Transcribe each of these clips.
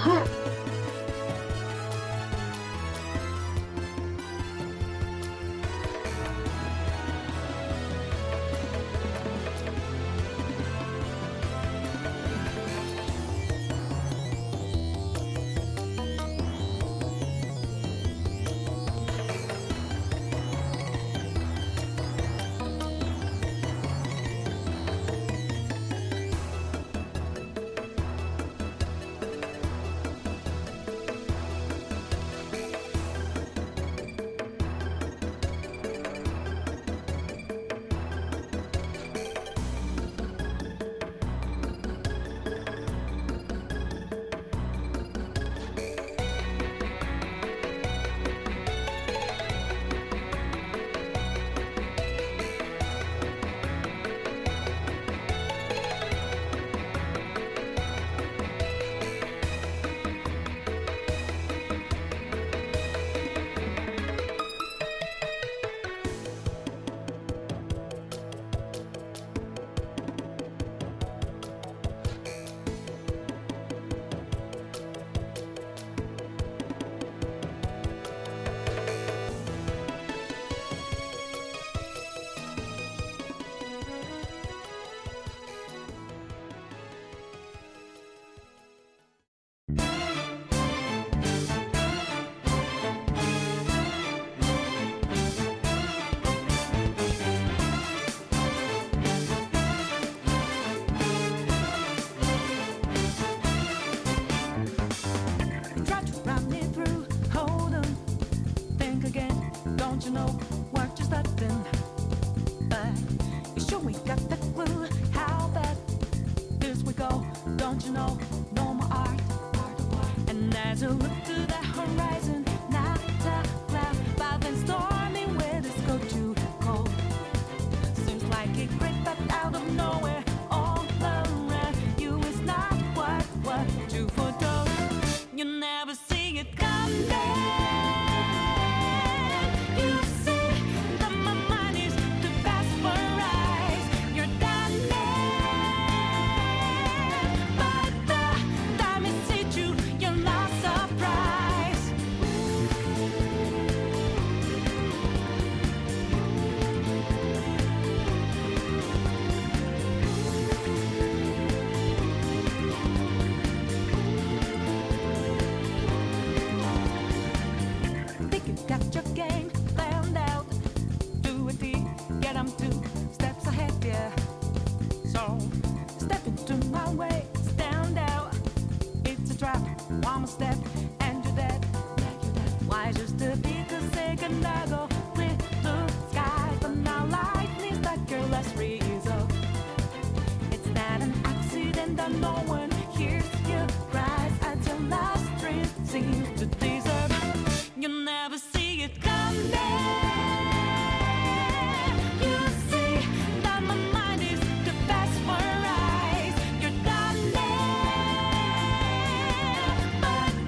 But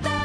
the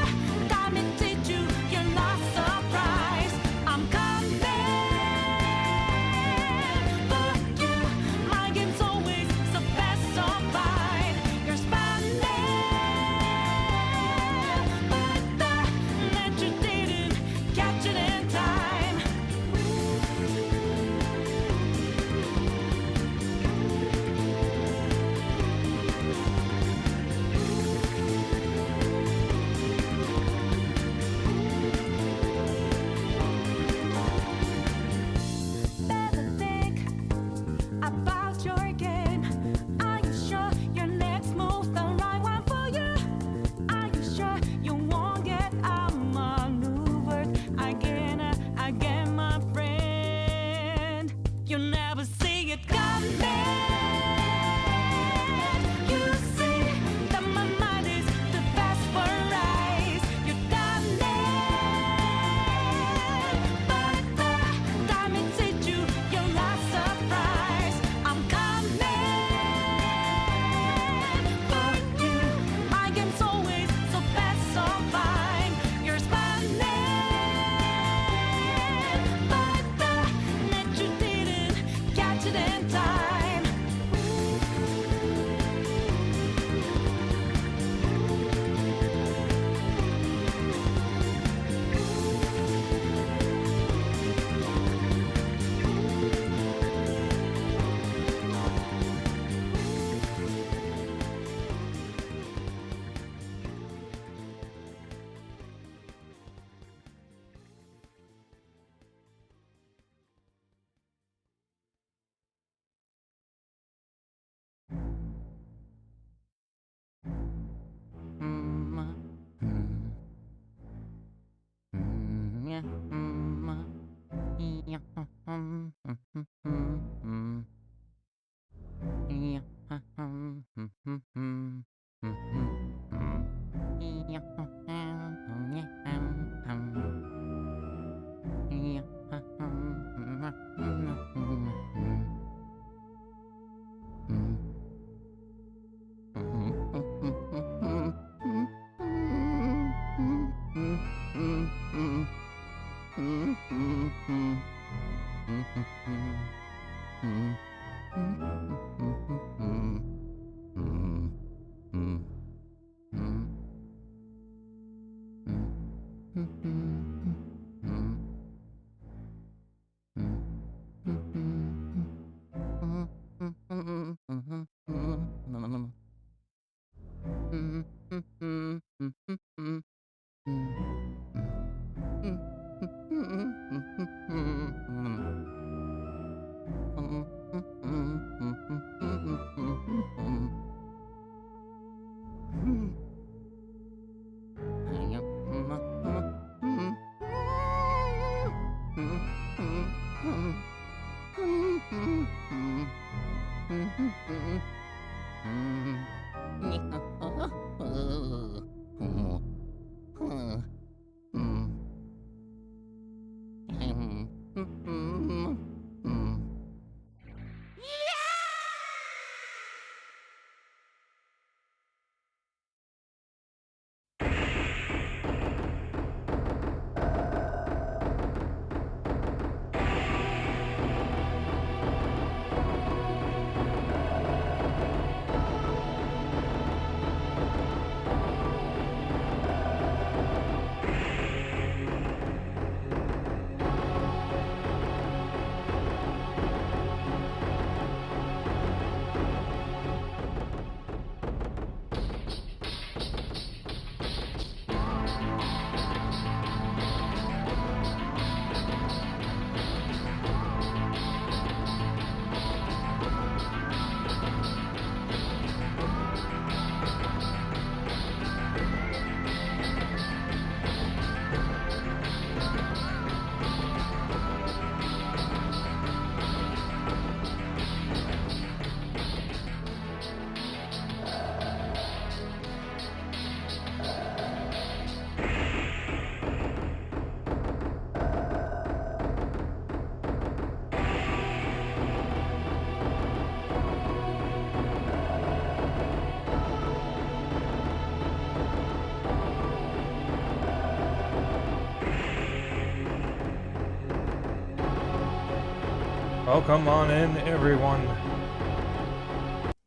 Oh, come on in, everyone.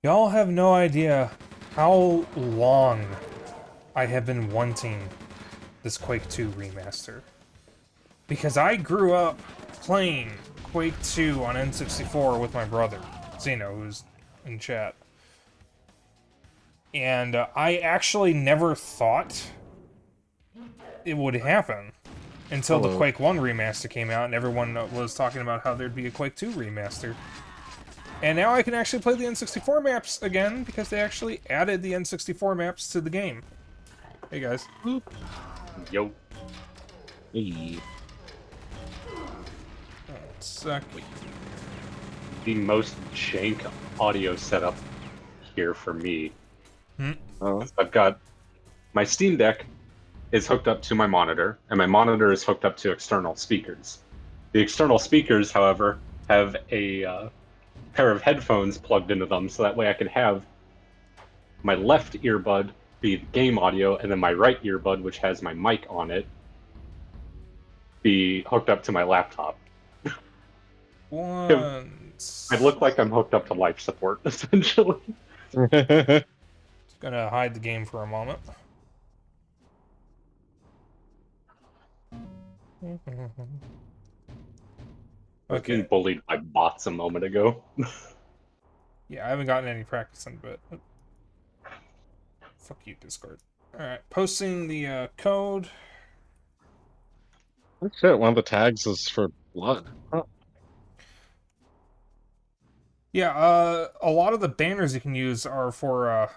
Y'all have no idea how long I have been wanting this Quake 2 remaster. Because I grew up playing Quake 2 on N64 with my brother, Zeno, who's in chat. And I actually never thought it would happen until the Quake 1 remaster came out and everyone was talking about how there'd be a Quake 2 remaster. And now I can actually play the N64 maps again because they actually added the N64 maps to the game. Hey guys. Yo. Hey. Exactly. The most jank audio setup here for me. I've got my Steam Deck is hooked up to my monitor, and my monitor is hooked up to external speakers. The external speakers, however, have a pair of headphones plugged into them, so that way I can have my left earbud be game audio, and then my right earbud, which has my mic on it, be hooked up to my laptop. Once. I look like I'm hooked up to life support, essentially. Just gonna hide the game for a moment. I was getting bullied by bots a moment ago. Yeah, I haven't gotten any practice in a bit. Fuck you, Discord. Alright, posting the code. Oh shit, one of the tags is for blood. Oh. Yeah, a lot of the banners you can use are for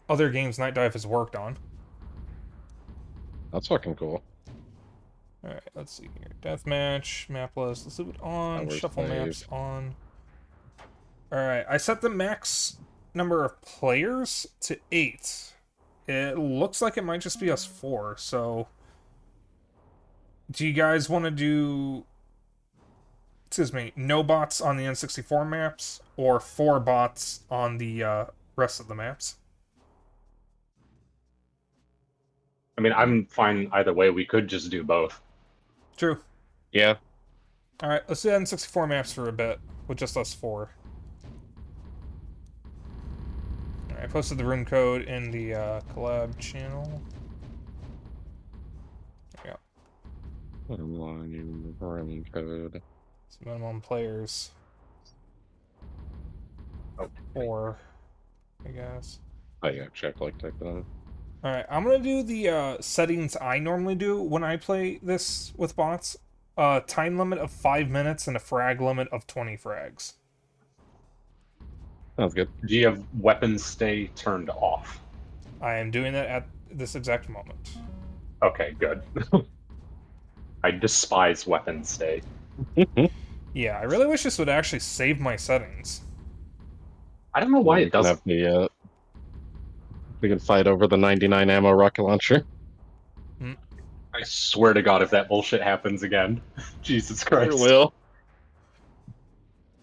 other games Night Dive has worked on. That's fucking cool. Alright, let's see here. Deathmatch, map list, let's leave it on. Shuffle maps on. Alright, I set the max number of players to 8. It looks like it might just be us 4, so... Do you guys want to do... Excuse me, no bots on the N64 maps, or 4 bots on the rest of the maps? I mean, I'm fine either way. We could just do both. True. Yeah. Alright, let's do N64 maps for a bit, with just us 4. Alright, I posted the room code in the collab channel. There we go. Room code. It's minimum players. Oh. 4, I guess. Oh yeah, check like type that. Alright, I'm gonna do the settings I normally do when I play this with bots. Time limit of 5 minutes and a frag limit of 20 frags. Sounds good. Do you have weapons stay turned off? I am doing that at this exact moment. Okay, good. I despise weapons stay. Yeah, I really wish this would actually save my settings. I don't know why it doesn't. We can fight over the 99 ammo rocket launcher. I swear to God, if that bullshit happens again, Jesus Christ. It will.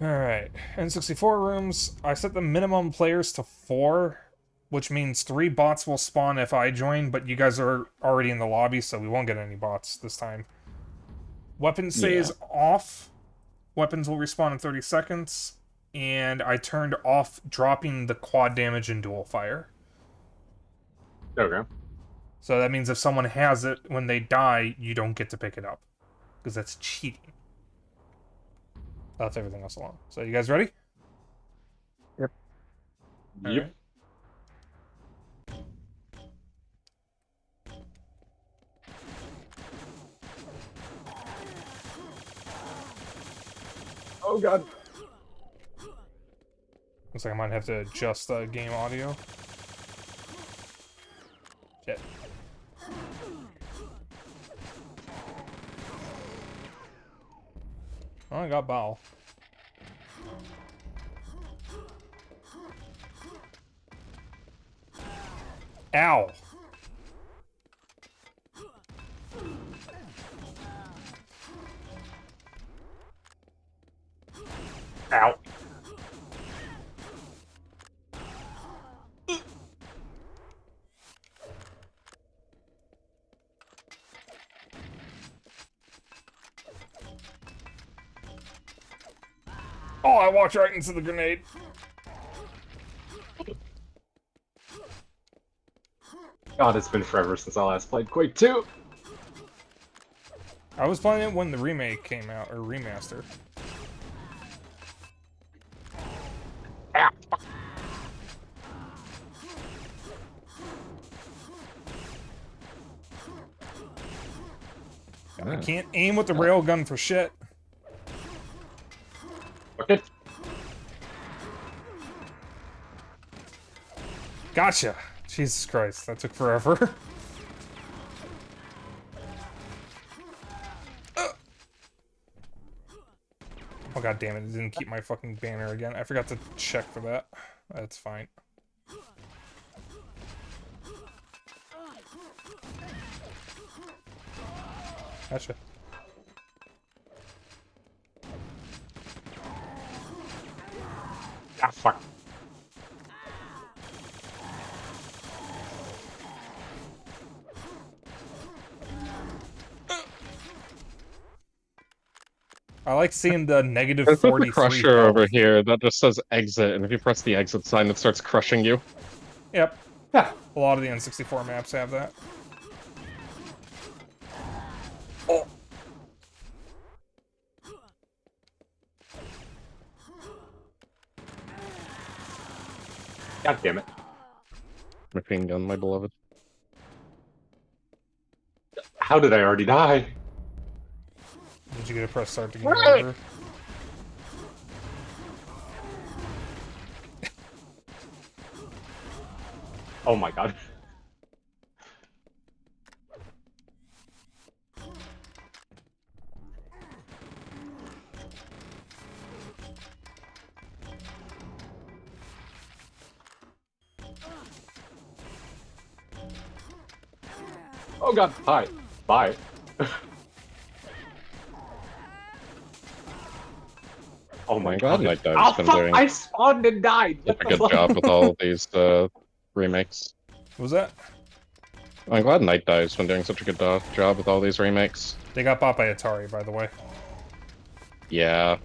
Alright, N64 rooms, I set the minimum players to 4, which means 3 bots will spawn if I join, but you guys are already in the lobby, so we won't get any bots this time. Weapon stays off. Weapons will respawn in 30 seconds. And I turned off dropping the quad damage and dual fire. Okay. So that means if someone has it, when they die, you don't get to pick it up. Because that's cheating. Left everything else alone. So you guys ready? Yep. Yep. Oh God. Looks like I might have to adjust the game audio. Shit. Oh, I got Bao. Ow! Ow. Oh, I walked right into the grenade. God, it's been forever since I last played Quake 2. I was playing it when the remake came out, or remaster. Ow. I can't aim with the railgun for shit. Okay. Gotcha! Jesus Christ, that took forever. Oh god damn it, it didn't keep my fucking banner again. I forgot to check for that. That's fine. Gotcha. Ah, fuck. I like seeing the negative There's 43 a crusher health. over here that just says exit, and if you press the exit sign, it starts crushing you. Yep. Yeah. A lot of the N64 maps have that. Oh. God damn it. Machine gun, my beloved. How did I already die? Did you get a press start to get over? Oh my God. Oh god, hi. Bye. Oh my I'm glad god. Night Oh Dive's been fuck, doing I spawned and died! such What a the good fuck? job with all these remakes. What was that? I'm glad Night Dive's been doing such a good job with all these remakes. They got bought by Atari, by the way. Yeah,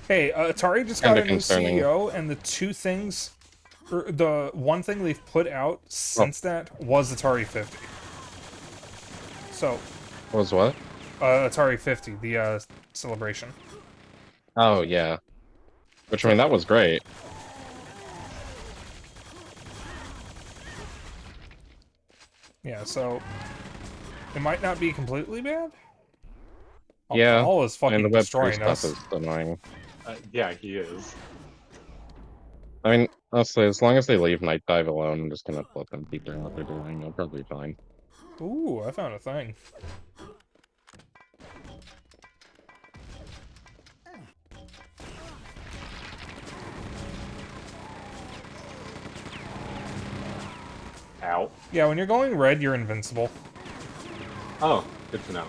Hey, Atari just got kinda a new concerning. CEO, and the two things, or the one thing they've put out since that was Atari 50. So, Was what? Atari 50, the celebration. Oh yeah. Which I So, mean, that was great. yeah, so it might not be completely bad. Oh, Yeah, Paul is and the fucking Web3 destroying stuff us. is annoying. Yeah, he is. I mean, honestly, as long as they leave Night Dive alone, I'm just gonna let them keep doing what they're doing. They'll probably be fine. Ooh, I found a thing. Ow. Yeah, when you're going red, you're invincible. Oh, good to know.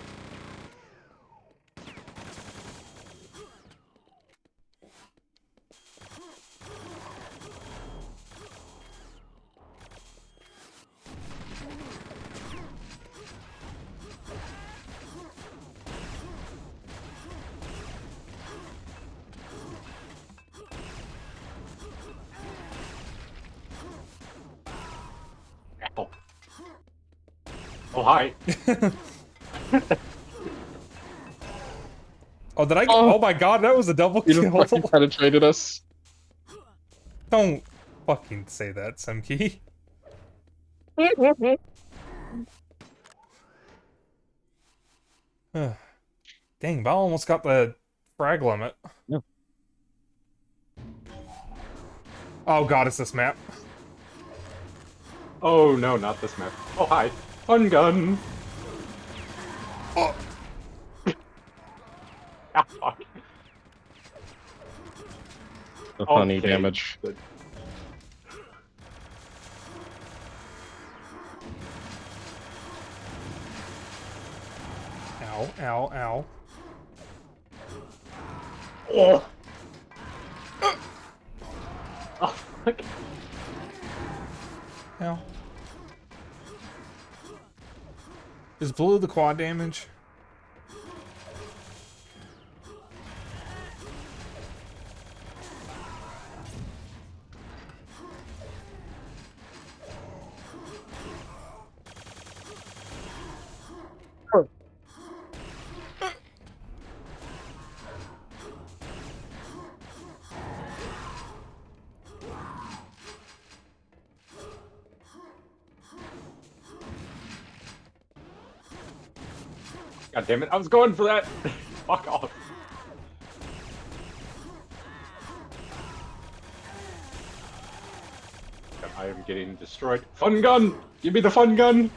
Ow. Oh, hi. Oh, did I get... Oh. Oh my god, that was a double You just kill. fucking penetrated us. Don't fucking say that, Semki. Dang, Val almost got the frag limit. Yeah. Oh god, it's this map. Oh no, not this map. Oh, hi. Fun gun. Oh, Ah, fuck. The funny Okay. damage. Good. ow, ow, ow. Oh. Oh, fuck. Ow. Is blue the quad damage? God damn it, I was going for that! Fuck off. God, I am getting destroyed. Fun gun! Give me the fun gun!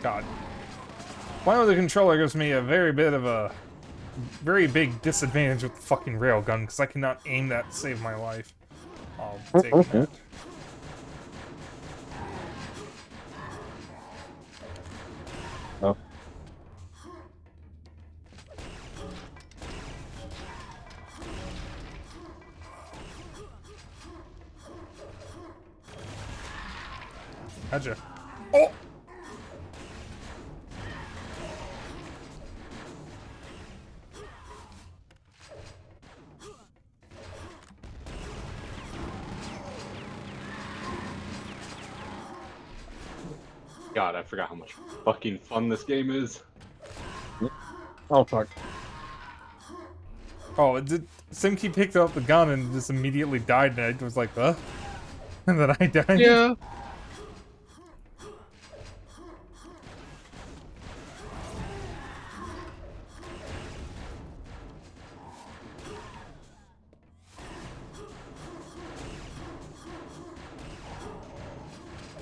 God. Playing with the controller gives me a very big disadvantage with the fucking railgun, because I cannot aim that to save my life. I'll take that. Oh. Gotcha. Oh! God, I forgot how much fucking fun this game is. Oh fuck. Oh, Simkey picked up the gun and just immediately died, and I was like, huh? And then I died? Yeah.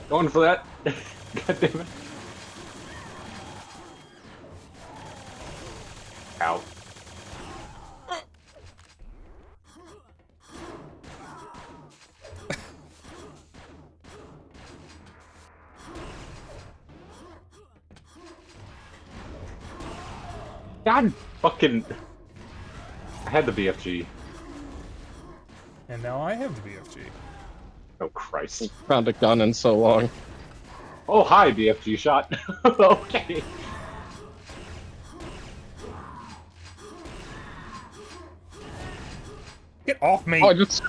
Going for that. God damn it. Ow. God fucking... I had the BFG. And now I have the BFG. Oh, Christ. Found a gun in so long. Oh, hi, BFG shot. Okay. Get off me! Oh, I just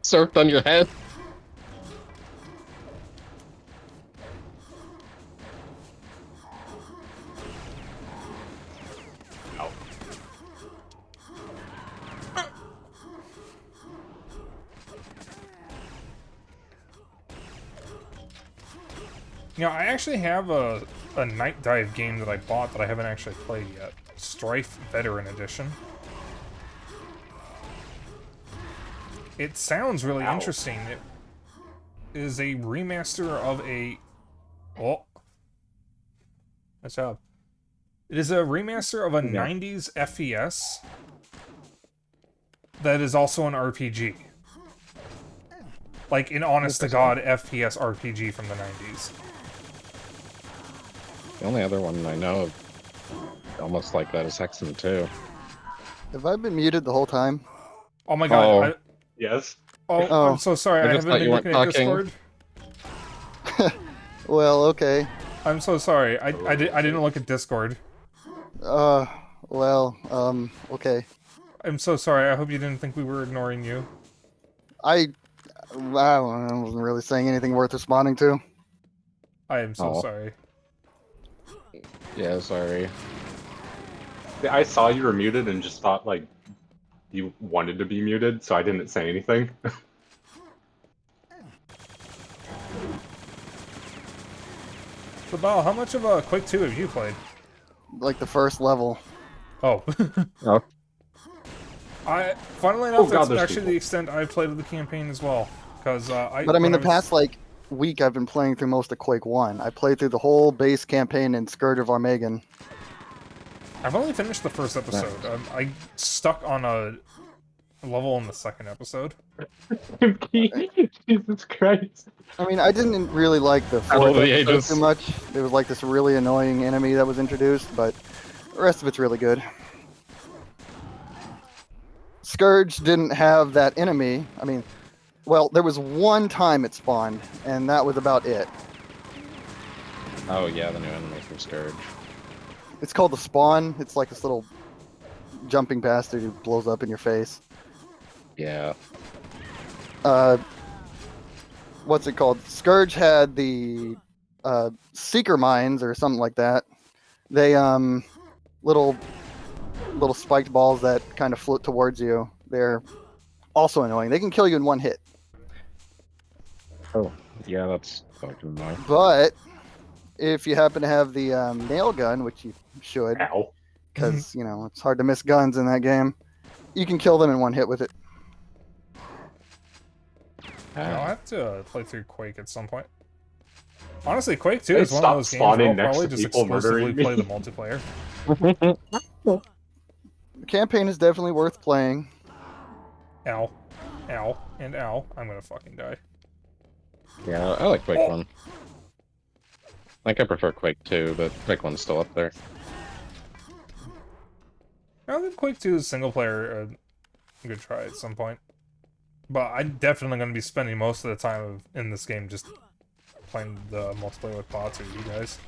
surfed on your head. Oh. You know, I actually have a night dive game that I bought that I haven't actually played yet. Strife Veteran Edition. It sounds really interesting. It is a remaster of a... Oh. Nice job. It is a remaster of a 90s FPS that is also an RPG. Like an honest-to-God FPS RPG from the 90s. The only other one I know of almost like that is Hexen 2. Have I been muted the whole time? Oh my god. Oh. Yes. Oh. I'm so sorry. I just haven't thought been you weren't looking at talking. Discord. Well, okay. I'm so sorry. I didn't look at Discord. Okay. I'm so sorry. I hope you didn't think we were ignoring you. I wasn't really saying anything worth responding to. I am so Oh. sorry. Yeah, sorry. I saw you were muted and just thought, like, you wanted to be muted, so I didn't say anything. So, Bao, how much of Quake 2 have you played? Like the first level. Oh. Oh. Funnily enough, God, that's there's actually people. the extent I've played of the campaign as well. Because But I mean, the past like week, I've been playing through most of Quake 1. I played through the whole base campaign in Scourge of Armageddon. I've only finished the first episode. I stuck on a level in the second episode. Jesus Christ. I mean, I didn't really like the Battle fourth of the episode Ages. too much. There was like this really annoying enemy that was introduced, but the rest of it's really good. Scourge didn't have that enemy. I mean, well, there was one time it spawned, and that was about it. Oh yeah, the new enemy from Scourge. It's called the Spawn. It's like this little jumping bastard who blows up in your face. Yeah. What's it called? Scourge had the Seeker Mines or something like that. They little spiked balls that kind of float towards you. They're also annoying. They can kill you in one hit. Oh. Yeah, that's fucking annoying. But if you happen to have the nail gun, which you should, Ow. because you know it's hard to miss guns in that game, you can kill them in one hit with it. I'll have to play through Quake at some point. Honestly, Quake 2 Hey, is one of those stop games where I'll spawning next probably to just people exclusively murdering me. play the multiplayer. The campaign is definitely worth playing. Ow. Ow. And ow. I'm gonna fucking die. Yeah, I like Quake 1. I think I prefer Quake 2, but Quake 1's still up there. I'll give Quake 2's single player a good try at some point. But I'm definitely going to be spending most of the time in this game just playing the multiplayer with bots or you guys.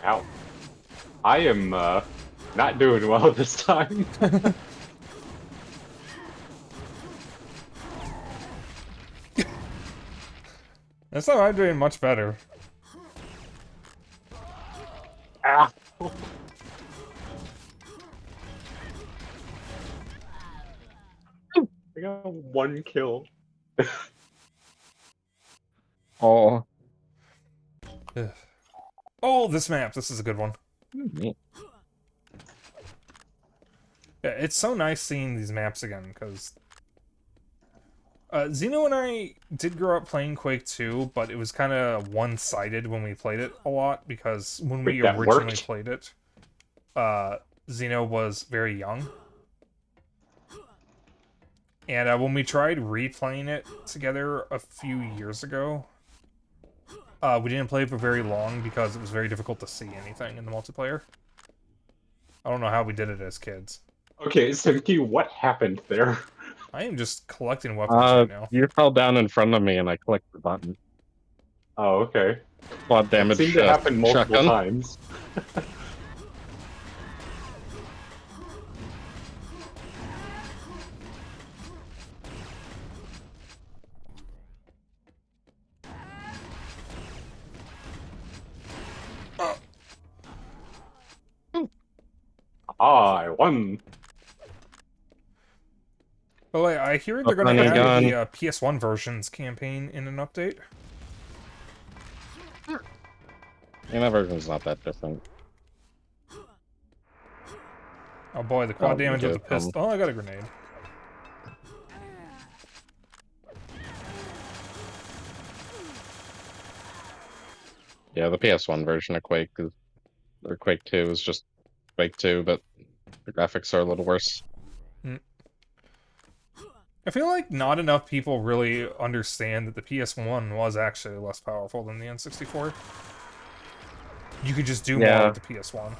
Ow. I am, not doing well this time. This time I'm doing much better. Ah. I got one kill. Oh. Ugh. Oh, this map. This is a good one. Yeah. Yeah, it's so nice seeing these maps again, because... Zeno and I did grow up playing Quake 2, but it was kind of one-sided when we played it a lot, because when we Wait, that originally worked? played it, Zeno was very young. And when we tried replaying it together a few years ago, we didn't play for very long because it was very difficult to see anything in the multiplayer. I don't know how we did it as kids. Okay, Simki, what happened there? I am just collecting weapons right now. You fell down in front of me and I clicked the button. Oh, okay. Quad That damage seemed to happen multiple shotgun. times. I won. By the way, I hear they're going to Running add gun. the PS1 version's campaign in an update. Yeah, that version's not that different. Oh boy, the quad Oh, damage you with the get pistol. Oh, I got a grenade. Yeah, the PS1 version of Quake is, or Quake 2 is just Quake 2, but the graphics are a little worse. I feel like not enough people really understand that the PS1 was actually less powerful than the N64. You could just do more Yeah. with the PS1.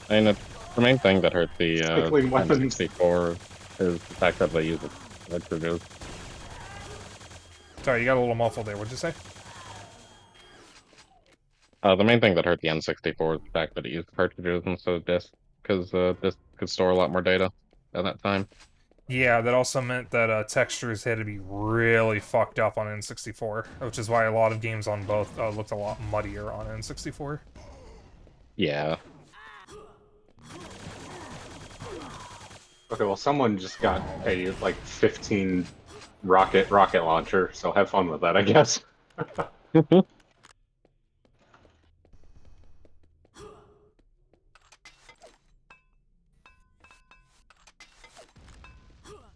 I mean, the main thing that hurt the Cycling weapons. N64 is the fact that they use cartridges. Sorry, you got a little muffled there. What'd you say? The main thing that hurt the N64 is the fact that it used cartridges instead of discs, because discs could store a lot more data at that time. Yeah, that also meant that textures had to be really fucked up on N64, which is why a lot of games on both looked a lot muddier on N64. Yeah. Okay, well, someone just got a, like, 15 rocket launcher, so have fun with that, I guess.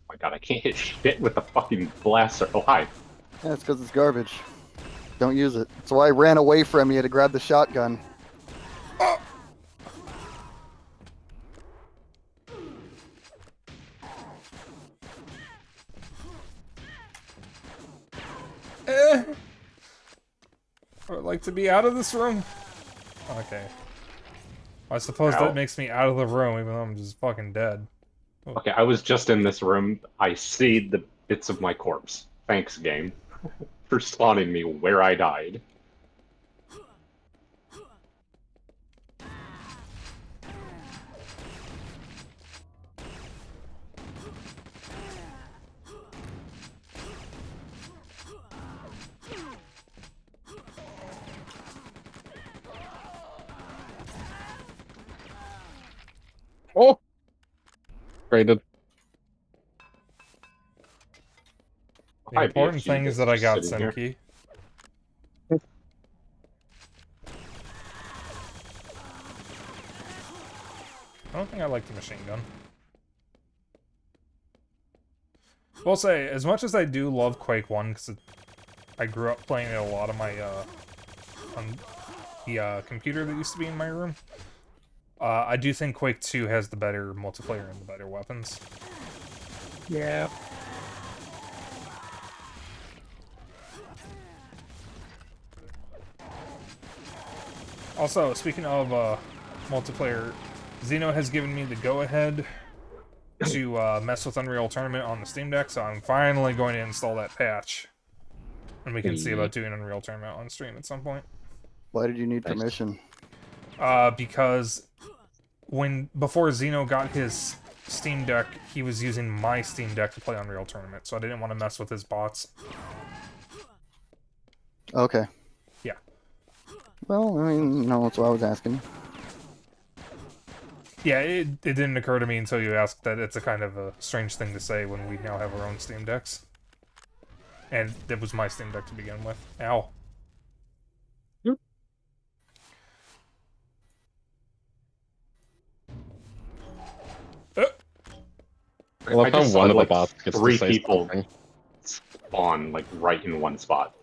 My god, I can't hit shit with the fucking blaster. Oh, hi. Yeah, it's because it's garbage. Don't use it. That's why I ran away from you to grab the shotgun. I would like to be out of this room. Okay. I suppose Ow. that makes me out of the room, even though I'm just fucking dead. Okay, I was just in this room. I see the bits of my corpse. Thanks, game, for spawning me where I died. Oh! Graded. The important BFG thing is that's that I just got sitting here. Simkey. I don't think I like the machine gun. We'll say, as much as I do love Quake 1, because I grew up playing it a lot on my, on the computer that used to be in my room, I do think Quake 2 has the better multiplayer and the better weapons. Yeah. Also, speaking of multiplayer, Xeno has given me the go-ahead to mess with Unreal Tournament on the Steam Deck, so I'm finally going to install that patch. And we can see about doing Unreal Tournament on stream at some point. Why did you need Nice. permission? Because before Xeno got his Steam Deck, he was using my Steam Deck to play Unreal Tournament, so I didn't want to mess with his bots. Okay. Yeah. Well, I mean, you know, that's what I was asking. Yeah, it didn't occur to me until you asked that it's a kind of a strange thing to say when we now have our own Steam Decks. And it was my Steam Deck to begin with. Ow. Yep. Well, I I just found saw, one of the like, bots gets to 3 say people something. spawn, like, right in one spot.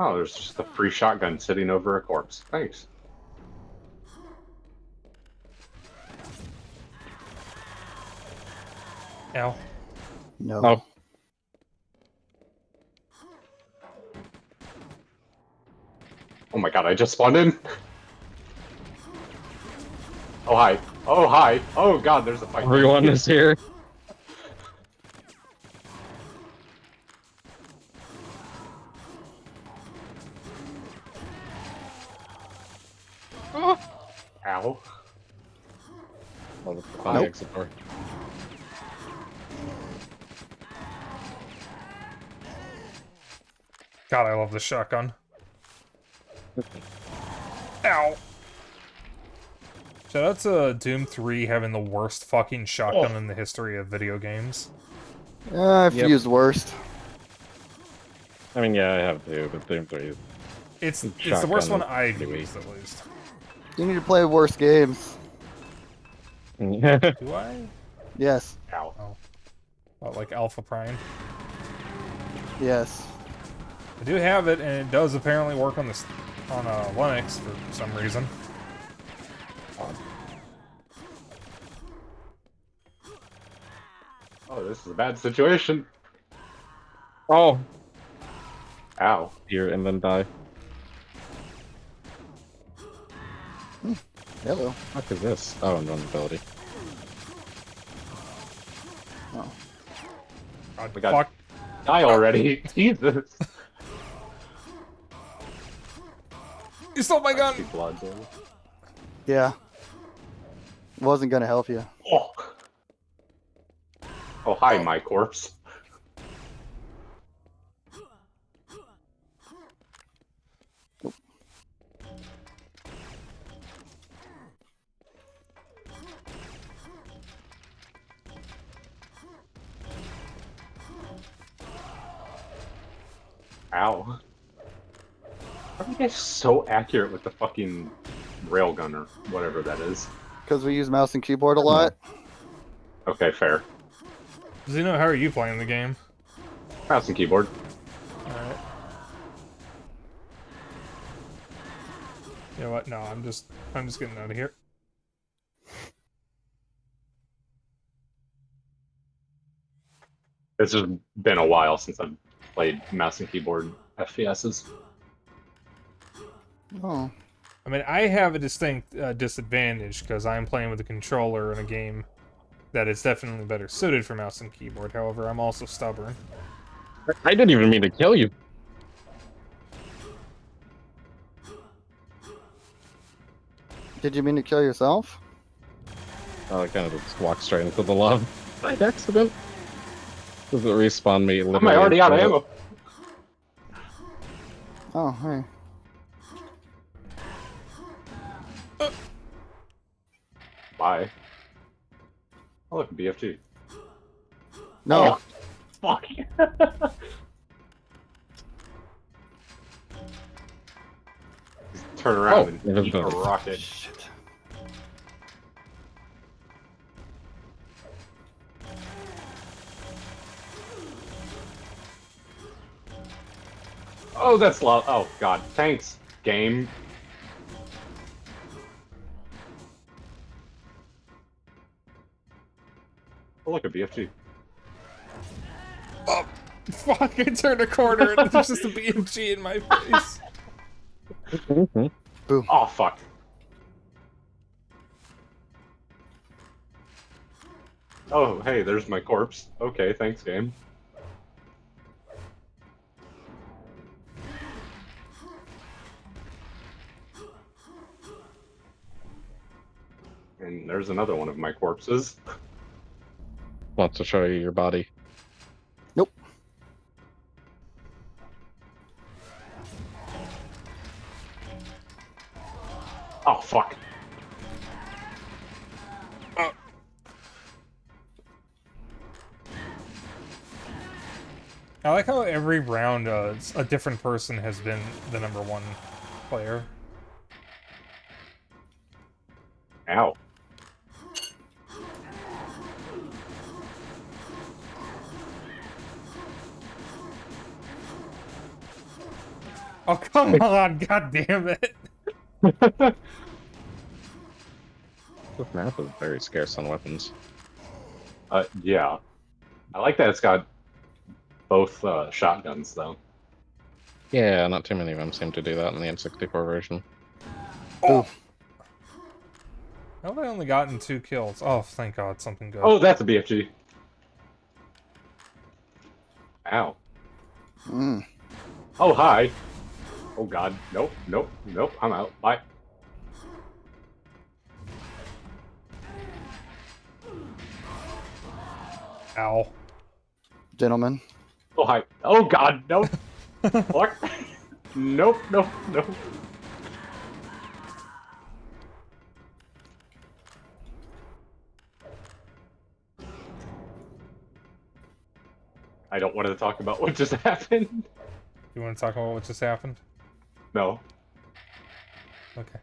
Oh, there's just a free shotgun sitting over a corpse. Thanks. Ow. No. Oh. Oh my god, I just spawned in. Oh hi. Oh hi. Oh god, there's a fight. Everyone is here. Ow. Oh, the Nope. exit door. God, I love the shotgun. Ow. Shout out to Doom 3 having the worst fucking shotgun in the history of video games. I've Yep. used worst. I mean, yeah, I have two, but Doom 3 It's the Shotgun worst one is I've pretty used, at least. You need to play worse games. is... Do I? Yes. Ow. Oh, like Alpha Prime. Yes. I do have it, and it does apparently work on this on Linux for some reason. Oh, this is a bad situation. Oh! Ow. Here, and then die. Hello. What is this? Oh, invulnerability. Oh. God, We got- fuck. Die already. Jesus. You stole my I gun! see blood there. Yeah. Wasn't gonna help you. Oh. Oh, hi, my corpse. Ow. How are you guys so accurate with the fucking railgun or whatever that is? Because we use mouse and keyboard a lot. Okay, fair. Zeno, how are you playing the game? Mouse and keyboard. Alright. You know what? No, I'm just getting out of here. It's just been a while since I've played mouse and keyboard FPSs. Oh. I mean, I have a distinct disadvantage because I'm playing with a controller in a game that is definitely better suited for mouse and keyboard. However, I'm also stubborn. I didn't even mean to kill you. Did you mean to kill yourself? Oh, I kind of just walked straight into the lava. By accident. Does it respawn me? Am I already out of ammo? Oh, hey. Bye. Oh, look, BFG. No. Fuck. Turn around and it is eat a done. rocket. Shit. Oh, that's low. Oh, God. Thanks, game. Oh, look, a BFG. Oh, fuck! I turned a corner and there's just a BMG in my face. Oh, fuck. Oh, hey, there's my corpse. Okay, thanks, game. And there's another one of my corpses. Wants to show you your body. Nope. Oh, fuck. I like how every round a different person has been the #1 player. Ow. Oh, come on, god damn it. This map is very scarce on weapons. Yeah. I like that it's got both shotguns, though. Yeah, not too many of them seem to do that in the N64 version. Oh! How have I only gotten 2 kills? Oh, thank God, something good. Oh, that's a BFG. Ow. Mm. Oh, hi. Oh, God. Nope, nope, nope. I'm out. Bye. Ow. Gentlemen. Oh, hi. Oh, God. Nope. Fuck. Nope, nope, nope. I don't want to talk about what just happened. You want to talk about what just happened? No. Okay.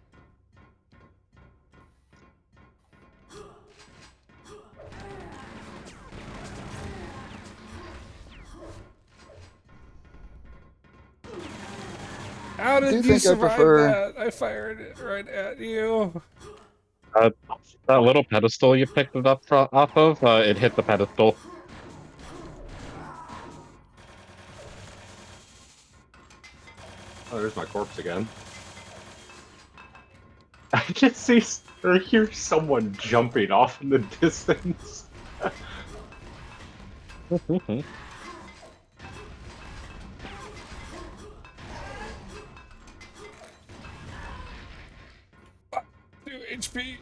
How do did you think I survive prefer- that? I fired it right at you. That little pedestal you picked it up off of, it hit the pedestal. Oh, there's my corpse again. I can see or hear someone jumping off in the distance. Two HP.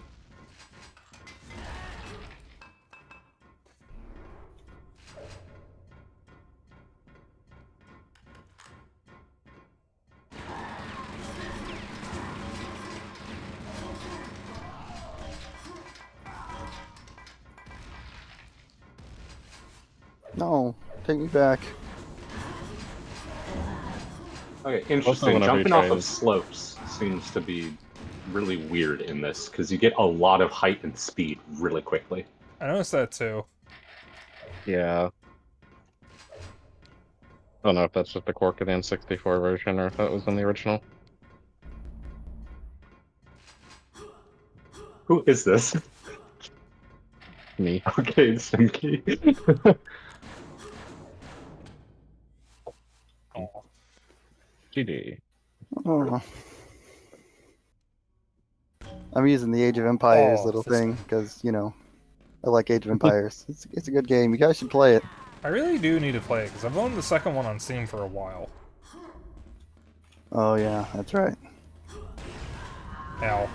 No, take me back. Okay, Also, interesting. whenever you Jumping off try of slopes seems to be really weird in this, because you get a lot of height and speed really quickly. I noticed that too. Yeah. I don't know if that's just a quirk of the N64 version or if that was in the original. Who is this? Me. Okay, Simki. Oh. GD. Oh. I'm using the Age of Empires Oh, little this- thing because, you know, I like Age of Empires. It's a good game. You guys should play it. I really do need to play it, because I've owned the second one on Steam for a while. Oh, yeah, that's right. Ow.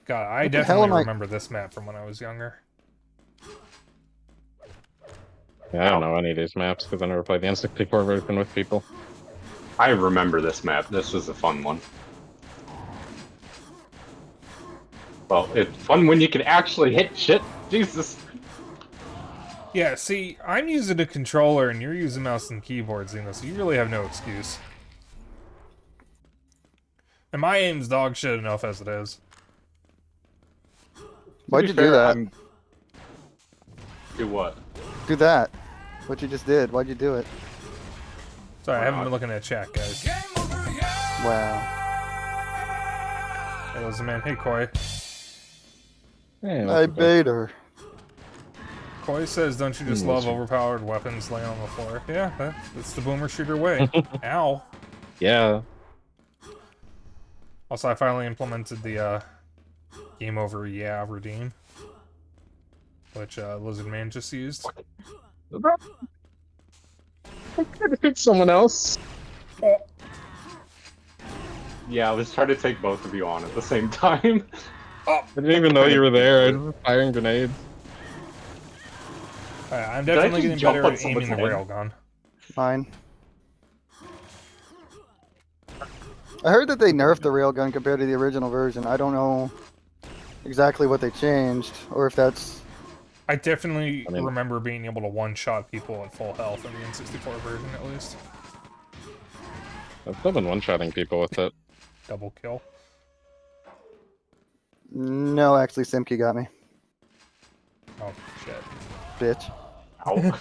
God, I What the hell definitely am I- remember this map from when I was younger. Yeah, I don't know any of these maps because I never played the N64 version with people. I remember this map. This was a fun one. Well, it's fun when you can actually hit shit. Jesus. Yeah, see, I'm using a controller and you're using mouse and keyboard, Xeno, so you really have no excuse. And my aim's dog shit enough as it is. Why'd you do that? Do what? Do that. What you just did. Why'd you do it? Sorry, I Why haven't not? been looking at chat, guys. Wow. Hey, there's a man. Hey, Koi. Yeah, I bait her. Koi says, don't you just Hmm, love that's- overpowered weapons laying on the floor? Yeah, that's the boomer shooter way. Ow. Yeah. Also, I finally implemented the, game over, yeah, redeem. Which, Lizard Man just used. I could have hit someone else. Yeah, I was trying to take both of you on at the same time. I didn't even know you were there. I was firing grenades. I'm Did I definitely just getting jump better on at aiming the someone's head? railgun. Fine. I heard that they nerfed the railgun compared to the original version. I don't know exactly what they changed, or if that's... I definitely I mean- remember being able to one-shot people at full health in the N64 version, at least. I've still been one-shotting people with it. Double kill. No, actually, Simke got me. Oh, shit. Bitch. Ow.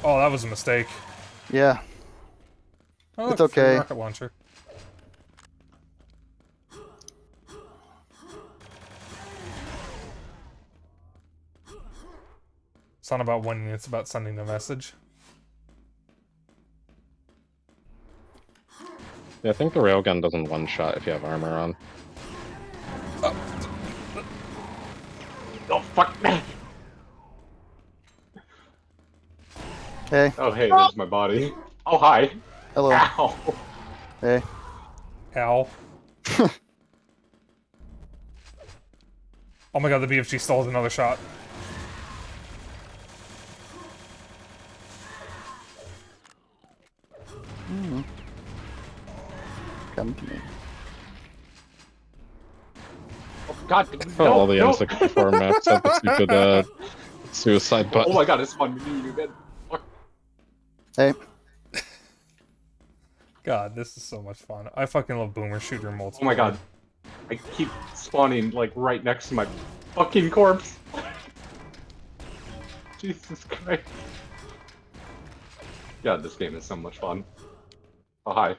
Oh, that was a mistake. Yeah. Oh, It's look, free okay. rocket launcher. It's not about winning, it's about sending a message. Yeah, I think the railgun doesn't one-shot if you have armor on. Oh, fuck me! Hey. Oh, hey, there's my body. Oh, hi. Hello. Ow! Hey. Ow. Oh my god, the BFG stalled another shot. Come to me. Oh, God, Oh, no, all the no. N64 maps have the stupid suicide button. Oh my god, it's fun. Fuck. Hey. God, this is so much fun. I fucking love Boomer Shooter multiplayer. Oh my god. I keep spawning, like, right next to my fucking corpse. Jesus Christ. God, this game is so much fun. Oh, hi.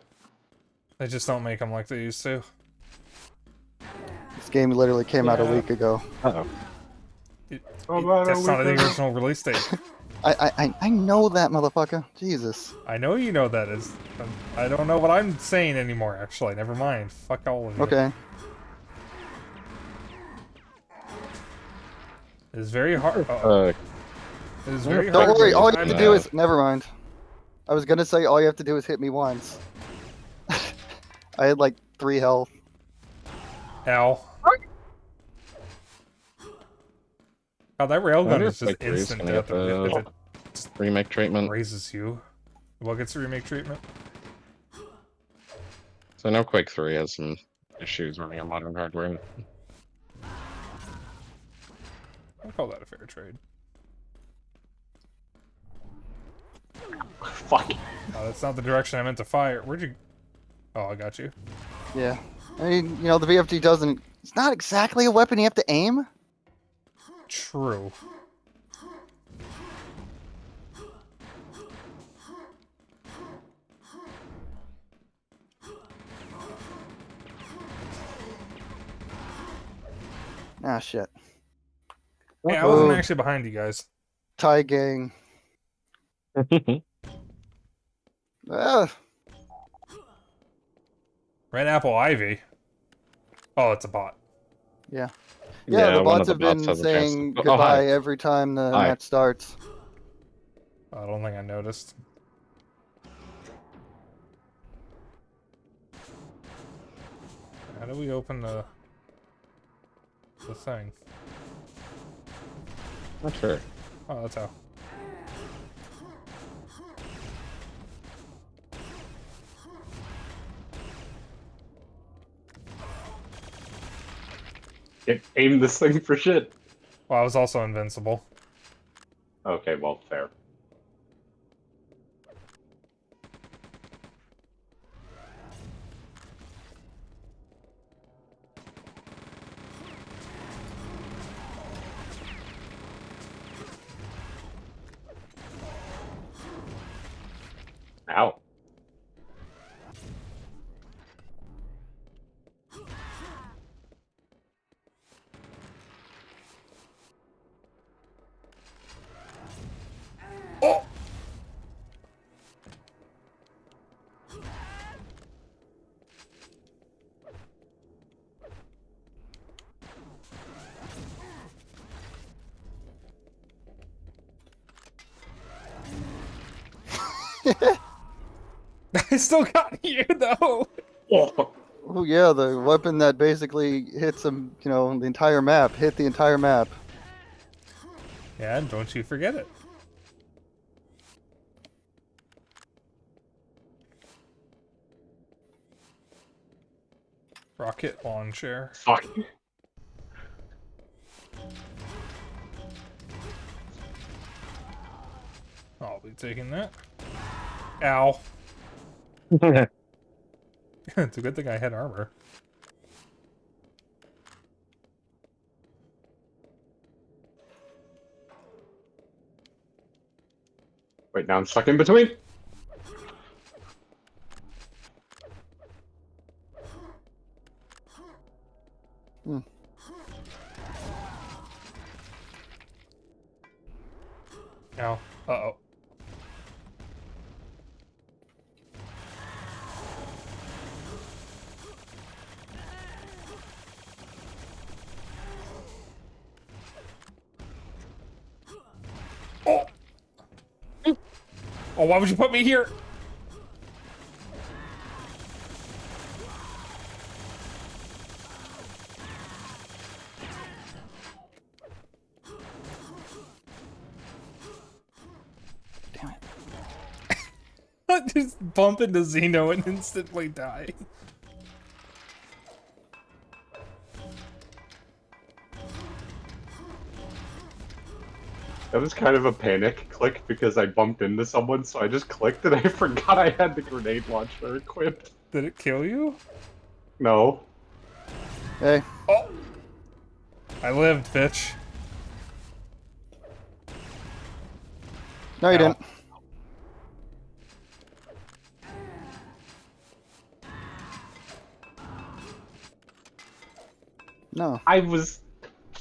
They just don't make them like they used to. This game literally came out a week ago. Uh-oh. That's not the original release date. I know that, motherfucker. Jesus. I know you know that is. I don't know what I'm saying anymore, actually. Never mind. Fuck all of you. Okay. It's very hard. It's very hard. Don't worry, all you I'm- have to do is... Never mind. I was gonna say all you have to do is hit me once. I had like 3 health. Ow. God, that railgun wonder is if, just like, Grace instant can death get if the- it Remake treatment. raises you. What gets the remake treatment? So I know Quake 3 has some issues running on modern hardware. I'll call that a fair trade. Fuck. That's not the direction I meant to fire. Where'd you... Oh, I got you. Yeah. I mean, you know, the VFG doesn't... It's not exactly a weapon you have to aim. True. Ah, shit. Hey, I wasn't Oh. actually behind you guys. Tie gang. Ah, Red Apple Ivy. Oh, it's a bot. yeah. Yeah, Yeah, the one bots of the have been bots has a chance saying to- Oh, goodbye hi. every time the Hi. match starts. I don't think I noticed. How do we open the thing? Not sure. Oh, that's how. Aim this thing for shit. Well, I was also invincible. Okay, well, fair. Ow. Oh! I still got you, though! Oh. Oh yeah, the weapon that basically hits them, you know, the entire map. Hit the entire map. Yeah, don't you forget it. Rocket launcher. Fuck. I'll be taking that. Ow. It's a good thing I had armor. Wait, now I'm stuck in between. Hmm. Ow. Uh-oh. Oh! Oh, why would you put me here? Damn it. Just bump into Xeno and instantly die. That was kind of a panic click because I bumped into someone, so I just clicked and I forgot I had the grenade launcher equipped. Did it kill you? No. Hey, Oh! I lived, bitch. no, you Ow. didn't. No. I was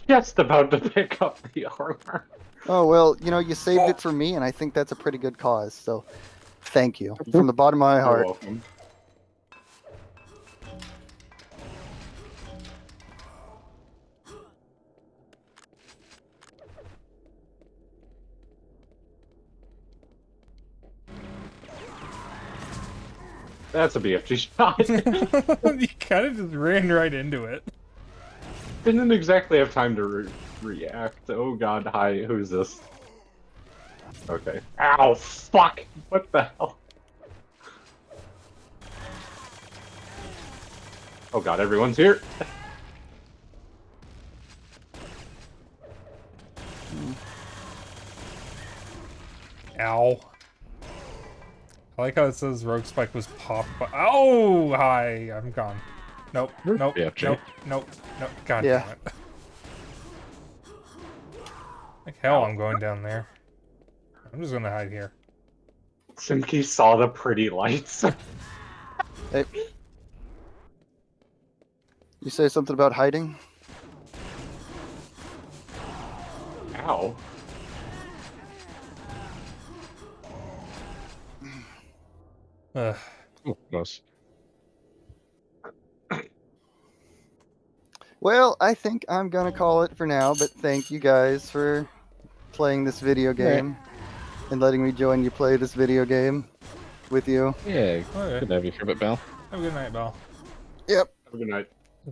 just about to pick up the armor. Oh, well, you know, you saved it for me, and I think that's a pretty good cause, so thank you. From the bottom of my You're heart. welcome. That's a BFG shot. You kind of just ran right into it. Didn't exactly have time to react. Oh god, hi, who's this? Okay. Ow, fuck! What the hell? Oh god, everyone's here! Ow. I like how it says RogueSpyke was popped by— Oh! Hi, I'm gone. Nope, nope, Yeah, nope, nope, nope. God Yeah. damn it. Like hell I'm going down there. I'm just gonna hide here. Simki saw the pretty lights. Hey. You say something about hiding? Ow. Ugh. Oh, close. Well, I think I'm gonna call it for now, but thank you guys for playing this video game and letting me join you play this video game with you. Yeah, Okay. good to have you for a bit, Bell. Have a good night, Belle. Yep. Have a good night.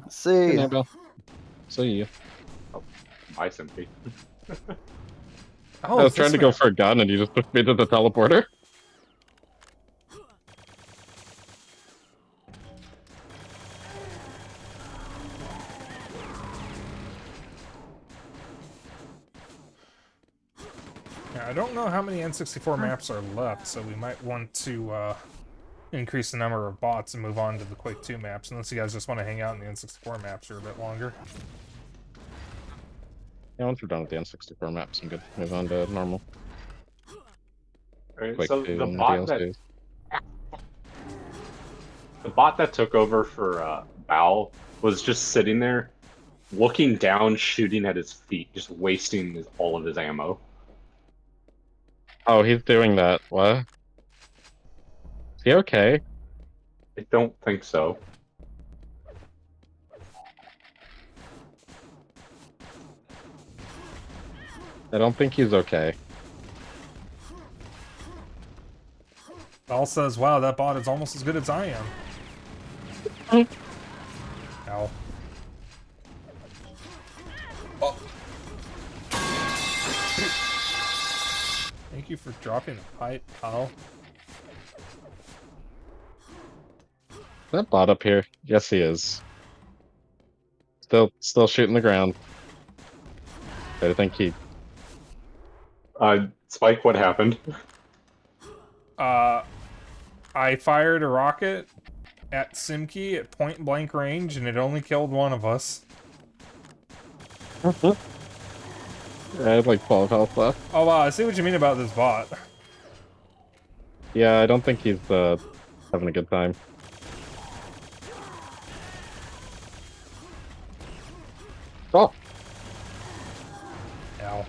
See Good ya. night, Bell. See you. Bye, Simki. Oh, I was it's trying this to go way. for a gun and you just pushed me to the teleporter. Yeah, I don't know how many N64 maps are left, so we might want to increase the number of bots and move on to the Quake 2 maps, unless you guys just want to hang out in the N64 maps for a bit longer. Yeah, once we're done with the N64 maps, I'm good. Move on to normal. Alright, Quake so 2 the and the bot DLCs. that took over for Bao was just sitting there, looking down, shooting at his feet, just wasting all of his ammo. Oh, he's doing that. What? Is he okay? I don't think so. I don't think he's okay. Belle says, wow, that bot is almost as good as I am. Ow. Oh. Thank you for dropping the pipe, pal. Is that bot up here? Yes, he is. Still shooting the ground. I think he. Spike, what happened? I fired a rocket at Simki at point blank range, and it only killed one of us. I had like 12 health left. Oh wow, I see what you mean about this bot. Yeah, I don't think he's having a good time. Oh, Ow.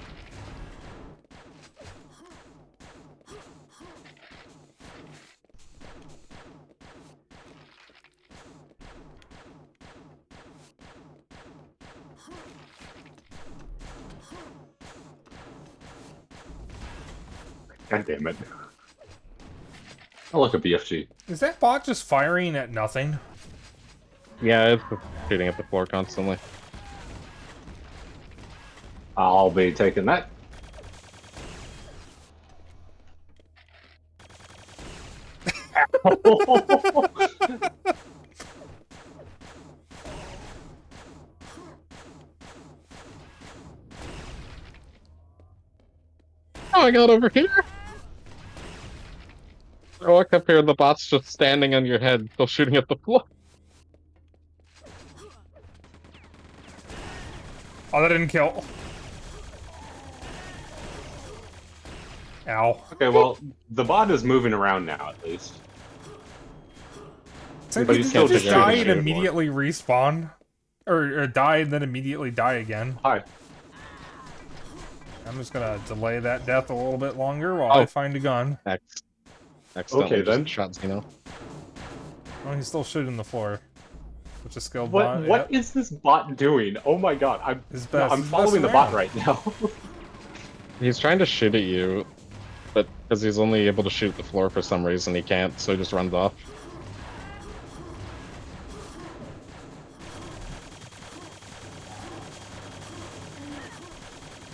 God damn it. Oh, look, a BFG. Is that bot just firing at nothing? yeah, it's just shooting at the floor constantly. I'll be taking that. Oh, I got over here. I walked up here and the bot's just standing on your head, still shooting at the floor. Oh, that didn't kill. Ow. Okay, well, the bot is moving around now, at least. So But did he's he still just just die shooting and at you more. immediately respawn? Or die and then immediately die again? Hi. I'm just gonna delay that death a little bit longer while I find a gun. Accidentally Okay, then. just shot Xeno. Oh, he's still shooting the floor. Which is skilled What bot. What Yep. is this bot doing? Oh my god, I'm His no, best- I'm his following best the bot round. right now. He's trying to shoot at you, but because he's only able to shoot at the floor for some reason, he can't, so he just runs off.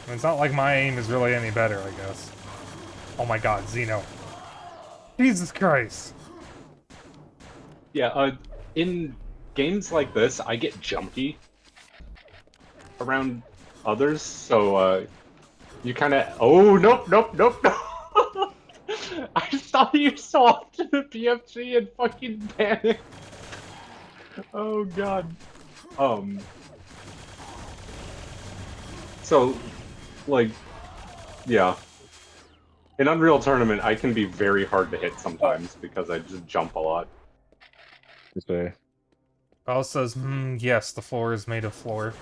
I mean, it's not like my aim is really any better, I guess. Oh my god, Xeno. Jesus Christ. Yeah, in games like this, I get jumpy around others, so you kind of. Oh nope, nope, nope, nope. I thought you saw the BFG and fucking panicked. Oh god. So, like, yeah. In Unreal Tournament, I can be very hard to hit sometimes because I just jump a lot. So, Well, it says, yes, the floor is made of floor.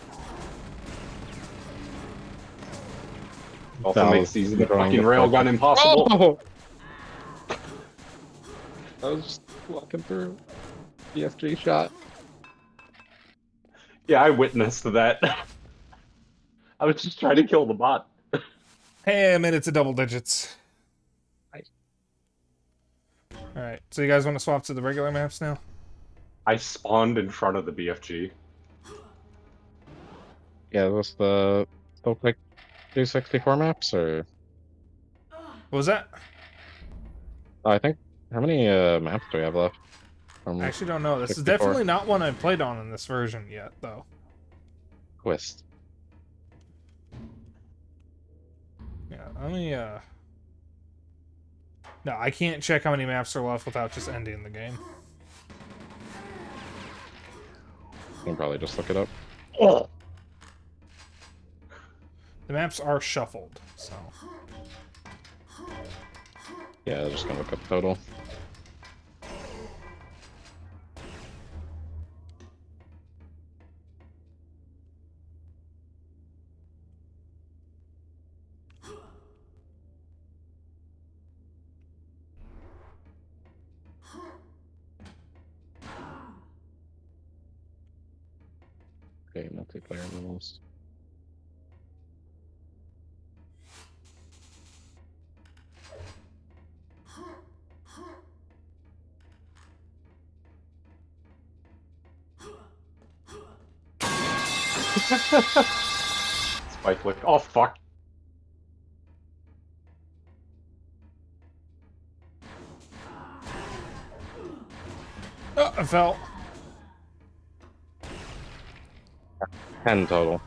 Also That makes was using the drawing fucking the railgun perfect- impossible. Oh! I was just walking through. BFG shot. Yeah, I witnessed that. I was just trying to kill the bot. Hey, I made it to double digits. Nice. Alright, so you guys want to swap to the regular maps now? I spawned in front of the BFG. Yeah, was the still Quake 264 maps, or What was that? oh, I think how many maps do we have left? From I actually don't know. This is 64? definitely not one I've played on in this version yet, though. Twist. Yeah, let me, No, I can't check how many maps are left without just ending the game. You can probably just look it up. Oh. The maps are shuffled, so... Yeah, just gonna look up total. Okay, multiplayer rules. Spike flick. Oh fuck. Oh, I fell. 10 total.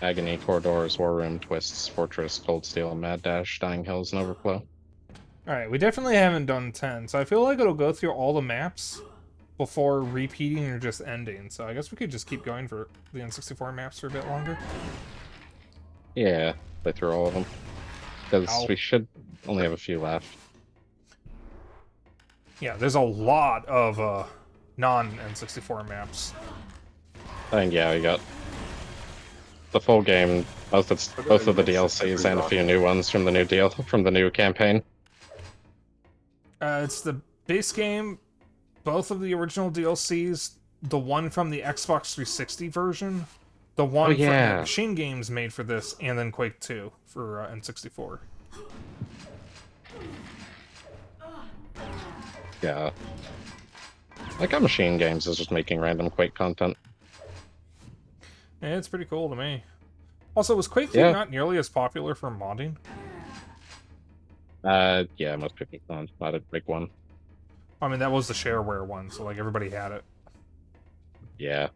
Agony, Corridors, War Room, Twists, Fortress, Cold Steel, Mad Dash, Dying Hills, and Overflow. Alright, we definitely haven't done 10, so I feel like it'll go through all the maps before repeating or just ending. So I guess we could just keep going for the N64 maps for a bit longer. Yeah, play through all of them. Because Ow. we should only have a few left. Yeah, there's a lot of non-N64 maps. I think, yeah, we got the full game, both of the DLCs and a few new ones from the new campaign. It's the base game, both of the original DLCs, the one from the Xbox 360 version, the one from the Machine Games made for this, and then Quake 2 for N64. Yeah. Like how Machine Games is just making random Quake content. Yeah, it's pretty cool to me. Also, was Quake 2 not nearly as popular for modding? Yeah, most people don't modded Quake 1. I mean, that was the shareware one, so like everybody had it. Yeah.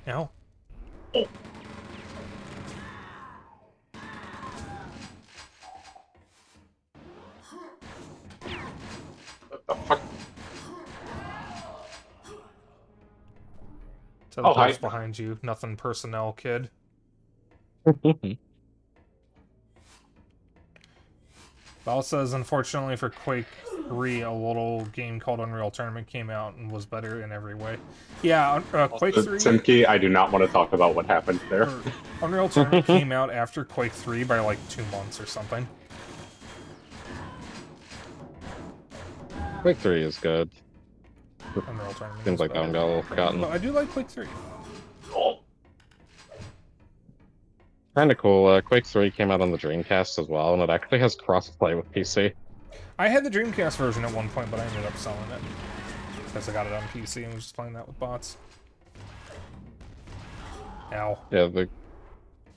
Ow. What the fuck? To the post behind you, nothing personnel, kid. Val says, unfortunately for Quake 3, a little game called Unreal Tournament came out and was better in every way. Yeah, Quake 3... Simkey, I do not want to talk about what happened there. Unreal Tournament came out after Quake 3 by like 2 months or something. Quake 3 is good. Unreal Tournament Seems like that got forgotten. But I do like Quake 3. Oh. Kinda cool. Quake 3 came out on the Dreamcast as well, and it actually has crossplay with PC. I had the Dreamcast version at one point, but I ended up selling it. Because I got it on PC and was just playing that with bots. Ow. Yeah, the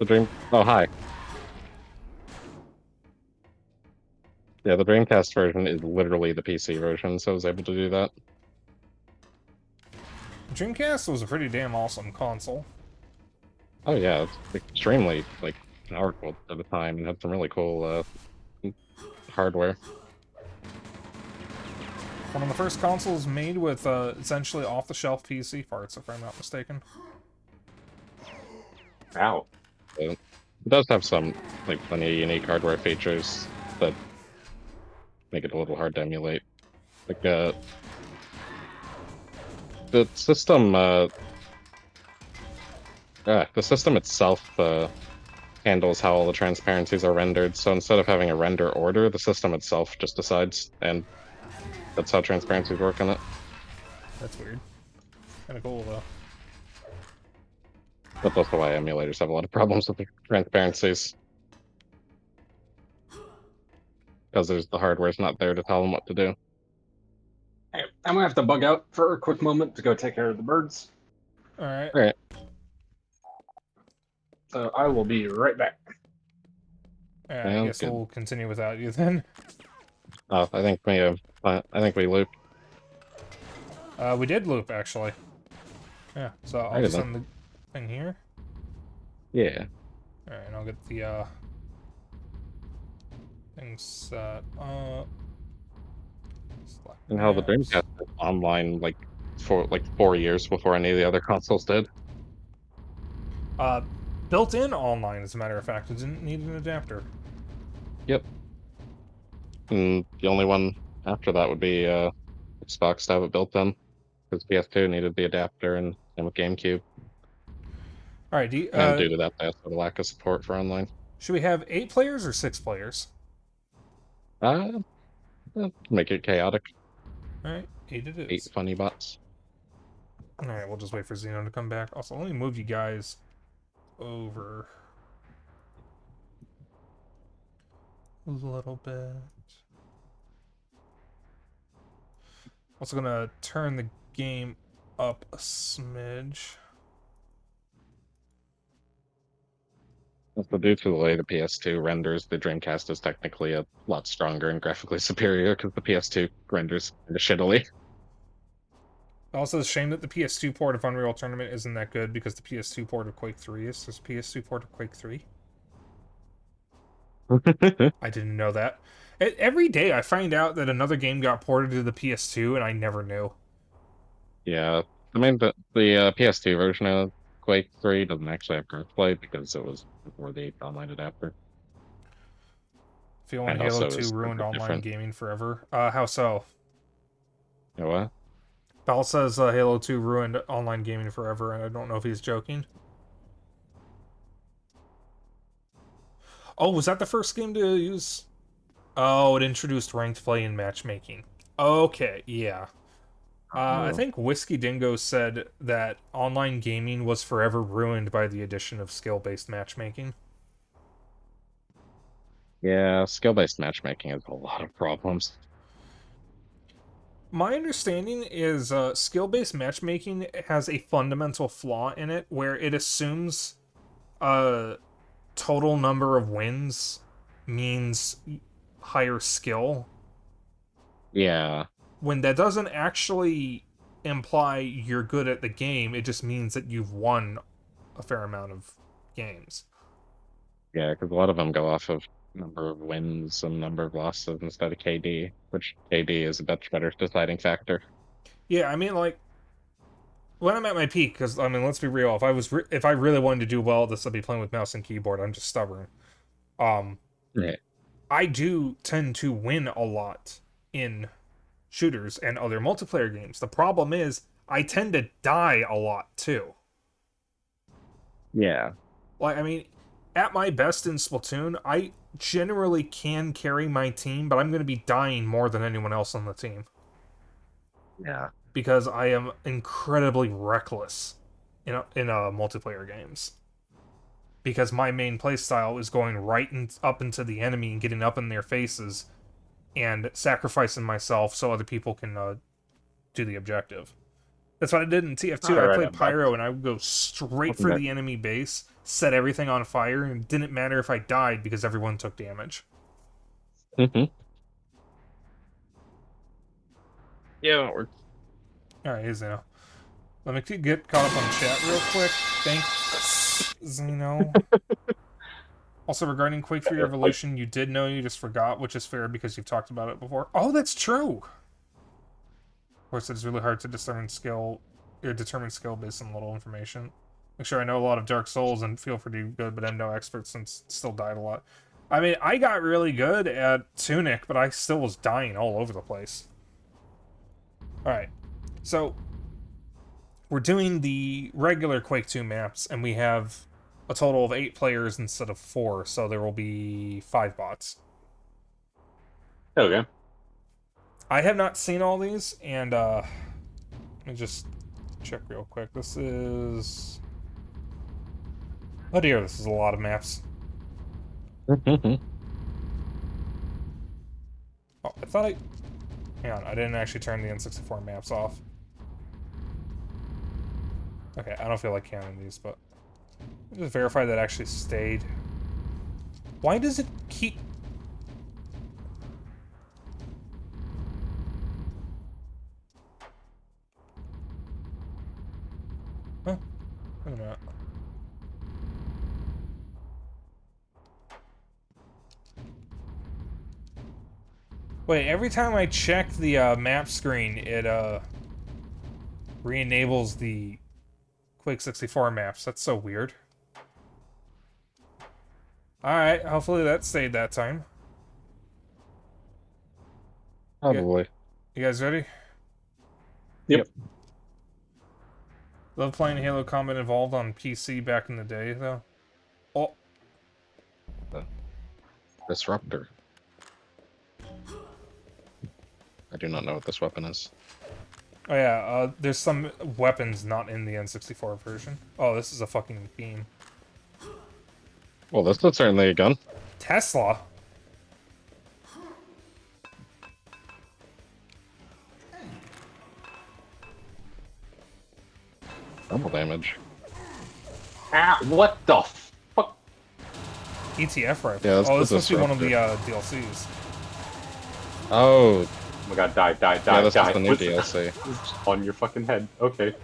Dream... Oh, hi. Yeah, the Dreamcast version is literally the PC version, so I was able to do that. Dreamcast was a pretty damn awesome console. Oh yeah, it's extremely, like, powerful at the time, and had some really cool, hardware. One of the first consoles made with, essentially off-the-shelf PC parts, if I'm not mistaken. Ow. It does have some, like, plenty of unique hardware features that make it a little hard to emulate. Like, the system, the system itself handles how all the transparencies are rendered, so instead of having a render order, the system itself just decides, and that's how transparencies work on it. That's weird. Kinda cool, though. That's also why emulators have a lot of problems with the transparencies. Because the hardware's not there to tell them what to do. Hey, I'm gonna have to bug out for a quick moment to go take care of the birds. Alright. Alright. So I will be right back. I guess we'll continue without you then. Oh, I think we looped. We did loop, actually. Yeah, so I'll just send the thing here. Yeah. Alright, and I'll get the, thing set up. And how the Dreamcast was online, like, for 4 years before any of the other consoles did. Built-in online, as a matter of fact. It didn't need an adapter. Yep. And the only one after that would be Xbox to have it built in, because PS2 needed the adapter, and with GameCube. All right. And due to that, they also had a lack of support for online. Should we have 8 players or 6 players? Make it chaotic. All right, 8 it is. 8 funny bots. All right, we'll just wait for Xeno to come back. Also, let me move you guys over a little bit. Also gonna turn the game up a smidge. So due to the way the PS2 renders, the Dreamcast is technically a lot stronger and graphically superior, because the PS2 renders kind of shittily. Also, it's a shame that the PS2 port of Unreal Tournament isn't that good, because the PS2 port of Quake 3 is. There's a PS2 port of Quake 3. I didn't know that. Every day I find out that another game got ported to the PS2, and I never knew. Yeah, I mean, the PS2 version of Quake 3 doesn't actually have crossplay, because it was before the online adapter. Feeling And Halo also 2 is ruined super online different. gaming forever. How so? You know what? Bal says Halo 2 ruined online gaming forever, and I don't know if he's joking. Oh, was that the first game to use? Oh, it introduced ranked play and matchmaking. Okay, yeah. I think Whiskey Dingo said that online gaming was forever ruined by the addition of skill-based matchmaking. Yeah, skill-based matchmaking has a lot of problems. My understanding is skill-based matchmaking has a fundamental flaw in it where it assumes a total number of wins means higher skill, Yeah, when that doesn't actually imply you're good at the game. It just means that you've won a fair amount of games. yeah, because a lot of them go off of number of wins and number of losses instead of KD, which KD is a much better deciding factor. Yeah, I mean, like, when I'm at my peak, because I mean, let's be real. If I really wanted to do well at this, I'd be playing with mouse and keyboard. I'm just stubborn. Um, Right. I do tend to win a lot in shooters and other multiplayer games. The problem is I tend to die a lot too. Yeah. Like, I mean, at my best in Splatoon, I generally can carry my team, but I'm going to be dying more than anyone else on the team Yeah. because I am incredibly reckless in multiplayer games. Because my main playstyle is going up into the enemy and getting up in their faces and sacrificing myself so other people can do the objective. That's what I did in TF2. I Alright, played I'm back. Pyro and I would go straight for the enemy base, set everything on fire, and it didn't matter if I died because everyone took damage. Mm-hmm. Yeah, that works. Alright, here's Zeno. Let me get caught up on chat real quick. Thanks, Zeno. Also, regarding Quake 3 Revolution, you did know, you just forgot, which is fair because you've talked about it before. Oh, that's true! Of course, it's really hard to determine skill based on little information. Make sure I know a lot of Dark Souls and feel pretty good, but I'm no expert since still died a lot. I mean, I got really good at Tunic, but I still was dying all over the place. Alright, so we're doing the regular Quake 2 maps, and we have a total of 8 players instead of 4, so there will be 5 bots. Okay. I have not seen all these, and let me just check real quick. This is... Oh dear, this is a lot of maps. Mm-hmm. Oh, I thought I... Hang on, I didn't actually turn the N64 maps off. Okay, I don't feel like counting these, but... Just verify that actually stayed. Why does it keep... Huh? Wait a minute. Wait, every time I check the map screen, it re-enables the Quake 64 maps. That's so weird. Alright, hopefully that stayed that time. Probably. You guys ready? Yep. Love playing Halo Combat Evolved on PC back in the day, though. Oh, Disruptor. I do not know what this weapon is. oh yeah, there's some weapons not in the N64 version. Oh, this is a fucking beam. Well, this is certainly a gun. Tesla? Thermal damage. Ah, what the fuck? ETF rifle. Yeah, that's oh, this the must be one of the Disruptor. DLCs. Oh, Oh my god, die, yeah, this die. is the new DLC. On your fucking head. Okay.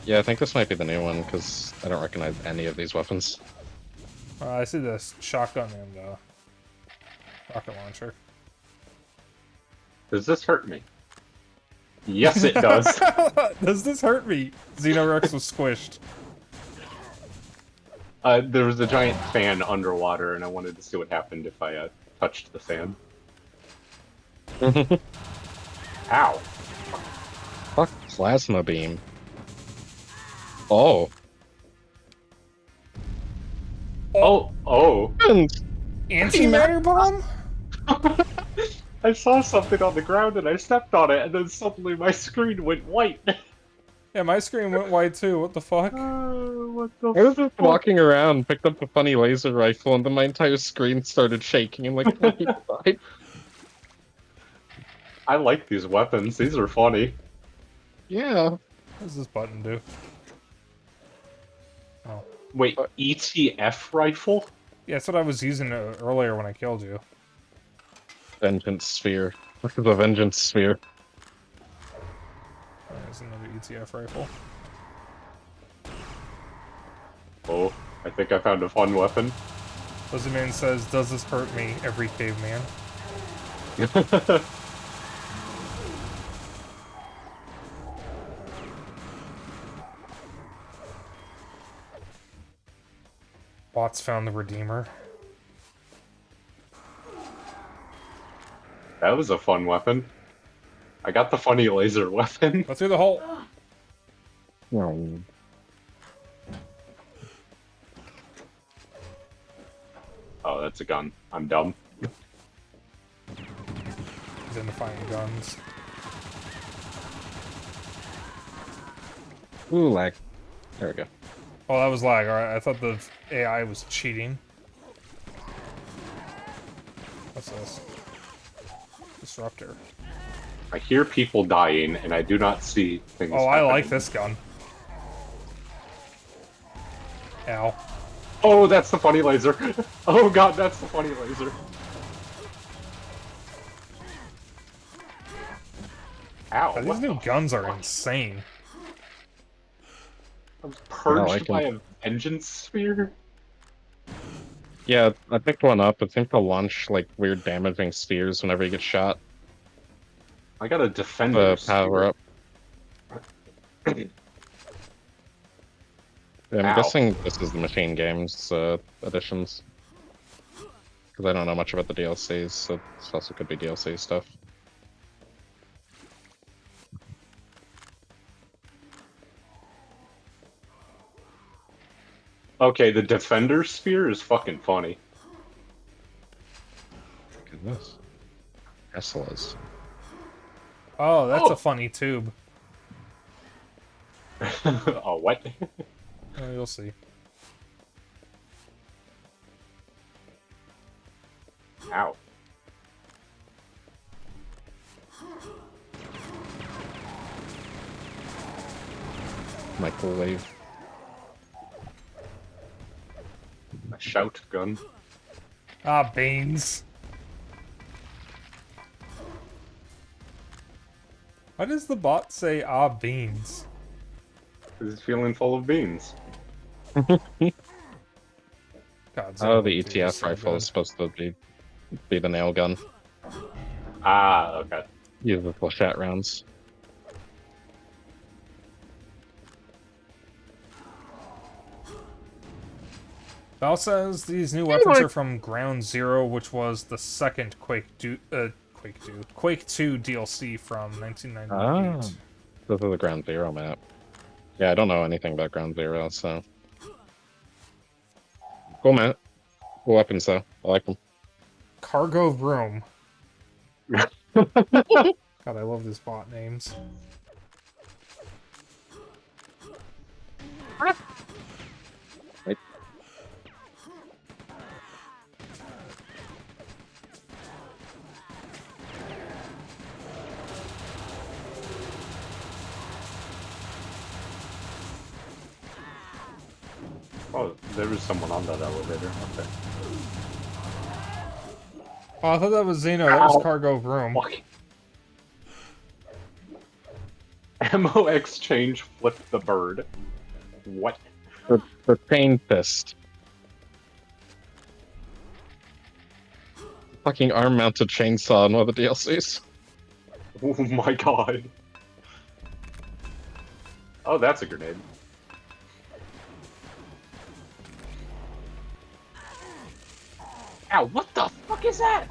Yeah, I think this might be the new one, because I don't recognize any of these weapons. I see this shotgun and rocket launcher. Does this hurt me? Yes, it does. Does this hurt me? Xenorex was squished. There was a giant fan underwater, and I wanted to see what happened if I touched the fan. Ow! Fuck plasma beam. Oh. Oh! Antimatter bomb? I saw something on the ground and I stepped on it, and then suddenly my screen went white. Yeah, my screen went white too. What the fuck? What the I was just fuck? walking around, picked up a funny laser rifle, and then my entire screen started shaking. I'm like, what the fuck? I like these weapons. These are funny. Yeah. What does this button do? Oh. Wait, ETF rifle? Yeah, that's what I was using earlier when I killed you. Vengeance sphere. Look at the vengeance sphere. There's another ETF rifle. Oh, I think I found a fun weapon. Lizardman says, "Does this hurt me?" Every caveman. Bots found the Redeemer. That was a fun weapon. I got the funny laser weapon. Go through the hole. No. Oh, that's a gun. I'm dumb. Identifying guns. Ooh, lag. There we go. Oh, that was lag. Alright, I thought the AI was cheating. What's this? Disruptor. I hear people dying, and I do not see things Oh, I happening. like this gun. Ow. Oh, that's the funny laser. Oh god, that's the funny laser. Ow, God, these what new the guns are fuck? insane. I was purged like by them. a vengeance sphere? Yeah, I picked one up. It seemed to launch, like, weird damaging spheres whenever you get shot. I got a defender Power up. Yeah, I'm Ow. guessing this is the Machine Games editions. Because I don't know much about the DLCs, so this also could be DLC stuff. Okay, the defender sphere is fucking funny. Look at this. Teslas. Oh, that's Oh. a funny tube. Oh, what? Oh, you'll see. Ow. Microwave. A shout gun. Ah, beans. Why does the bot say, ah, beans? He's feeling full of beans. God, Oh, the Xenoblade 2 ETF so rifle good. is supposed to be the nail gun. Ah, okay. Use the flechette rounds. Val says these new weapons are from Ground Zero, which was the second Quake 2 DLC from 1998. Ah. This is the Ground Zero map. Yeah, I don't know anything about Ground Zero, so... Cool map. Cool weapons, though. I like them. Cargo Room. God, I love these bot names. Oh, there was someone on that elevator. Okay. Oh, I thought that was Xeno. That was Ow. Cargo Room. Fuck. Ammo exchange flipped the bird. What? The Pain Fist. Fucking arm-mounted chainsaw in one of the DLCs. Oh my god. Oh, that's a grenade. Ow, what the fuck is that?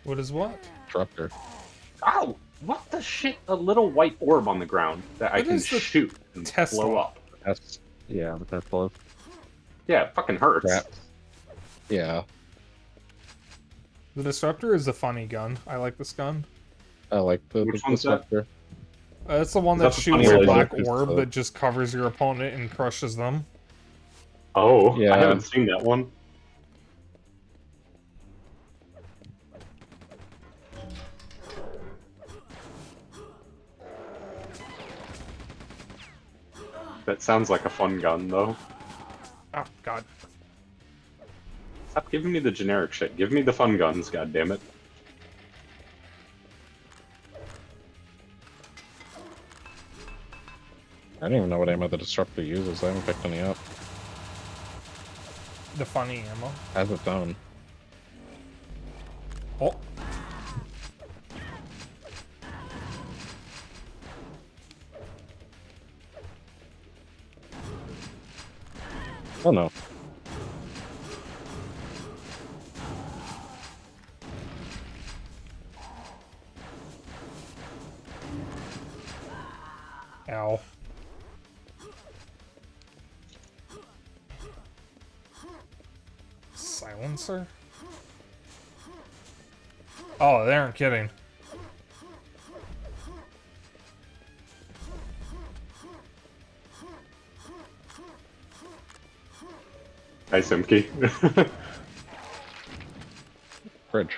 What is what? Disruptor. Ow! What the shit? A little white orb on the ground that I What can is the shoot and Tesla? blow up. That's yeah, the Tesla. Yeah, it fucking hurts. Traps. Yeah, The Disruptor is the funny gun. I like this gun. I like the Which one's that? Disruptor. It's the one Is that that the shoots funny a laser? black It's orb the- that just covers your opponent and crushes them. Oh, Yeah. I haven't seen that one. That sounds like a fun gun, though. Oh, God. Stop giving me the generic shit. Give me the fun guns, goddammit. I don't even know what ammo the Disruptor uses. I haven't picked any up. The funny ammo. Has its own. Oh. Oh no. Ow. Silencer? Oh, they aren't kidding. Hi, Simki. Fridge.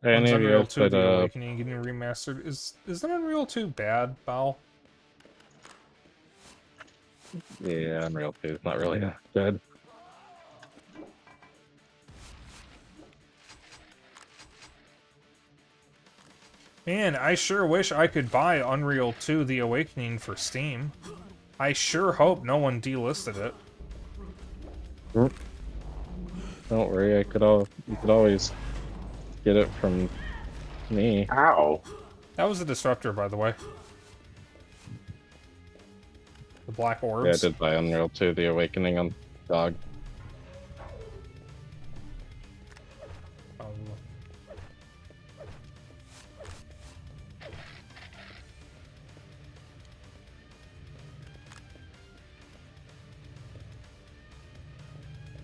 Hey, One's any of you Unreal guys 2 played, The Awakening getting remastered. Is that Unreal 2 bad, Bao? yeah, Unreal 2 is not really good. Man, I sure wish I could buy Unreal 2 The Awakening for Steam. I sure hope no one delisted it. Don't worry, you could always get it from me. Ow. That was a Disruptor, by the way. The black Yeah, I orbs. did buy Unreal 2 The Awakening on Dog. Um,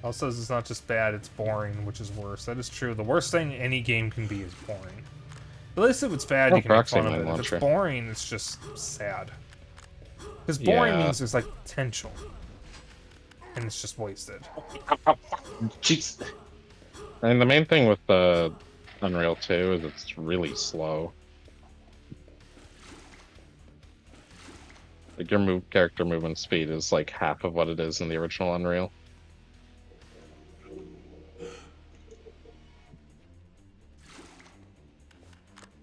Also says it's not just bad, it's boring, which is worse. That is true. The worst thing any game can be is boring. At least if it's bad, Oh, you can make fun proxy of it. If launcher. it's boring, it's just sad. Because boring Yeah. means there's like potential. And it's just wasted. Jeez. I mean, the main thing with the Unreal 2 is it's really slow. Like, your character movement speed is like half of what it is in the original Unreal.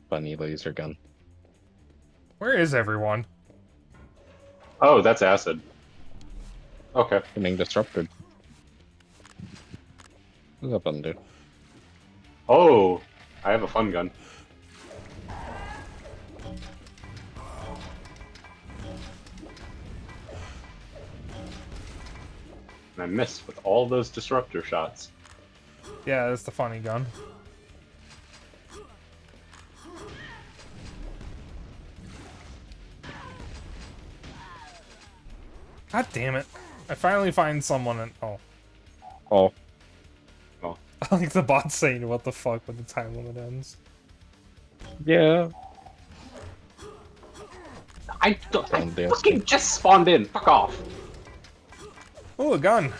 Funny laser gun. Where is everyone? Oh, that's acid. Okay. Getting disrupted. What's that button do? Oh, I have a fun gun. And I missed with all those disruptor shots. Yeah, that's the funny gun. God damn it. I finally find someone and oh. Oh, I like the bot saying what the fuck when the time limit ends. yeah. I Sound dancing. fucking just spawned in. Fuck off. Oh, a gun.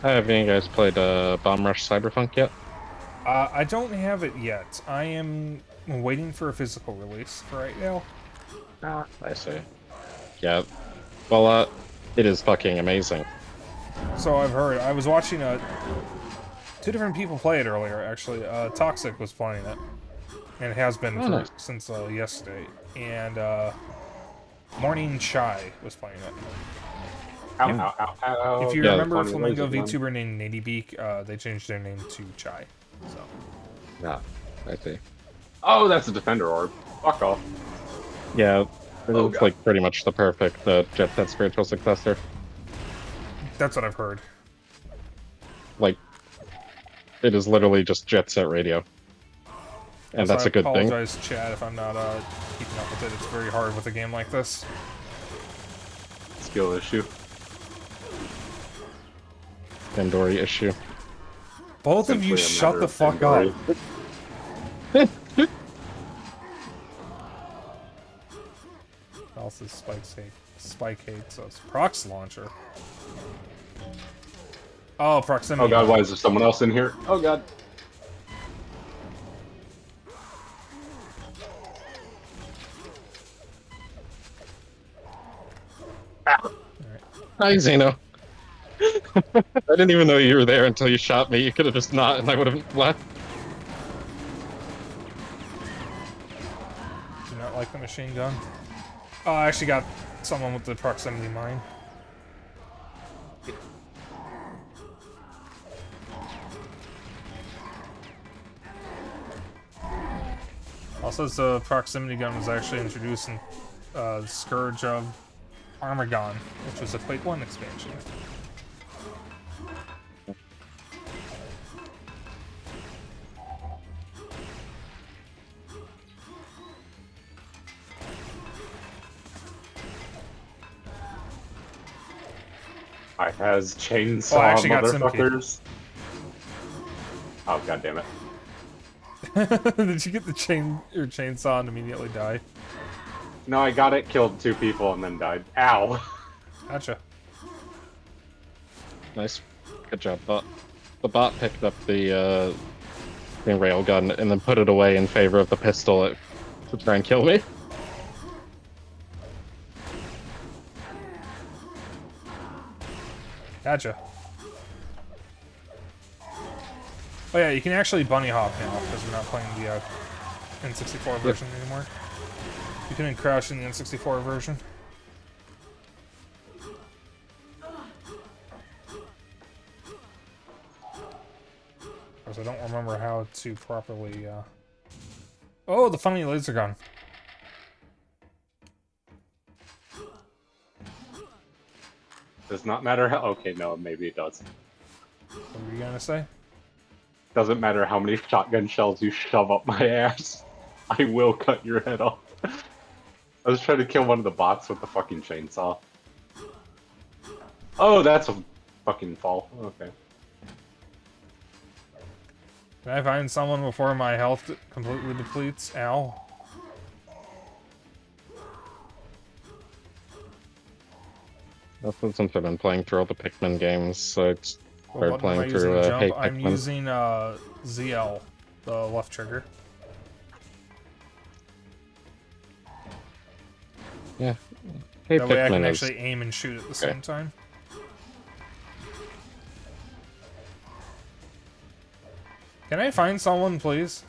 Have any of you guys played Bomb Rush Cyberpunk yet? I don't have it yet. I am waiting for a physical release for right now. Ah, I see. Yeah. Well, it is fucking amazing. So I've heard. I was watching two different people play it earlier, actually. Toxic was playing it. And it has been nice. since yesterday. And Morning Chai was playing it. Ow, ow, ow, ow. If you Yeah, remember a the Flamingo laser gun. VTuber named Nadybeak, they changed their name to Chai. So Yeah, I see. Oh, that's a defender orb. Fuck off. Yeah, Oh, it's God. like pretty much the perfect Jet Set spiritual successor. that's what I've heard. Like, it is literally just Jet Set radio. And So that's I a good thing. apologize, Chad, if I'm not keeping up with it. It's very hard with a game like this. Skill issue. Pandori issue. Both of you Simply a shut matter the of fuck Pandori. up. What else is Spike hate? So it's Prox Launcher. Oh, proximity. Oh god, why is there someone else in here? Oh god. Hi, Xeno. I didn't even know you were there until you shot me. You could have just not, and I would have left. Do not like the machine gun. Oh, I actually got someone with the proximity mine. Also, the proximity gun was actually introduced in Scourge of Armagon, which was a Quake 1 expansion. I has chainsaw Oh, I actually got some motherfuckers. Oh god damn it. Did you get the chainsaw and immediately die? No, I got it, killed 2 people, and then died. Ow. Gotcha. Nice. Good job, bot. The bot picked up the railgun and then put it away in favor of the pistol to try and kill me. Gotcha. Oh yeah, you can actually bunny hop now because we're not playing the N64 version anymore. You can crouch in the N64 version. Of course, I don't remember how to properly. Oh, the funny laser gun. Does not matter how. Okay, no, maybe it does. What were you gonna say? Doesn't matter how many shotgun shells you shove up my ass. I will cut your head off. I was trying to kill one of the bots with the fucking chainsaw. Oh, that's a fucking fall. Okay. Can I find someone before my health completely depletes? Ow. That's since I've been playing through all the Pikmin games, so I started What playing am I using through to jump? Hey I'm Pikmin. using ZL, the left trigger. Yeah. Hey That way I can Pikmin is actually aim and shoot at the same time. Can I find someone, please?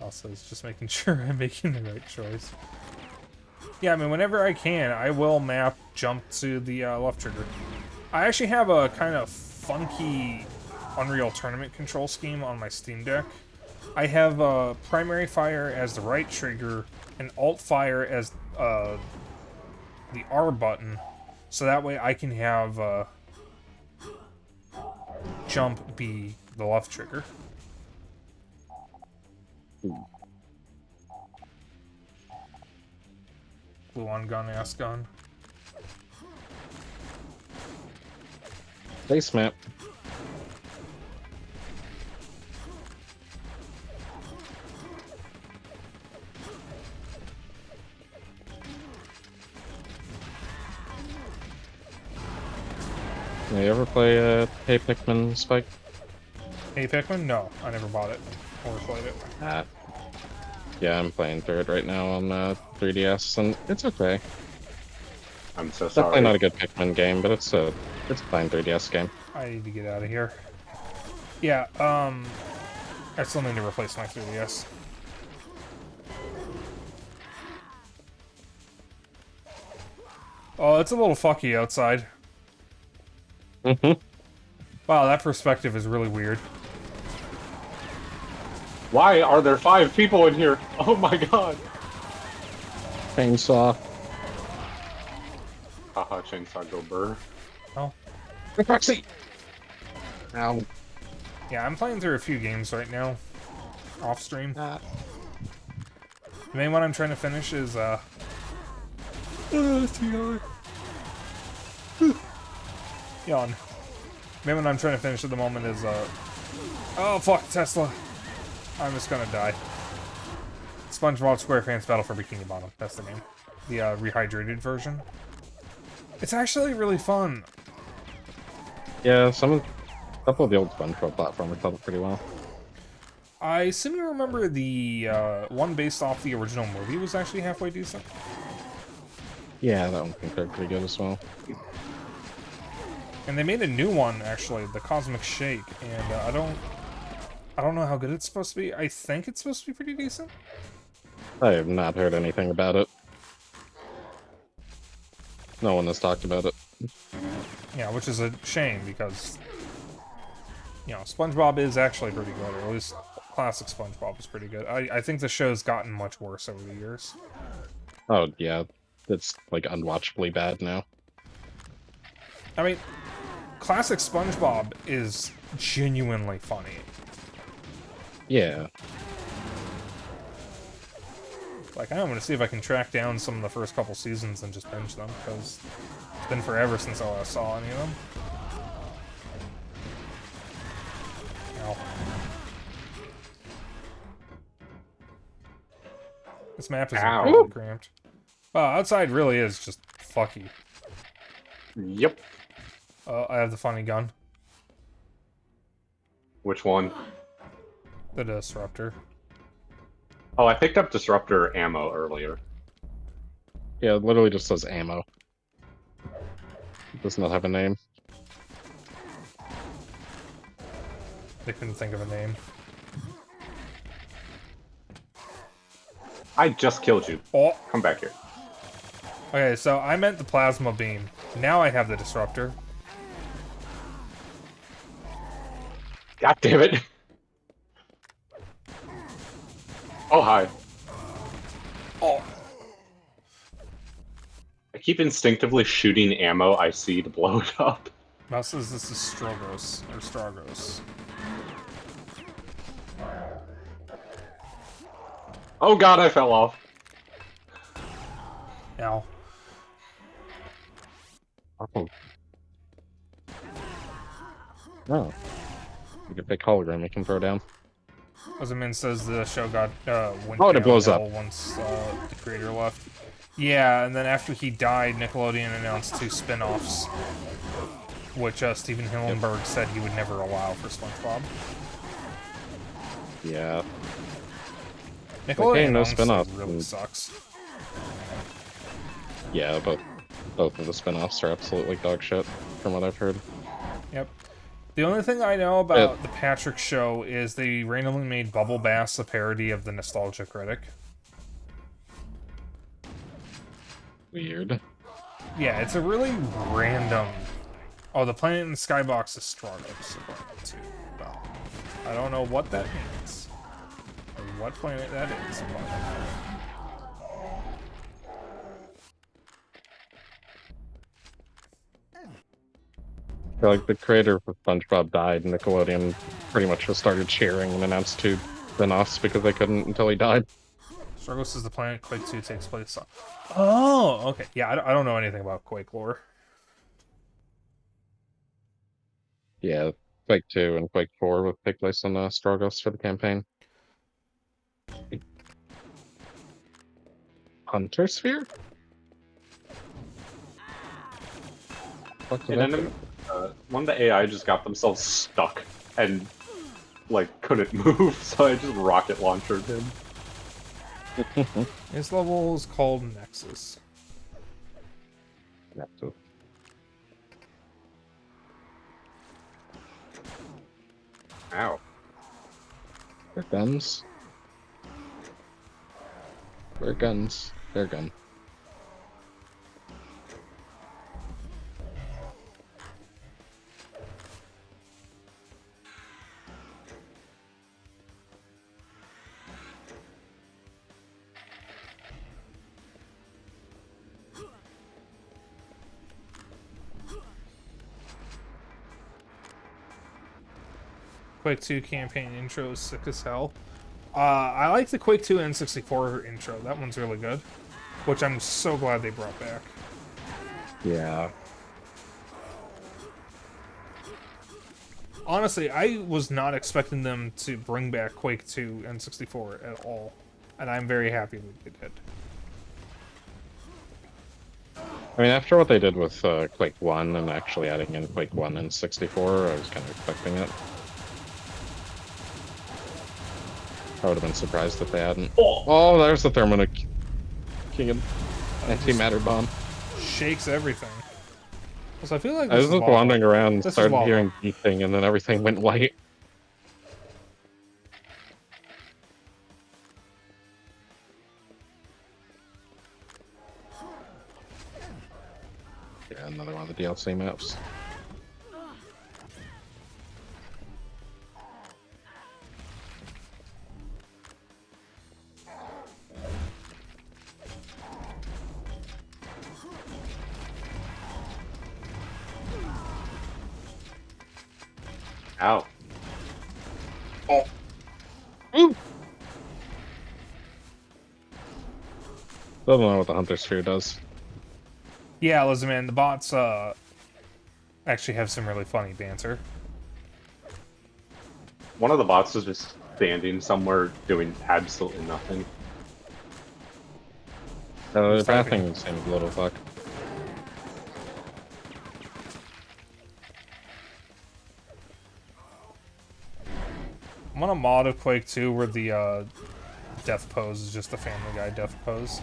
Also, it's just making sure I'm making the right choice. Yeah, I mean, whenever I can, I will map jump to the left trigger. I actually have a kind of funky Unreal Tournament control scheme on my Steam Deck. I have primary fire as the right trigger and alt fire as the R button, so that way I can have jump be the left trigger. Glue on gun, ass gun. Base map. You ever play Hey Pikmin, Spike? Hey Pikmin? No, I never bought it or played it. Yeah, I'm playing through it right now on 3DS, and it's okay. I'm so Definitely sorry. not a good Pikmin game, but it's a fine 3DS game. I need to get out of here. Yeah, I still need to replace my 3DS. Oh, it's a little fucky outside. Mm-hmm. Wow, that perspective is really weird. Why are there 5 people in here? Oh my god. Chainsaw. Haha, chainsaw go burr. Oh. Proxy! Ow. Yeah, I'm playing through a few games right now. Off stream. The main one I'm trying to finish is, yawn. The main one I'm trying to finish at the moment is, oh, fuck, Tesla. I'm just gonna die. SpongeBob SquarePants Battle for Bikini Bottom. That's the name. The, rehydrated version. It's actually really fun. Yeah, a couple of the old SpongeBob platformers held it pretty well. I seem to remember the, one based off the original movie was actually halfway decent. Yeah, that one compared pretty good as well. And they made a new one, actually, the Cosmic Shake, and I don't know how good it's supposed to be. I think it's supposed to be pretty decent. I have not heard anything about it. No one has talked about it. Yeah, which is a shame, because, you know, SpongeBob is actually pretty good, or at least classic SpongeBob is pretty good. I think the show's gotten much worse over the years. Oh, yeah. It's, like, unwatchably bad now. I mean, classic SpongeBob is genuinely funny. Yeah. Like, I'm gonna see if I can track down some of the first couple seasons and just binge them, because it's been forever since I saw any of them. Ow. This map is Ow. incredibly cramped. Wow, outside really is just fucky. Yep. I have the funny gun. Which one? The Disruptor. Oh, I picked up disruptor ammo earlier. Yeah, it literally just says ammo. It does not have a name. They couldn't think of a name. I just killed you. Oh! Come back here. Okay, so I meant the Plasma Beam. Now I have the Disruptor. God damn it. Oh, hi. Oh! I keep instinctively shooting ammo I see to blow it up. Mouse says this is Strogos, or Stragos. Oh god, I fell off. Ow. Oh. Oh. Like a big hologram we can throw down. Ozamin says the show got went Oh, and it blows downhill up. once the creator left. Yeah, and then after he died, Nickelodeon announced 2 spin-offs, which Stephen Hillenburg said he would never allow for SpongeBob. Yeah. Nickelodeon hey, no honestly spin-off. really sucks. Yeah, but both of the spin-offs are absolutely dog shit, from what I've heard. Yep. The only thing I know about the Patrick Show is they randomly made Bubble Bass a parody of the Nostalgia Critic. Weird. Yeah, it's a really random... Oh, the planet in the skybox is Strogos, according to Bell. I don't know what that means. Or what planet that is, but... I feel like the creator of SpongeBob died, and Nickelodeon pretty much just started cheering and announced 2 spin-offs because they couldn't until he died. Strogos is the planet Quake 2 takes place on. Oh, okay. Yeah, I don't know anything about Quake lore. Yeah, Quake 2 and Quake 4 would take place on Strogos for the campaign. Hunter Sphere? What did that do? One of the AI just got themselves stuck and, like, couldn't move, so I just rocket launched him. This level is called Nexus. Nexus. Ow. They're guns. They're guns. They're gun. Quake 2 campaign intro is sick as hell. I like the Quake 2 N64 intro. That one's really good. Which I'm so glad they brought back. Yeah. Honestly, I was not expecting them to bring back Quake 2 N64 at all. And I'm very happy that they did. I mean, after what they did with Quake 1 and actually adding in Quake 1 and 64, I was kind of expecting it. I would have been surprised if they hadn't. Oh, there's the Thermonic King and Antimatter Bomb. Shakes everything. So I feel like I was just wandering around, started hearing beeping, and then everything went white. Yeah, another one of the DLC maps. Ow. Oh. Ooh. Still don't know what the Hunter Sphere does. Yeah, listen, man, the bots actually have some really funny banter. One of the bots was just standing somewhere doing absolutely nothing. The pathing seemed a little fucked. I'm on a mod of Quake 2 where the death pose is just the Family Guy death pose.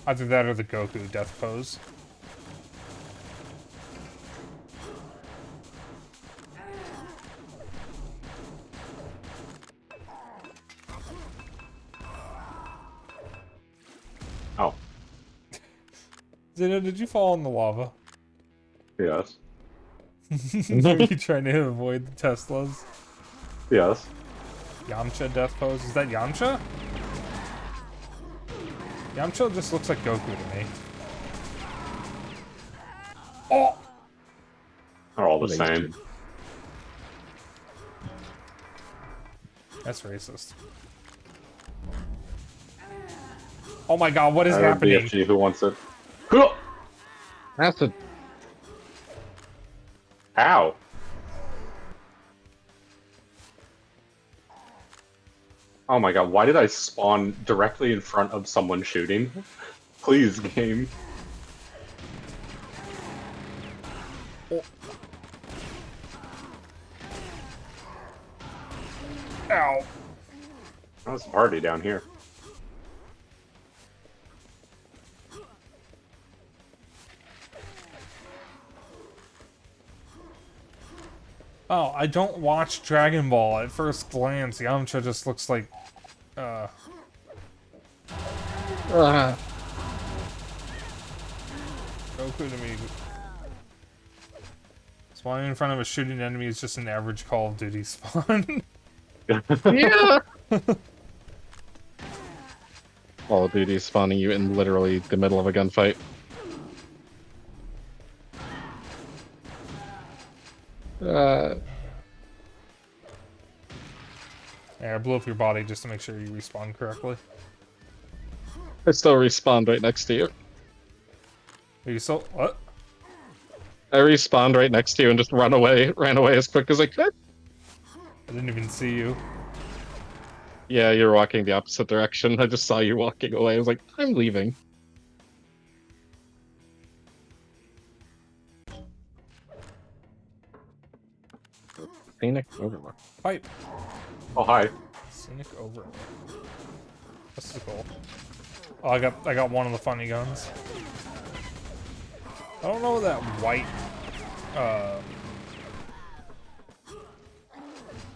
Either that or the Goku death pose. Oh. Zeno, did you fall in the lava? Yes. Are you trying to avoid the Teslas? Yes. Yamcha death pose? Is that Yamcha? Yamcha just looks like Goku to me. Oh! They're all the same. That's racist. Oh my god, what is happening? BFG, who wants it? That's a... Ow! Oh my god, why did I spawn directly in front of someone shooting? Please, game. Oh. Ow. That's a party down here. Oh, I don't watch Dragon Ball. At first glance, Yamcha just looks like, Goku to me. Spawning in front of a shooting enemy is just an average Call of Duty spawn. Yeah! Call of Duty spawning you in literally the middle of a gunfight. Yeah, I blew up your body just to make sure you respawn correctly. I still respawned right next to you. Are you so... what? I respawned right next to you and just ran away as quick as I could. I didn't even see you. Yeah, you're walking the opposite direction. I just saw you walking away. I was like, I'm leaving. Scenic Overlook. Pipe. Oh, hi. Scenic Overlook. This is cool. Oh, I got one of the funny guns. I don't know what that white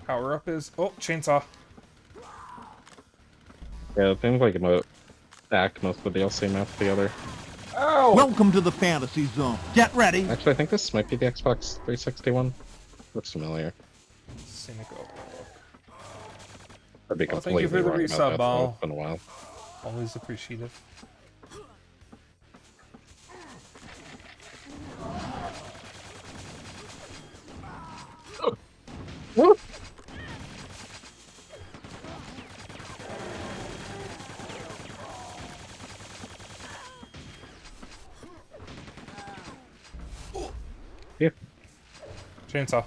power up is. Oh, chainsaw. Yeah, it seems like it might act most of the DLC map together. Ow! Welcome to the fantasy zone. Get ready. Actually, I think this might be the Xbox 360 one. Looks familiar. Scenic Overlook. I'd be Well, thank you completely for the wrong resub, about that. Ball. It's been a while. Always appreciative. Yeah. Chainsaw.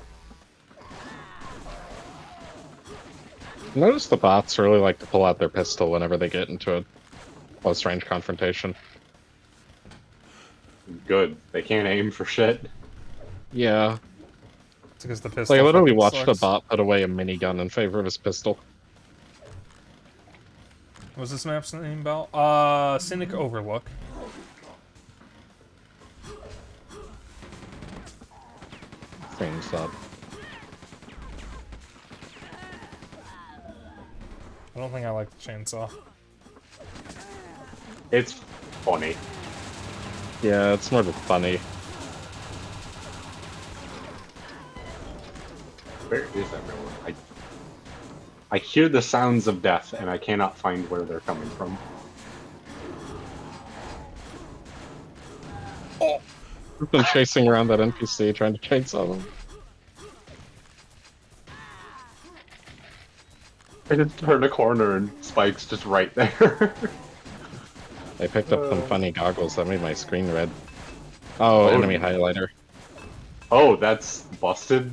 Notice the bots really like to pull out their pistol whenever they get into a close range confrontation. Good. They can't aim for shit. Yeah. It's because the Like, pistol I literally fucking watched a sucks. bot put away a minigun in favor of his pistol. What's this map's name, Bell? Cynic Overlook. Things up. I don't think I like the chainsaw. It's funny. Yeah, it's more just funny. Where is everyone? I hear the sounds of death, and I cannot find where they're coming from. I've been chasing around that NPC trying to chainsaw them. I just turned a corner and Spike's just right there. I picked up some funny goggles that made my screen red. Oh, enemy highlighter. Oh, that's busted.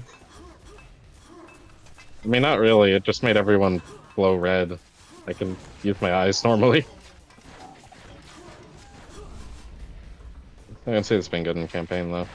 I mean, not really. It just made everyone glow red. I can use my eyes normally. I can see it's been good in campaign, though.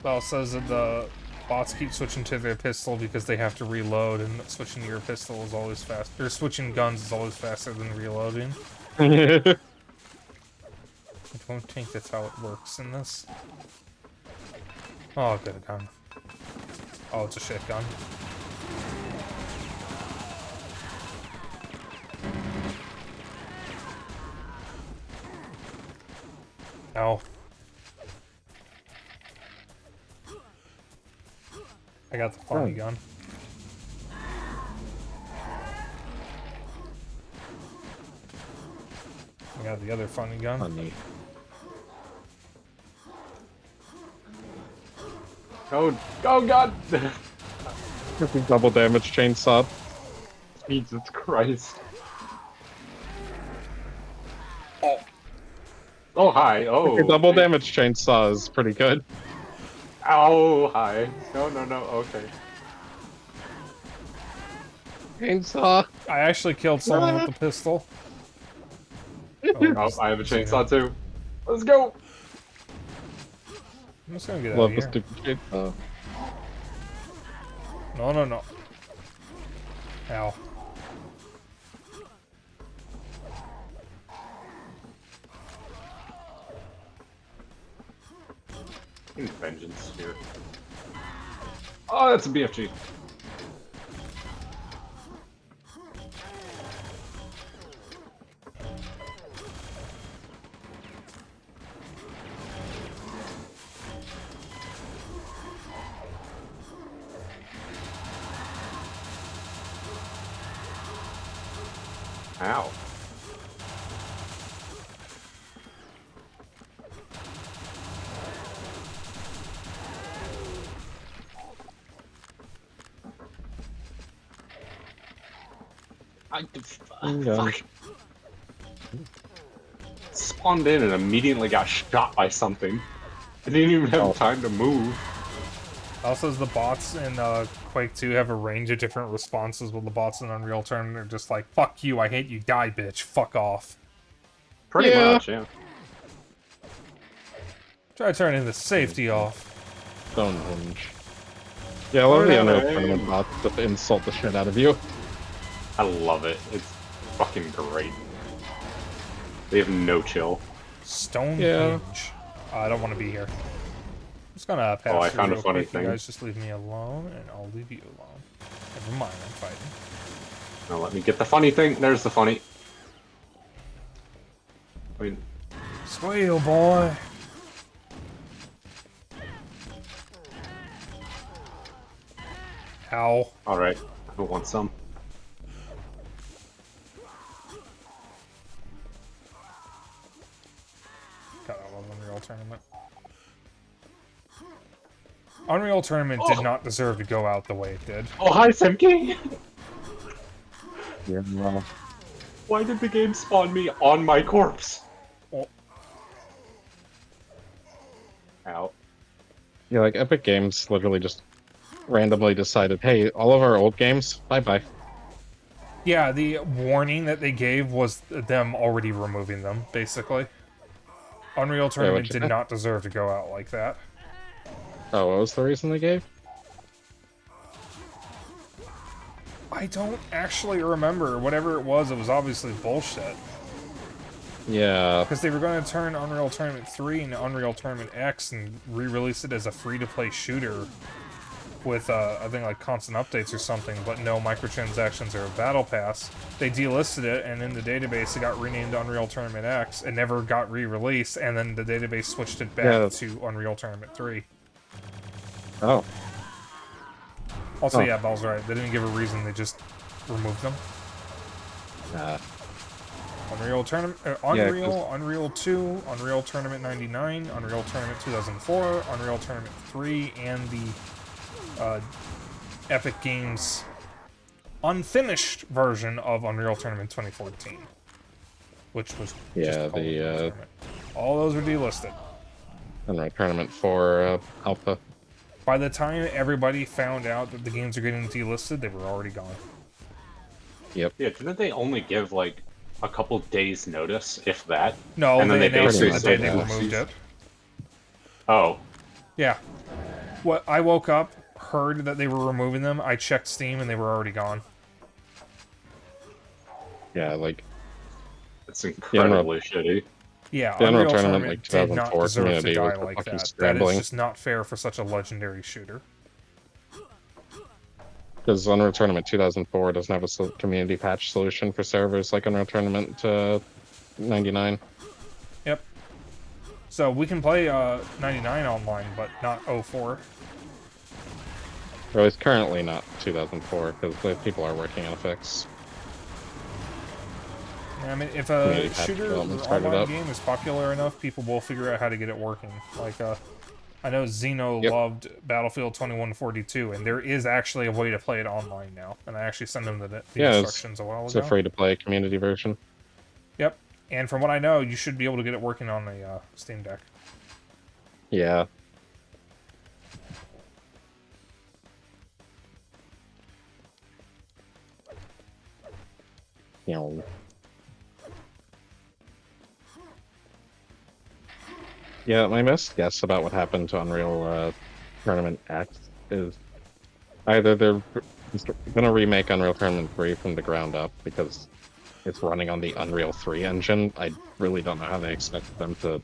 Bell says that the bots keep switching to their pistol because they have to reload, and switching to your pistol is always fast. Or switching guns is always faster than reloading. I don't think that's how it works in this. Oh, good gun. Oh, it's a shit gun. Ow. I got the funny gun. I got the other funny gun. Funny. Oh, oh god! Double damage chainsaw. Jesus Christ. Oh, hi. Oh. Double damage chainsaw is pretty good. Ow, hi. No, no, no, okay. Chainsaw. I actually killed someone with the pistol. Oh, I have a chainsaw too. Let's go! I'm just gonna get out Love of the here. stupid chainsaw. No, no, no. Ow. Vengeance here. Oh, that's a BFG. Ow. Fuck. Spawned in and immediately got shot by something. I didn't even have time to move. Also, the bots in Quake 2 have a range of different responses, while the bots in Unreal Tournament are just like, fuck you, I hate you, die, bitch, fuck off. Pretty much, yeah. Try turning the safety off. Stonehenge. Yeah, I love the Unreal Tournament bots that insult the shit out of you. I love it. It's fucking great. They have no chill. Stonehenge. I don't want to be here. I'm just gonna pass Oh, I through found a real funny quick. thing. You guys just leave me alone, and I'll leave you alone. Never mind, I'm fighting. Now let me get the funny thing. There's the funny. I mean, Squeal, boy! Ow. alright. Who wants some? God, I love Unreal Tournament. Unreal Tournament did not deserve to go out the way it did. Oh, hi, Semke! Yeah, well, Why did the game spawn me on my corpse? Oh. Ow. yeah, like Epic Games literally just randomly decided, hey, all of our old games, bye-bye. Yeah, the warning that they gave was them already removing them, basically. Unreal Tournament what'd you did say? not deserve to go out like that. Oh, what was the reason they gave? I don't actually remember. Whatever it was obviously bullshit. Yeah, Because they were going to turn Unreal Tournament 3 into Unreal Tournament X and re-release it as a free-to-play shooter with, I think, like, constant updates or something, but no microtransactions or a battle pass. They delisted it, and in the database it got renamed Unreal Tournament X. It never got re-released, and then the database switched it back to Unreal Tournament 3. oh. Also, Oh. yeah, Bell's right. They didn't give a reason, they just removed them. Unreal Tournament, Unreal, Unreal 2, Unreal Tournament 99, Unreal Tournament 2004, Unreal Tournament 3, and the Epic Games unfinished version of Unreal Tournament 2014, which was just called Unreal Tournament. All those were delisted. Unreal Tournament 4 Alpha. By the time everybody found out that the games are getting delisted, they were already gone. Yep. Yeah, didn't they only give, like, a couple days notice, if that? No, And then they announced basically it the said day they that. removed it. Oh. Yeah. What I woke up, heard that they were removing them, I checked Steam, and they were already gone. Yeah, like, It's incredibly shitty. Yeah, the Unreal Unreal Tournament Tournament did not 2004 deserve to community die was like fucking that. That is scrambling. just not fair for such a legendary shooter. Because Unreal Tournament 2004 doesn't have a community patch solution for servers like Unreal Tournament 99. Yep. So we can play 99 online, but not 04. Or at least currently not 2004, because people are working on a fix. I mean, if Community a patch shooter or development started online up. game is popular enough, people will figure out how to get it working. Like, I know Xeno loved Battlefield 2142, and there is actually a way to play it online now. And I actually sent him the instructions a while It's ago. a free-to-play community version. Yep. And from what I know, you should be able to get it working on the Steam Deck. Yeah. You know. Yeah, my best guess about what happened to Unreal Tournament X is either they're going to remake Unreal Tournament 3 from the ground up because it's running on the Unreal 3 engine. I really don't know how they expect them to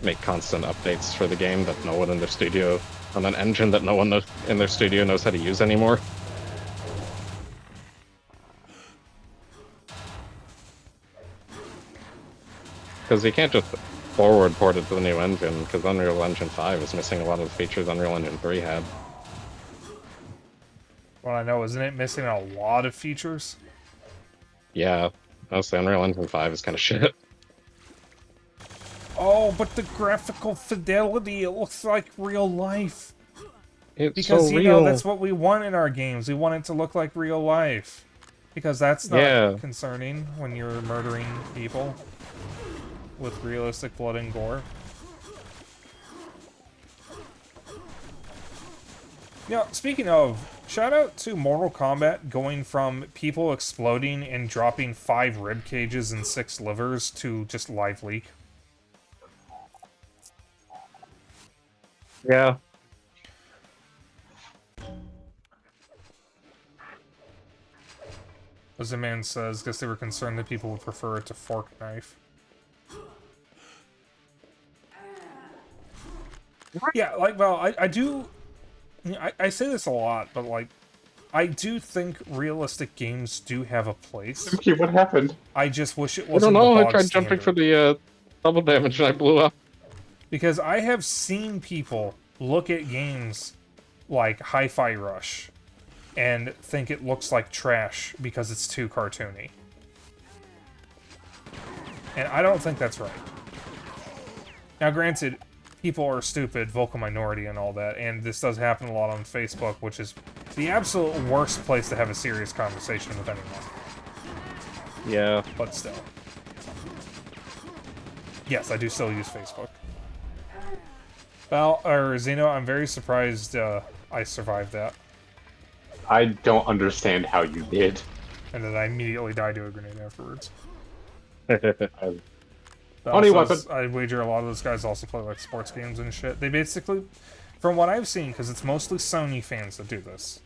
make constant updates for the game that no one in their studio, on an engine that no one in their studio knows how to use anymore. Because you can't just forward port it to the new engine, because Unreal Engine 5 is missing a lot of the features Unreal Engine 3 had. Well, I know, isn't it missing a lot of features? Yeah, mostly Unreal Engine 5 is kind of shit. Oh, but the graphical fidelity, it looks like real life. It's Because, so you real. know, that's what we want in our games. We want it to look like real life. Because that's not concerning when you're murdering people with realistic blood and gore. Yeah, speaking of, shout out to Mortal Kombat going from people exploding and dropping 5 rib cages and 6 livers to just live leak. Yeah. As the man says, guess they were concerned that people would prefer it to fork knife. Yeah, like, well, I do... I say this a lot, but, like, I do think realistic games do have a place. Okay, what happened? I just wish it I wasn't don't know, the I bog tried jumping standard. for the double damage and I blew up. Because I have seen people look at games like Hi-Fi Rush and think it looks like trash because it's too cartoony. And I don't think that's right. Now, granted, people are stupid, vocal minority, and all that, and this does happen a lot on Facebook, which is the absolute worst place to have a serious conversation with anyone. Yeah. But still. Yes, I do still use Facebook. Well, or Zeno, I'm very surprised I survived that. I don't understand how you did. And then I immediately died to a grenade afterwards. Funny weapon. I wager a lot of those guys also play like sports games and shit. They basically, from what I've seen, because it's mostly Sony fans that do this,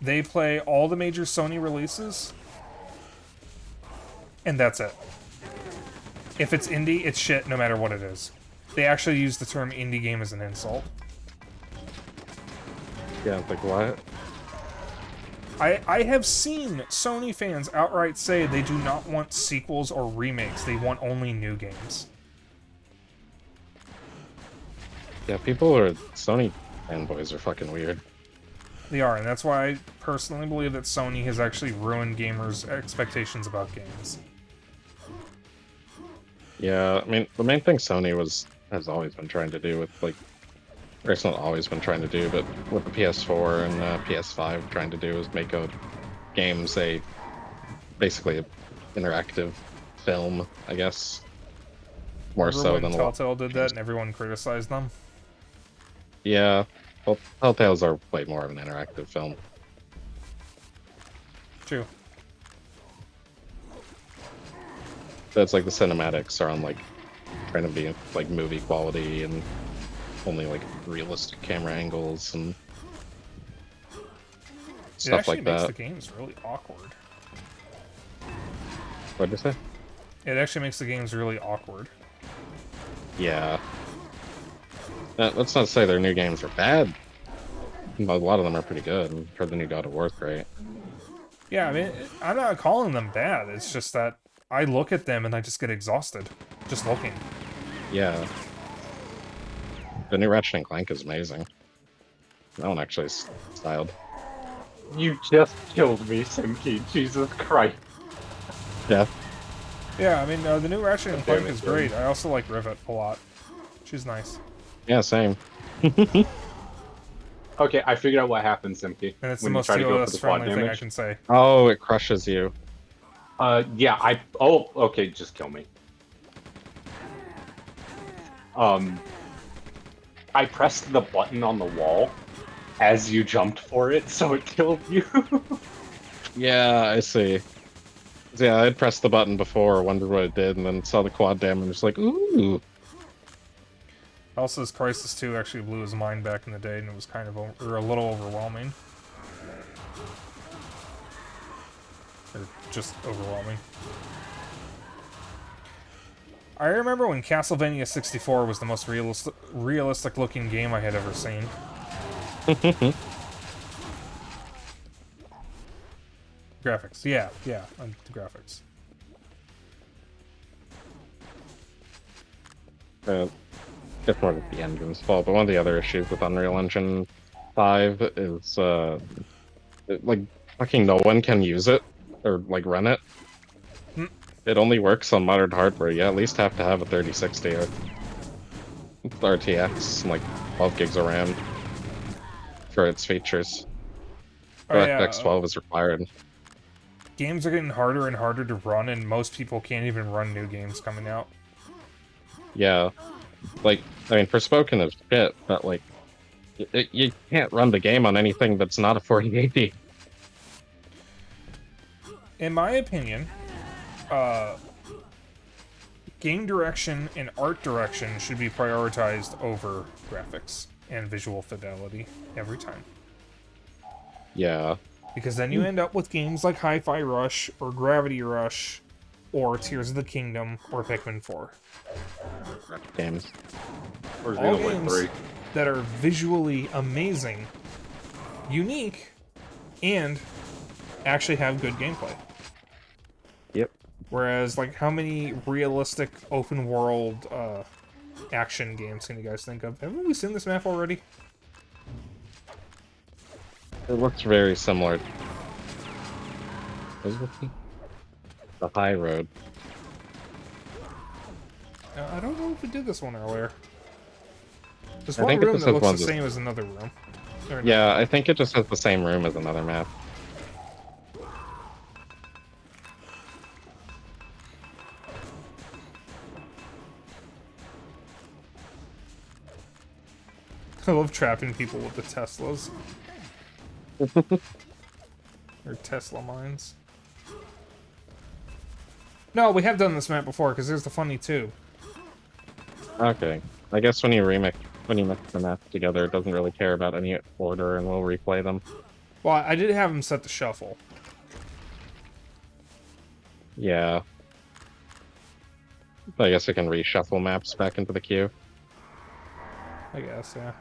they play all the major Sony releases, and that's it. If it's indie, it's shit no matter what it is. They actually use the term indie game as an insult. Yeah, it's like, what? I have seen Sony fans outright say they do not want sequels or remakes. They want only new games. Yeah, people are Sony fanboys are fucking weird. They are, and that's why I personally believe that Sony has actually ruined gamers' expectations about games. Yeah, I mean, the main thing Sony has always been trying to do with, like, or it's not always been trying to do, but what the PS4 and PS5 trying to do is make games basically an interactive film, I guess. More Remember so when than Telltale did that and everyone criticized them? Yeah, well, Telltales are way more of an interactive film. True. That's like the cinematics are on like trying to be like movie quality and only like realistic camera angles and stuff like that. It actually makes the games really awkward. What'd you say? It actually makes the games really awkward. Yeah. Let's not say their new games are bad. A lot of them are pretty good. I've heard the new God of War's great. Yeah, I mean, I'm not calling them bad. It's just that I look at them and I just get exhausted just looking. Yeah. The new Ratchet and Clank is amazing. That one actually is styled. You just killed me, Simki. Jesus Christ. Yeah. Yeah, I mean, the new Ratchet and Clank Damn it, is great. I also like Rivet a lot. She's nice. Yeah, same. Okay, I figured out what happens, Simki. And it's when the you most try to go for TOS the quad friendly thing I damage. can say. Oh, it crushes you. Yeah, oh, okay, just kill me. I pressed the button on the wall as you jumped for it, so it killed you. Yeah, I see. Yeah, I'd pressed the button before, wondered what it did, and then saw the quad damage and was like, ooh. Also, this Crisis 2 actually blew his mind back in the day, and it was kind of or a little overwhelming. Or just overwhelming. I remember when Castlevania 64 was the most realistic looking game I had ever seen. Graphics, yeah, the graphics. It's more of the engine's fault, but one of the other issues with Unreal Engine 5 is, like, fucking no one can use it, or, like, run it. It only works on modern hardware. You at least have to have a 3060 or RTX and, like, 12 gigs of RAM for its features. DirectX 12 is required. Games are getting harder and harder to run, and most people can't even run new games coming out. Yeah. Like, I mean, Forspoken is shit, but, like, you can't run the game on anything that's not a 4080. In my opinion, game direction and art direction should be prioritized over graphics and visual fidelity every time. Yeah. Because then you end up with games like Hi-Fi Rush, or Gravity Rush, or Tears of the Kingdom, or Pikmin 4. Games. Or All Xenoblade games 3. that are visually amazing, unique, and actually have good gameplay. Yep. Whereas, like, how many realistic open world action games can you guys think of? Haven't we seen this map already? It looks very similar. The High Road. I don't know if we did this one earlier. There's I one think it room just that has looks one the just- same as another room. Or no. Yeah, I think it just has the same room as another map. I love trapping people with the Teslas. Or Tesla mines. No, we have done this map before, because there's the funny tube. Okay. I guess when you mix the maps together, it doesn't really care about any order, and we'll replay them. Well, I did have him set to shuffle. Yeah. I guess I can reshuffle maps back into the queue. I guess, yeah.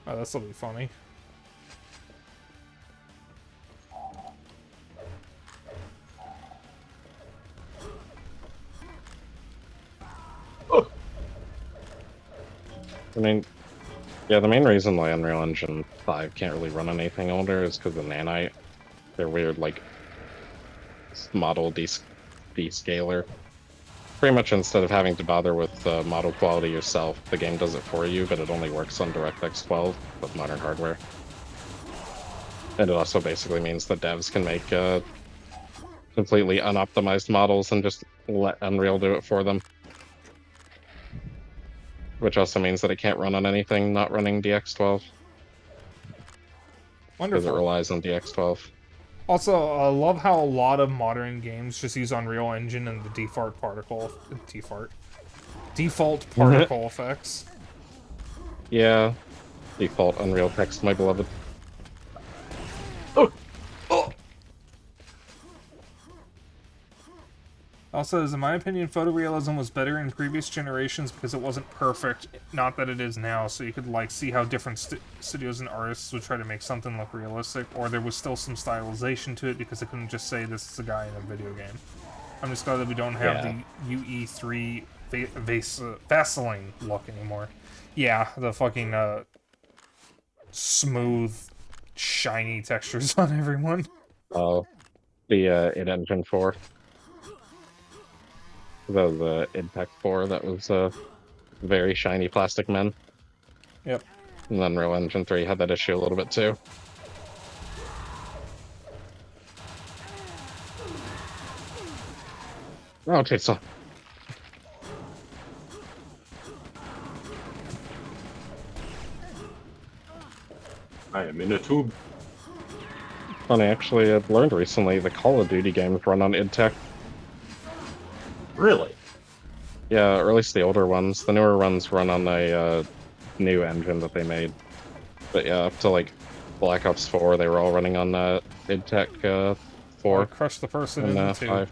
Oh, this'll be funny. I mean, yeah, the main reason why Unreal Engine 5 can't really run on anything older is because of Nanite. Their weird, like, model descaler. Pretty much instead of having to bother with model quality yourself, the game does it for you, but it only works on DirectX 12 with modern hardware. And it also basically means that devs can make completely unoptimized models and just let Unreal do it for them. Which also means that it can't run on anything not running DX12. Because it Wonderful. relies on DX12. Also, I love how a lot of modern games just use Unreal Engine and the default particle effects. Yeah. Default Unreal text, my beloved. Also, in my opinion, photorealism was better in previous generations because it wasn't perfect, not that it is now, so you could like see how different studios and artists would try to make something look realistic, or there was still some stylization to it because they couldn't just say this is a guy in a video game. I'm just glad that we don't have the UE3 Vaseline look anymore. Yeah, the fucking smooth, shiny textures on everyone. Oh, the id Engine 4. That was the id Tech 4. That was very shiny plastic men. Yep. And then Unreal Engine 3 had that issue a little bit too. Oh, okay, so. I am in a tube. Funny, actually, I've learned recently the Call of Duty games run on id Tech. Really? Yeah, or at least the older ones. The newer ones run on a new engine that they made. But yeah, up to like Black Ops 4, they were all running on id Tech 4 Crush the person and in the tube. 5.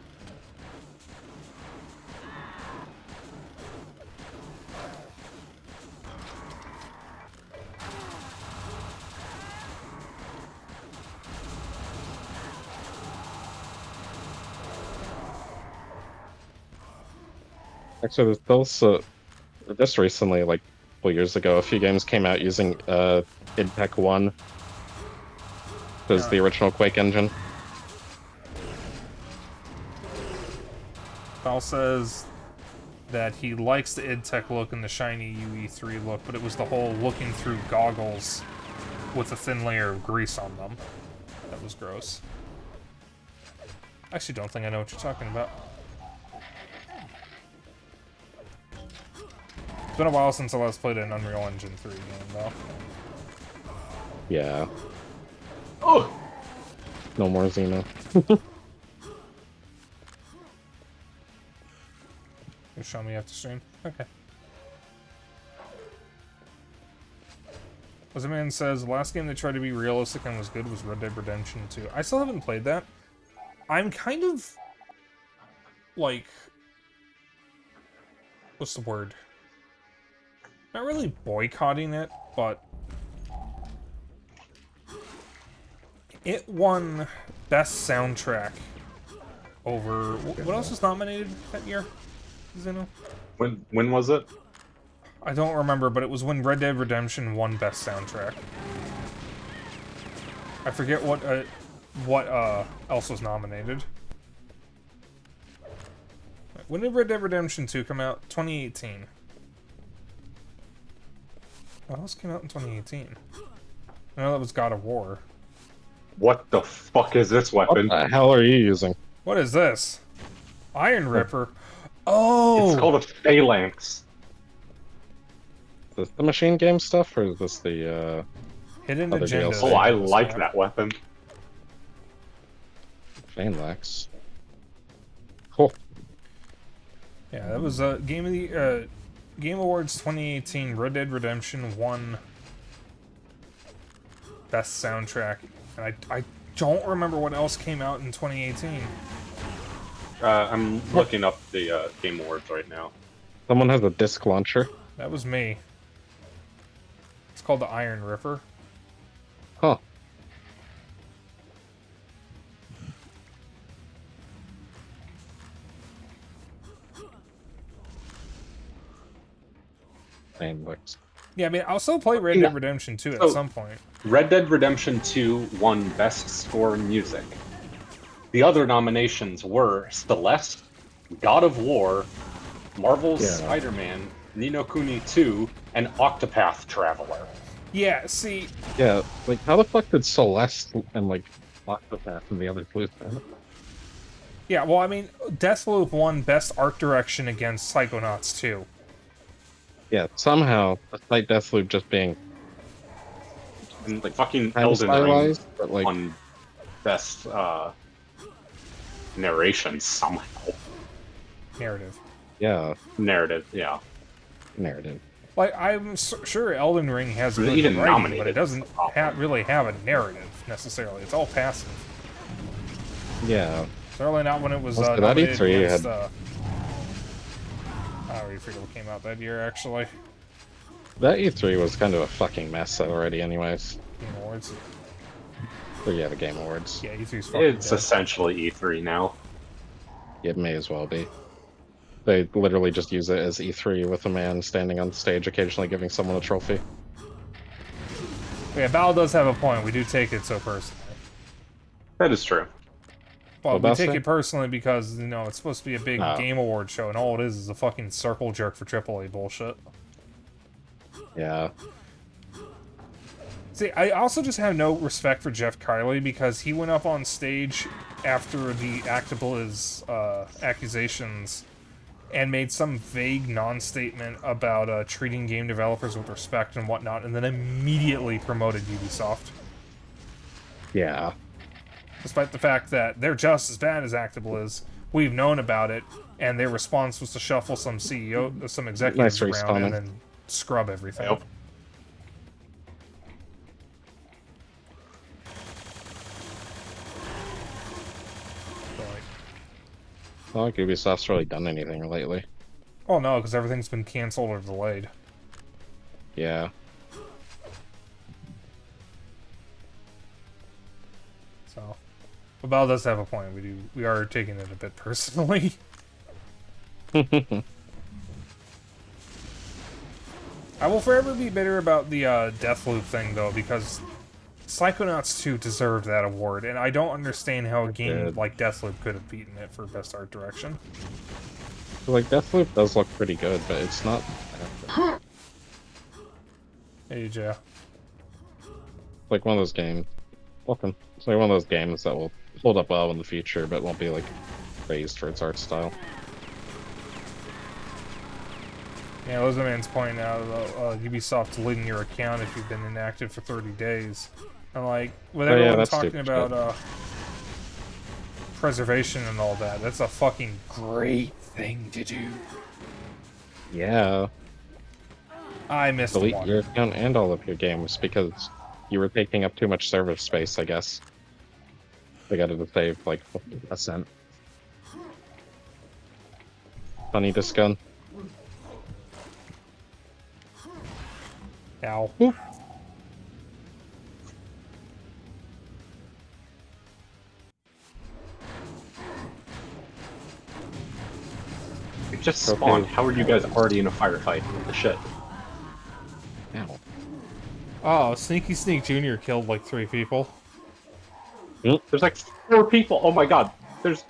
Actually, there's also just recently, like a couple years ago, a few games came out using id Tech 1 as the original Quake engine. Val says that he likes the id Tech look and the shiny UE3 look, but it was the whole looking through goggles with a thin layer of grease on them. That was gross. I actually don't think I know what you're talking about. It's been a while since I last played an Unreal Engine 3 game, though. Yeah. Oh! No more Xeno. You'll show me after stream? Okay. Man says, the last game that tried to be realistic and was good was Red Dead Redemption 2. I still haven't played that. I'm kind of... like... what's the word? Not really boycotting it, but... it won Best Soundtrack over... what else was nominated that year? Zeno? When was it? I don't remember, but it was when Red Dead Redemption won Best Soundtrack. I forget what else was nominated. When did Red Dead Redemption 2 come out? 2018. What else came out in 2018? I know that was God of War. What the fuck is this weapon? What the hell are you using? What is this? Iron Ripper. Oh! It's called a phalanx. Is this the machine game stuff, or is this the Hidden other Agenda. DLC. Oh, I like that weapon. phalanx? Cool. Yeah, that was Game of the Game Awards 2018. Red Dead Redemption won Best Soundtrack, and I don't remember what else came out in 2018. I'm looking up the Game Awards right now. Someone has a disc launcher. That was me. It's called the Iron Ripper. Huh. Phalanx. Yeah, I mean, I'll still play Red Dead Redemption 2 at some point. Red Dead Redemption 2 won Best Score Music. The other nominations were Celeste, God of War, Marvel's Spider-Man, Ni no Kuni 2, and Octopath Traveler. Yeah, see, Yeah, like how the fuck did Celeste and like Octopath and the other clues? yeah, well, I mean, Deathloop won Best Art Direction against Psychonauts 2. Yeah, somehow, despite Deathloop just being And like fucking kind of Elden Ring stylized, but like won Best narration somehow. Narrative. yeah, Narrative, yeah. narrative. Like, I'm sure Elden Ring has But good even writing, nominated, but it doesn't that's the problem. really have a narrative, necessarily. It's all passive. Yeah, Certainly not when it was Most of that nominated E3 against, had- I already forget what came out that year, actually. that E3 was kind of a fucking mess already, anyways. Game Awards. But yeah, the Game Awards. Yeah, E3's fucking It's dead. essentially E3 now. It may as well be. They literally just use it as E3 with a man standing on stage, occasionally giving someone a trophy. Yeah, Val does have a point. We do take it so personally. That is true. Well, What we about take that? it personally because, you know, it's supposed to be a big Oh. Game Award show, and all it is a fucking circle jerk for AAA bullshit. Yeah. See, I also just have no respect for Jeff Kiley because he went up on stage after the Actibliz accusations and made some vague non-statement about treating game developers with respect and whatnot, and then immediately promoted Ubisoft. Yeah. Despite the fact that they're just as bad as Actibliz, we've known about it, and their response was to shuffle some some executives Nice around and responding. then scrub everything. Yep. So, like, I don't think Ubisoft's really done anything lately. oh no, because everything's been canceled or delayed. Yeah. So, but Val does have a point. We are taking it a bit personally. I will forever be bitter about the Deathloop thing, though, because Psychonauts 2 deserved that award, and I don't understand how a game did. like Deathloop could have beaten it for Best Art Direction. Like, Deathloop does look pretty good, but it's not... Hey, Joe. like one of those games. Welcome. It's like one of those games that will hold up well in the future, but won't be, like, praised for its art style. Yeah, Lizardman's pointing out about Ubisoft deleting your account if you've been inactive for 30 days. And, like, with Oh, yeah, everyone that's talking stupid about preservation and all that, that's a fucking great thing to do. Yeah. I missed Delete one. your account and all of your games because you were taking up too much server space, I guess. They got to save, like, 50%. Funny disc gun. Ow. It just Okay. spawned. How are you guys already in a firefight? What the shit? Ow. Oh, Sneaky Sneak Jr. killed like 3 people. There's like 4 people. Oh my god. There's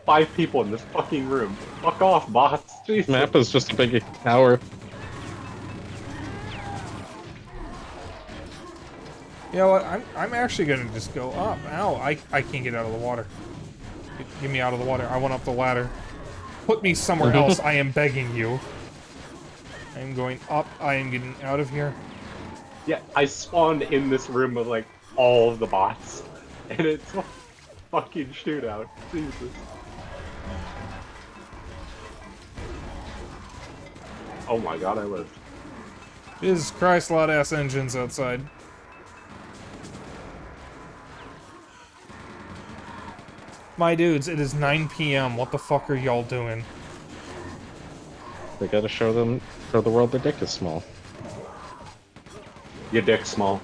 5 people in this fucking room. Fuck off, bots. Jesus. Map is just a big tower. You know what? I'm actually gonna just go up. Ow! I can't get out of the water. Get me out of the water. I want up the ladder. Put me somewhere else. I am begging you. I am going up. I am getting out of here. Yeah, I spawned in this room with like all of the bots, and it's a fucking shootout. Jesus. Oh my god, I lived. Jesus Christ, lot ass engines outside. My dudes, it is 9 p.m. What the fuck are y'all doing? They gotta show the world their dick is small. Your dick's small.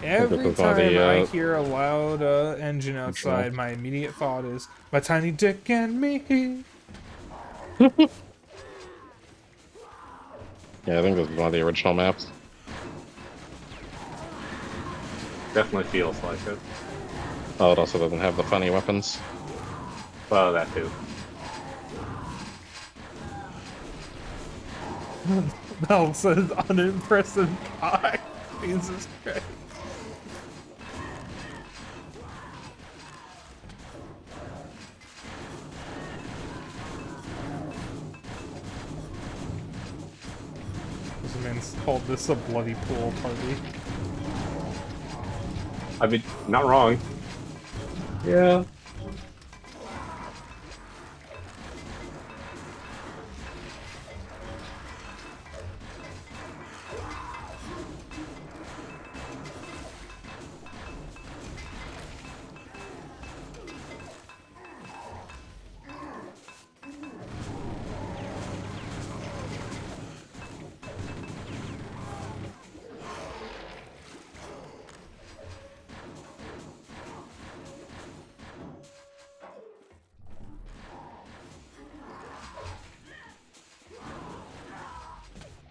Every time I hear a loud engine outside, my immediate thought is, my tiny dick and me. Yeah, I think this is one of the original maps. Definitely feels like it. Oh, it also doesn't have the funny weapons. Well, that too. Mel says unimpressive guy. Jesus Christ. This man's called this a bloody pool party. I mean, not wrong. Yeah.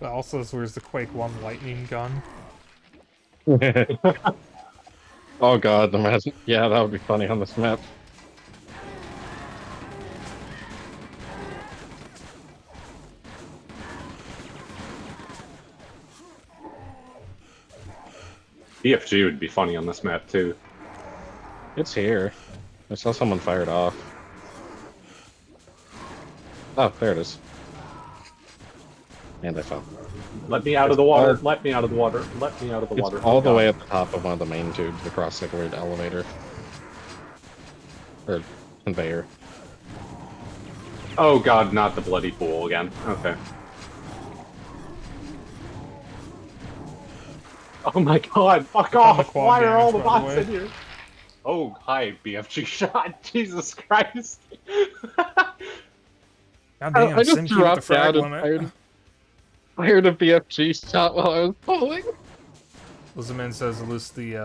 But also, where's the Quake 1 lightning gun? Oh god, imagine. Yeah, that would be funny on this map. BFG would be funny on this map too. It's here. I saw someone fired off. Oh, there it is. And I fell. Let me out of the water. Let me out of the water. Let me out of the water. It's all the way at the top of one of the main tubes across like a weird elevator. Or conveyor. Oh god, not the bloody pool again. Okay. Oh my god, fuck off! Why are all the bots in here? Oh, hi, BFG shot. Jesus Christ. God damn, I just Simkey with dropped the frag down limit. and fired a BFG shot while I was pulling. Lizaman says at least the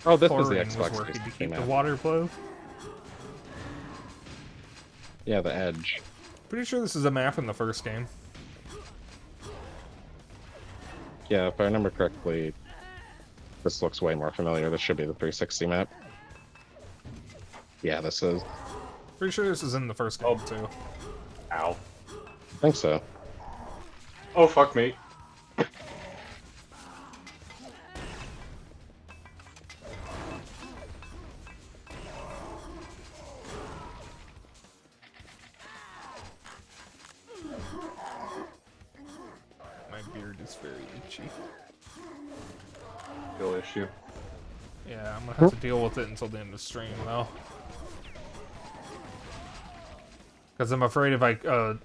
Oh, this was the chlorine was Xbox working to that keep came the out. water flow. Yeah, the edge. Pretty sure this is a map in the first game. Yeah, if I remember correctly, this looks way more familiar. This should be the 360 map. Yeah, this is. Pretty sure this is in the first game too. Ow. I think so. Oh, fuck me. My beard is very itchy. Real issue. Yeah, I'm gonna have to deal with it until the end of the stream though. Because I'm afraid if I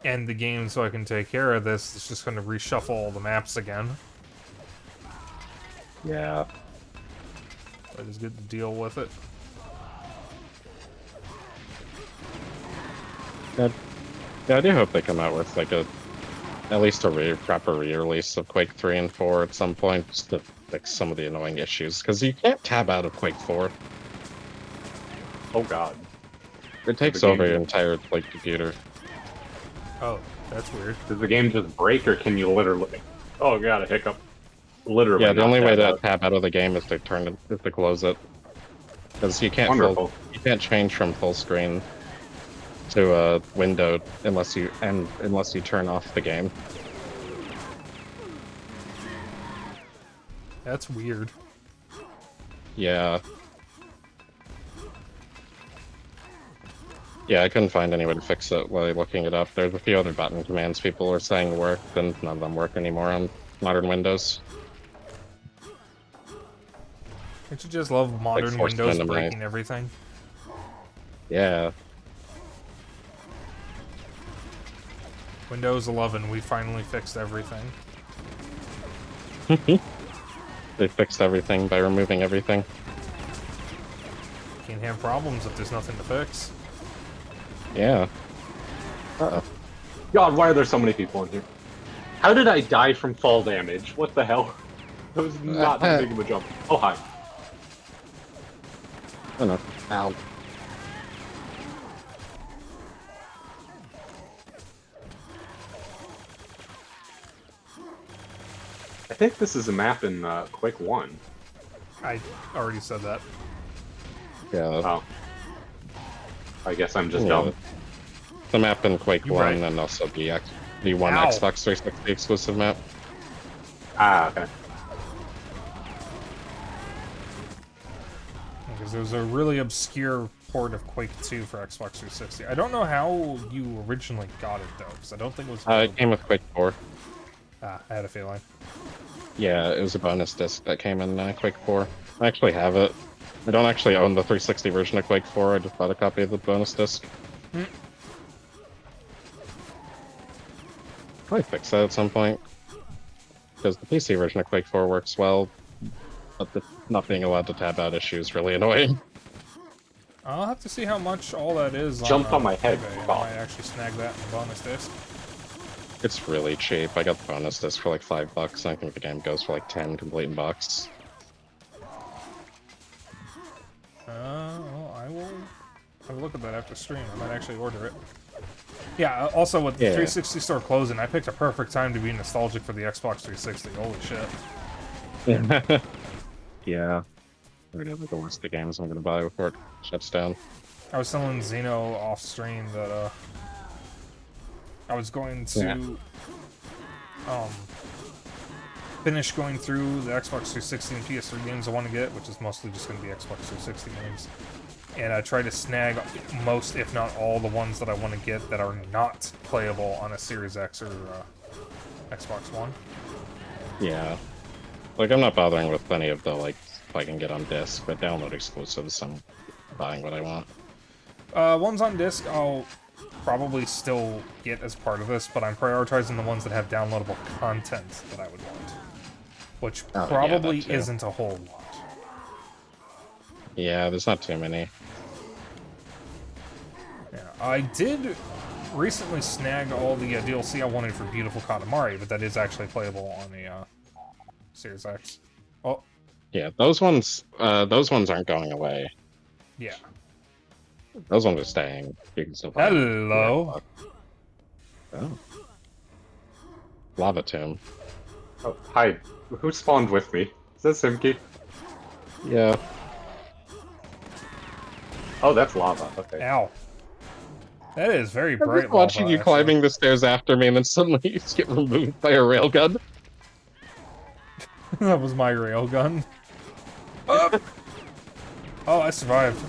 end the game so I can take care of this, it's just gonna reshuffle all the maps again. Yeah. I just get to deal with it. Yeah, I do hope they come out with like at least a proper re-release of Quake 3 and 4 at some point, just to fix some of the annoying issues. Because you can't tab out of Quake 4. Oh god. It takes over your entire like computer. Oh, that's weird. Does the game just break, or can you literally... Oh god, a hiccup. Literally. Yeah, the not only way tab to out. tab out of the game is to close it. Because you can't Wonderful. you can't change from full screen to a window unless you turn off the game. That's weird. Yeah. Yeah, I couldn't find any way to fix it while looking it up. There's a few other button commands people are saying work, and none of them work anymore on modern Windows. Don't you just love modern forced Windows randomized. breaking everything? Yeah. Windows 11, we finally fixed everything. They fixed everything by removing everything. Can't have problems if there's nothing to fix. Yeah. Uh-oh. God, why are there so many people in here? How did I die from fall damage? What the hell? That was not that big of a jump. Oh, hi. Oh no. Ow. I think this is a map in Quake 1. I already said that. Yeah. Oh. I guess I'm just Yeah. dumb. The map in Quake You're 1 right. and also the one Ow. Xbox 360 exclusive map. Ah, okay. Because there's a really obscure port of Quake 2 for Xbox 360. I don't know how you originally got it, though, because I don't think it was... It came with Quake 4. Ah, I had a feeling. Yeah, it was a bonus disc that came in Quake 4. I actually have it. I don't actually own the 360 version of Quake 4, I just bought a copy of the bonus disc. Probably fix that at some point. Because the PC version of Quake 4 works well, but the not being allowed to tab out issues is really annoying. I'll have to see how much all that is Jumped on my head. eBay. I Fuck. might actually snag that in the bonus disc. It's really cheap. I got the bonus disc for like $5, and I think the game goes for like 10 complete in box. Well, I will have a look at that after stream. I might actually order it. Yeah, also with the Yeah. 360 store closing, I picked a perfect time to be nostalgic for the Xbox 360. Holy shit. Yeah. They're the worst of the games I'm gonna buy before it shuts down. I was telling Zeno off stream that I was going to finish going through the Xbox 360 and PS3 games I want to get, which is mostly just going to be Xbox 360 games, and I try to snag most, if not all, the ones that I want to get that are not playable on a Series X or Xbox One. Yeah. Like, I'm not bothering with any of the, like, if I can get on disc, but download exclusives, I'm buying what I want. Ones on disc, I'll probably still get as part of this, but I'm prioritizing the ones that have downloadable content that I would want. Which Oh, yeah, probably that too. isn't a whole lot. Yeah, there's not too many. Yeah, I did recently snag all the DLC I wanted for Beautiful Katamari, but that is actually playable on the Series X. Oh, Yeah, those ones aren't going away. yeah. Those ones are staying. You can still buy them. Hello. Oh. Lava Tomb. Oh, hi. Who spawned with me? Is that Simki? Yeah. Oh, that's lava. Okay. Ow. That is very I'm bright. just watching lava, you actually. climbing the stairs after me, and then suddenly you just get removed by a railgun. That was my railgun. Oh, I survived.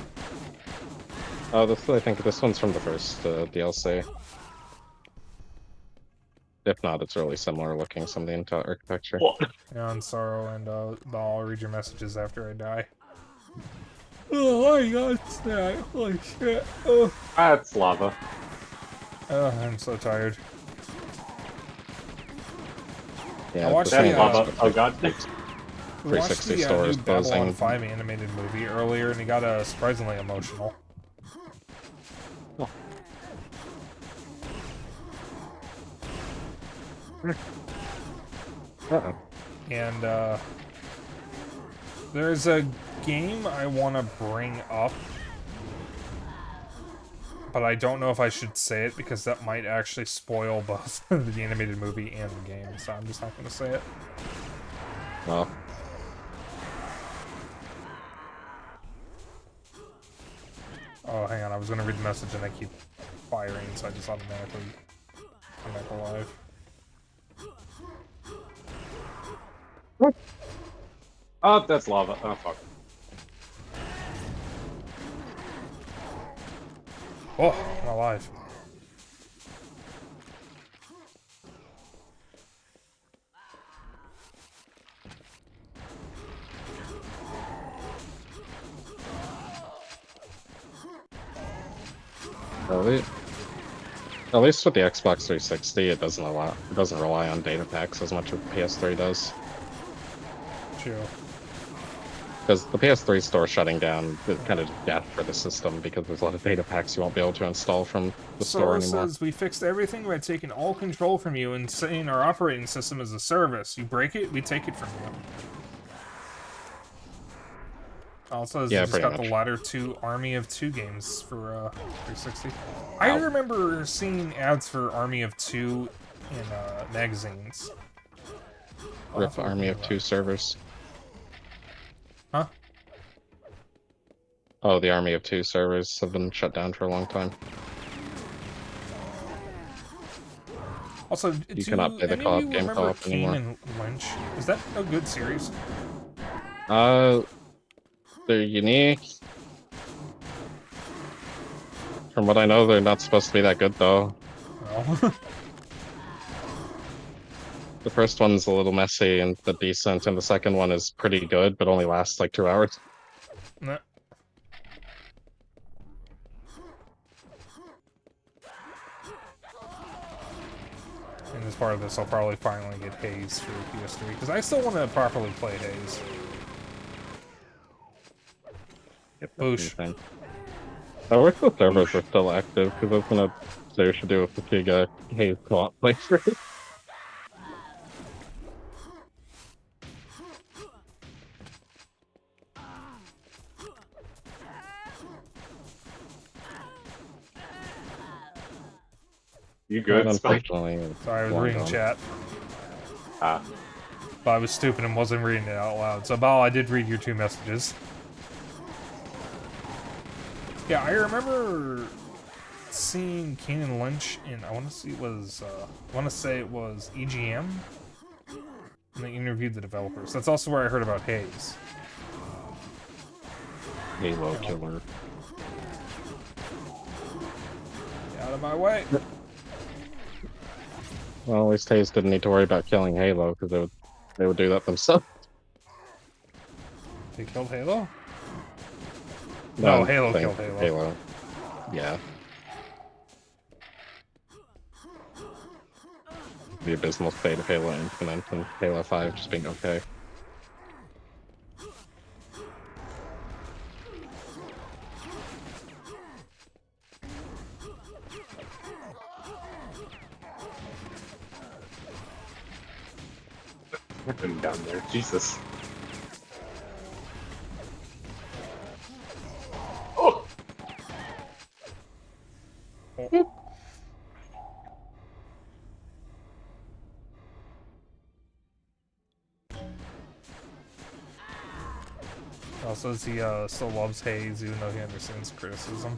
Oh, I think this one's from the first DLC. If not, it's really similar looking, some of the intel architecture. What? Yeah, on Sorrow, and I'll read your messages after I die. Oh my god, snap. Holy shit. Oh. That's lava. I'm so tired. Yeah, I watched the the, thing That's is, lava. Oh god. We watched 360 the store is new Babylon closing. 5 animated movie earlier, and he got surprisingly emotional. Uh-oh. And there's a game I want to bring up, but I don't know if I should say it because that might actually spoil both the animated movie and the game, so I'm just not going to say it. Well. Oh, hang on, I was gonna read the message and I keep firing, so I just automatically come back alive. Oh, that's lava. Oh, fuck. Oh, I'm alive. At least with the Xbox 360, it doesn't rely on data packs as much as the PS3 does. True. Because the PS3 store shutting down is kind of death for the system because there's a lot of data packs you won't be able to install from the store anymore. Says, we fixed everything by taking all control from you and saying our operating system is a service. You break it, we take it from you. Also, Yeah, you just got much. the latter 2 Army of 2 games for 360. I remember seeing ads for Army of 2 in magazines. Rip Army of 2 servers. Huh? Oh, the Army of 2 servers have been shut down for a long time. Also, you cannot play the co-op game co-op anymore. Kane and Lynch? Is that a good series? They're unique. From what I know, they're not supposed to be that good, though. Well. The first one's a little messy and decent, and the second one is pretty good, but only lasts like 2 hours. Nah. And as part of this, I'll probably finally get Haze for PS3, because I still want to properly play Haze. Boosh. I wish the servers were still active, because I was gonna say we should do a Fatiga Haze co-op playthrough. You good, Spike? Sorry, I was reading chat. Ah. But I was stupid and wasn't reading it out loud. So, Bal, I did read your 2 messages. Yeah, I remember seeing Keenan Lynch in, I want to say it was EGM, and they interviewed the developers. That's also where I heard about Haze. Halo killer. Get out of my way. Well, at least Haze didn't need to worry about killing Halo, because they would do that themselves. They killed Halo? No, Halo killed Halo. Yeah. The abysmal fate of Halo Infinite and Halo 5 just being okay. I've been down there. Jesus. Oh! Also, he still loves Haze, even though he understands criticism.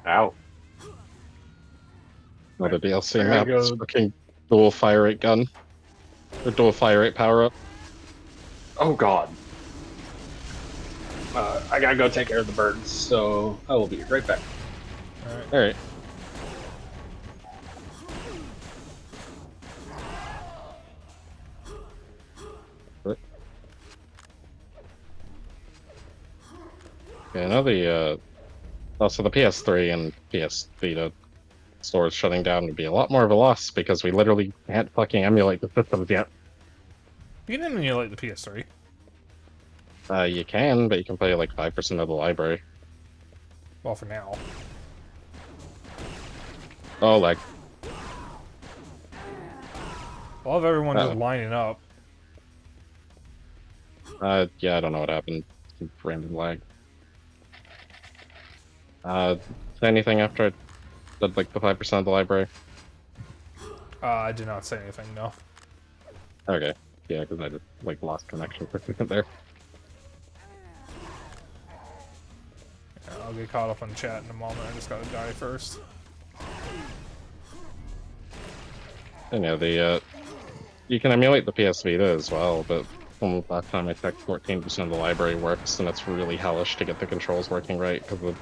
Ow. Another DLC There map. goes. Fucking dual fire rate gun. Or dual fire rate power up. Oh god. I gotta go take care of the birds, so I will be right back. Alright. Yeah, I know also the PS3 and PS Vita stores shutting down would be a lot more of a loss because we literally can't fucking emulate the systems yet. You can emulate the PS3. You can, but you can play like 5% of the library. Well, for now. Oh, like... I'll have everyone just lining up. Yeah, I don't know what happened. Random lag. Say anything after I did like the 5% of the library? I did not say anything, no. Okay. Yeah, because I just like lost connection for a second there. Yeah, I'll get caught up on chat in a moment. I just gotta die first. And yeah, the you can emulate the PS Vita as well, but from last time I checked, 14% of the library works, and it's really hellish to get the controls working right because of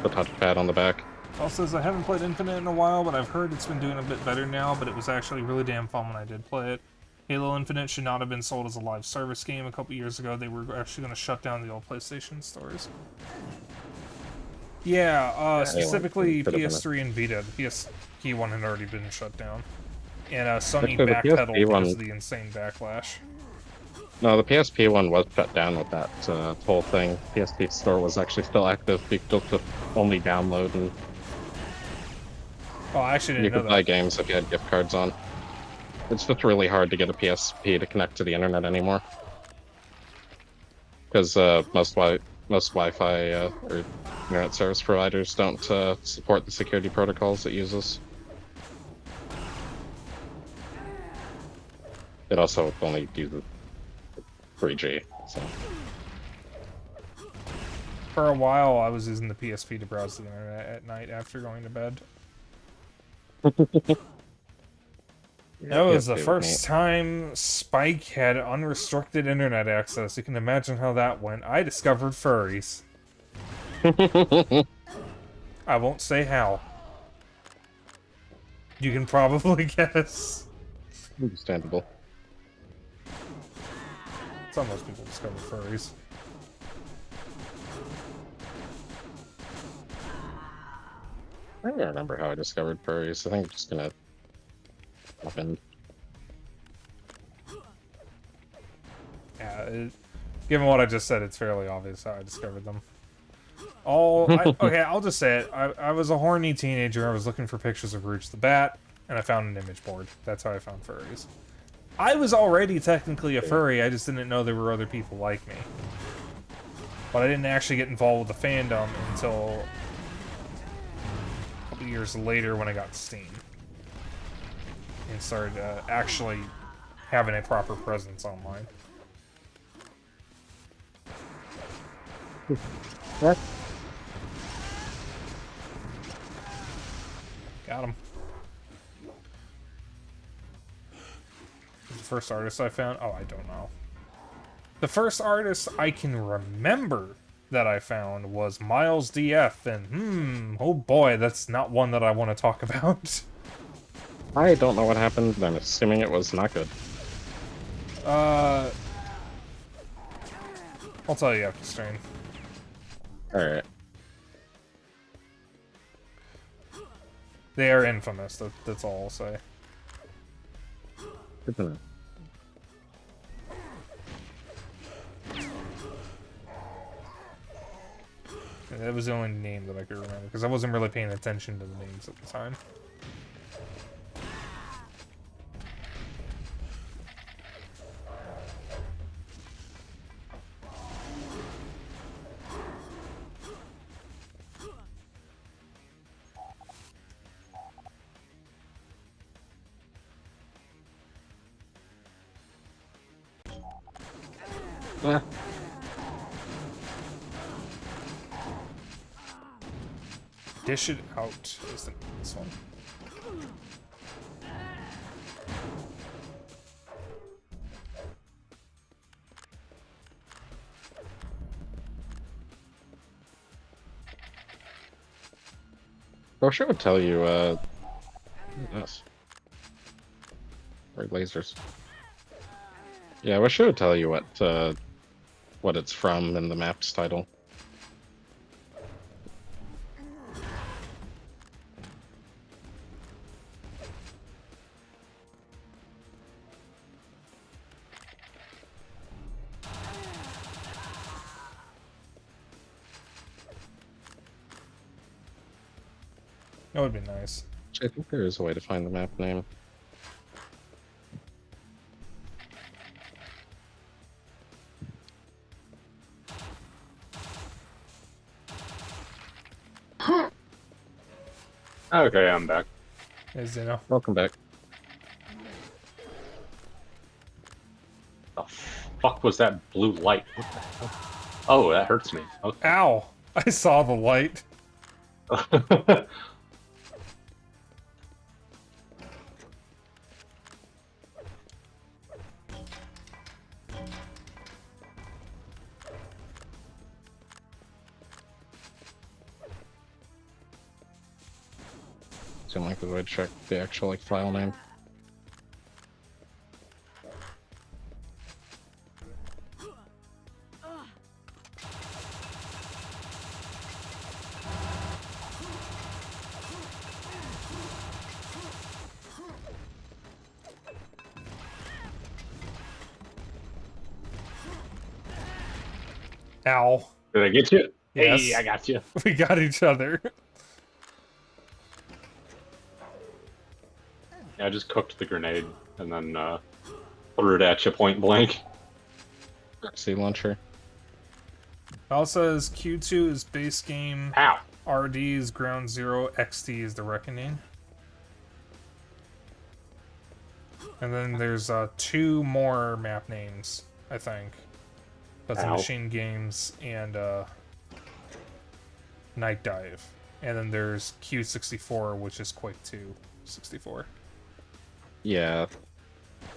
the touchpad on the back. Also says I haven't played Infinite in a while, but I've heard it's been doing a bit better now, but it was actually really damn fun when I did play it. Halo Infinite should not have been sold as a live service game a couple years ago. They were actually going to shut down the old PlayStation stores. Yeah, specifically PS3 and Vita. The PSP one had already been shut down. And Sony Actually, the backpedaled PSP one... because of the insane backlash. No, the PSP one was shut down with that whole thing. PSP store was actually still active. You could just only download, and Oh, I actually you didn't know could buy that. games if you had gift cards on. It's just really hard to get a PSP to connect to the internet anymore. Because most Wi-Fi or internet service providers don't support the security protocols it uses. It also only uses 3G, so... For a while, I was using the PSP to browse the internet at night after going to bed. That was the first time Spike had unrestricted internet access. You can imagine how that went. I discovered furries. I won't say how. You can probably guess. Understandable. That's how most people discover furries. I don't remember how I discovered furries. I think I'm just gonna happen. Yeah, given what I just said, it's fairly obvious how I discovered them. Okay, I'll just say it. I was a horny teenager. I was looking for pictures of Rouge the Bat, and I found an image board. That's how I found furries. I was already technically a furry, I just didn't know there were other people like me. But I didn't actually get involved with the fandom until a couple years later when I got Steam. And started actually having a proper presence online. What? Got him. The first artist I found? Oh, I don't know. The first artist I can remember that I found was Miles DF, and oh boy, that's not one that I want to talk about. I don't know what happened, but I'm assuming it was not good. I'll tell you after stream. Alright. They are infamous, that's all I'll say. Good to know. And that was the only name that I could remember, because I wasn't really paying attention to the names at the time. Ah. Dish it out is this one. Oh, sure would tell you, yes. Or lasers. Yeah, I wish it would tell you what it's from in the map's title. That would be nice. I think there is a way to find the map name. Okay, I'm back. Hey, Zeno. Welcome back. fuck was that blue light? What the hell? Oh, that hurts me. Okay. Ow! I saw the light. Seemed like the way to check the actual like file name. Ow. Did I get you? Yes. Hey, I got you. We got each other. Yeah, I just cooked the grenade and then threw it at you point blank. See launcher. It says Q2 is base game, Ow! RD is ground zero, XT is the reckoning. And then there's 2 more map names, I think. That's Ow. Machine Games and Night Dive. And then there's Q64, which is Quake 2 64. Yeah.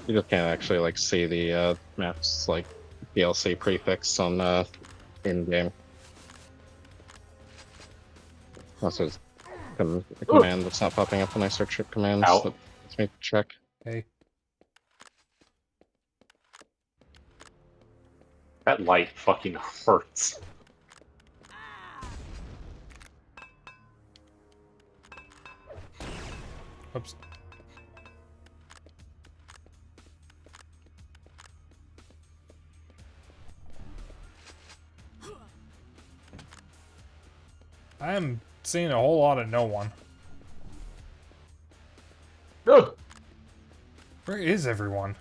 You just can't actually like see the maps like DLC prefix on in game. Also, it's a command that's not popping up when I search for commands. Ow. That lets me check. Hey. That light fucking hurts. Oops. I am seeing a whole lot of no one. Ugh. Where is everyone?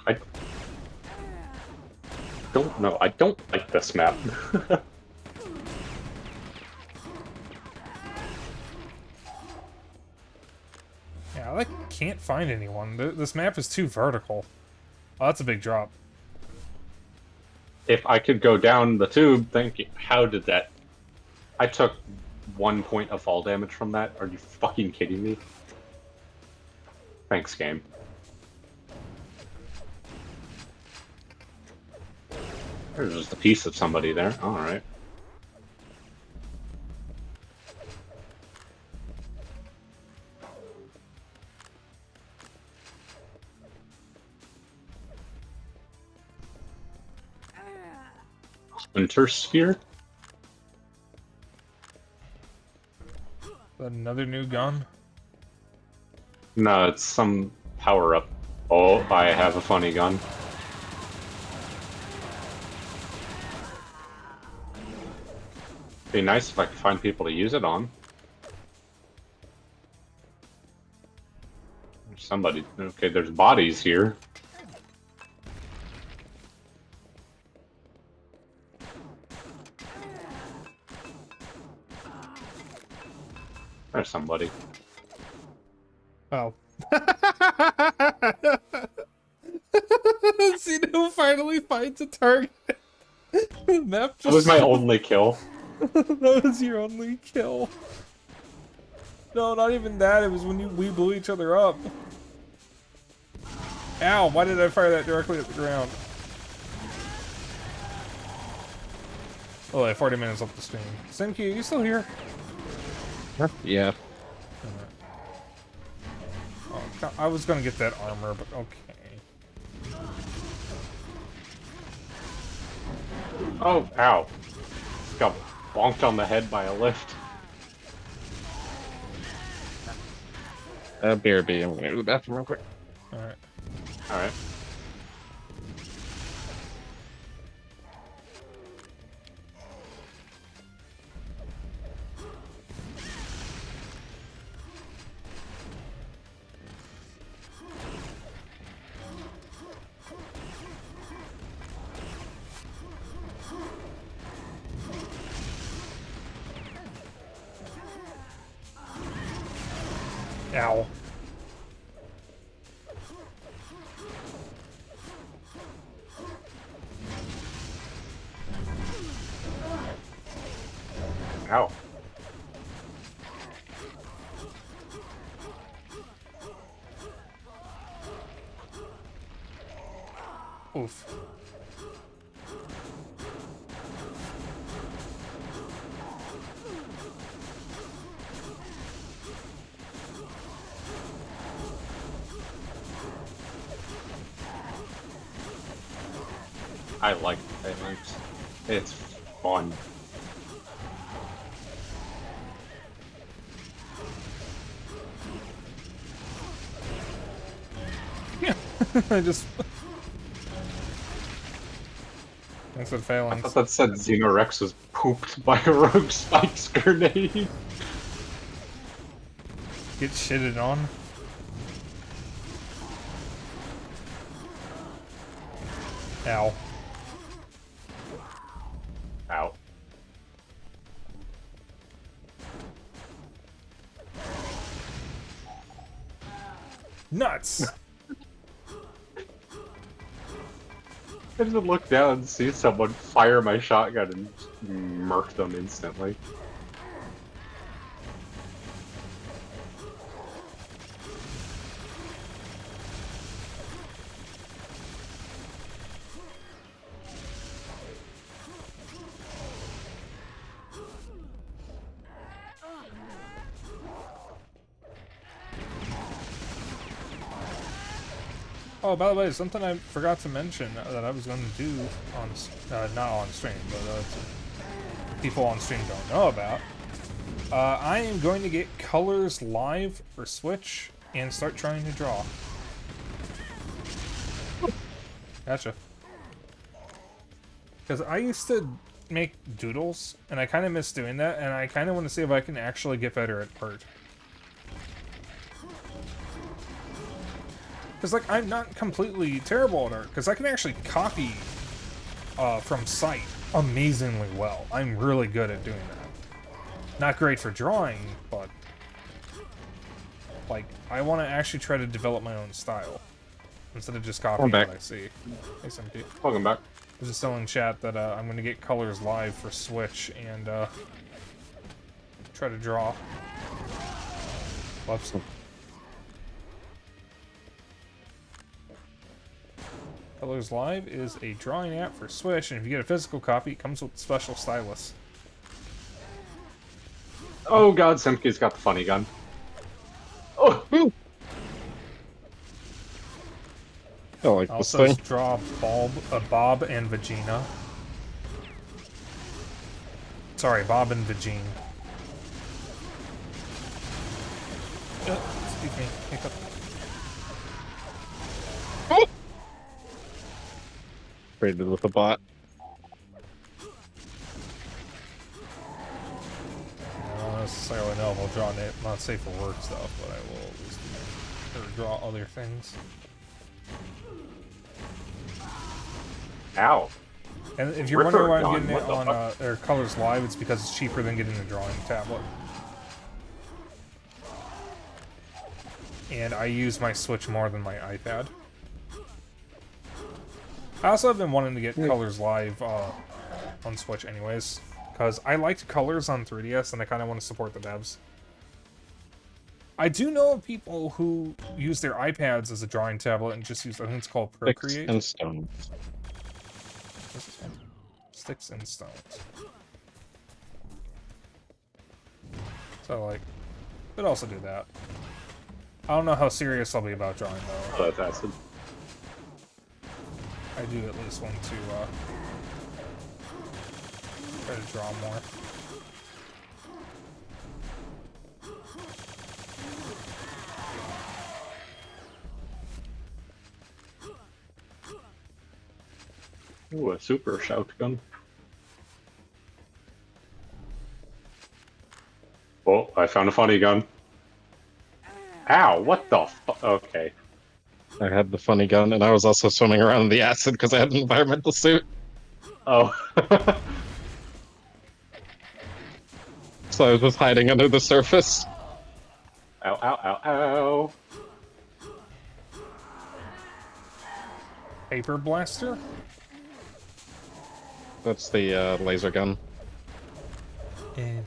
I don't know. I don't like this map. Yeah, I can't find anyone. This map is too vertical. Oh, that's a big drop. If I could go down the tube, thank you. How did that? I took 1 point of fall damage from that. Are you fucking kidding me? Thanks, game. There's just a piece of somebody there. Alright. Winter Sphere? Another new gun? No, it's some power-up. Oh, I have a funny gun. Be nice if I could find people to use it on. There's somebody. Okay, there's bodies here. There's somebody. Oh. See who finally finds a target. The map just... That was my only kill. That was your only kill. No, not even that. It was when we blew each other up. Ow, why did I fire that directly at the ground? Oh, I have 40 minutes up the stream. Senki, are you still here? Yeah. Oh, God, I was gonna get that armor, but okay. Oh, ow. Got bonked on the head by a lift. BRB, I'm gonna go to the bathroom real quick. Alright. Alright. Ow. Ow. Oof. I like phalanx. It's fun. I just... Thanks for I phalanx. thought that said Xenorex was pooped by a RogueSpyke's grenade. Get shitted on. Ow. Ow. Nuts! I just look down and see someone fire my shotgun and murk them instantly. Oh, by the way, something I forgot to mention that I was going to do on, not on stream, but people on stream don't know about. I am going to get colors live for Switch and start trying to draw. Gotcha. Because I used to make doodles, and I kind of miss doing that, and I kind of want to see if I can actually get better at art. Because, like, I'm not completely terrible at art, because I can actually copy from sight amazingly well. I'm really good at doing that. Not great for drawing, but, like, I want to actually try to develop my own style, instead of just copying what I see. Hey, Simpy. Welcome back. I was just telling chat that I'm going to get colors live for Switch, and try to draw. Whoops. Colors Live is a drawing app for Switch, and if you get a physical copy, it comes with a special stylus. Oh god, Simke's got the funny gun. Oh! Ooh. I like this Also, thing. draw Bob and Vagina. Sorry, Bob and Vagine. Excuse me. Hiccup. Traded with a bot. I don't necessarily know if I'll draw not safe for work stuff, but I will at least draw other things. Ow. And if you're wondering why I'm getting it on Colors Live, it's because it's cheaper than getting a drawing tablet. And I use my Switch more than my iPad. I also have been wanting to get Colors Live on Switch anyways, because I liked Colors on 3DS and I kind of want to support the devs. I do know of people who use their iPads as a drawing tablet and just use, I think it's called Procreate. Sticks and stones. What's this one? Sticks and stones. So, like, could also do that. I don't know how serious I'll be about drawing, though. Oh, that's acid. I do at least want to try to draw more. Ooh, a super shotgun. Oh, I found a funny gun. Ow, what the fu- Okay. I had the funny gun, and I was also swimming around in the acid because I had an environmental suit. Oh. So I was just hiding under the surface. Ow, ow, ow, ow. Paper blaster? That's the laser gun. Eh.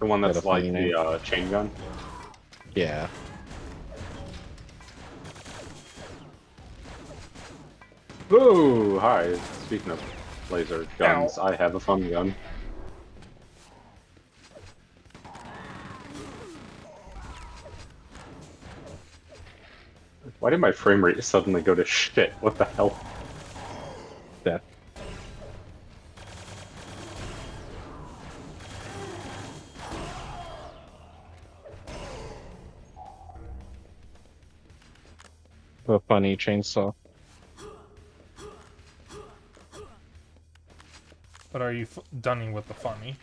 The one Got that's a like funny name. the chain gun. Yeah. Ooh, hi. Speaking of laser guns, Ow. I have a fun gun. Why did my frame rate suddenly go to shit? What the hell? Death. A funny chainsaw. But are you done with the funny?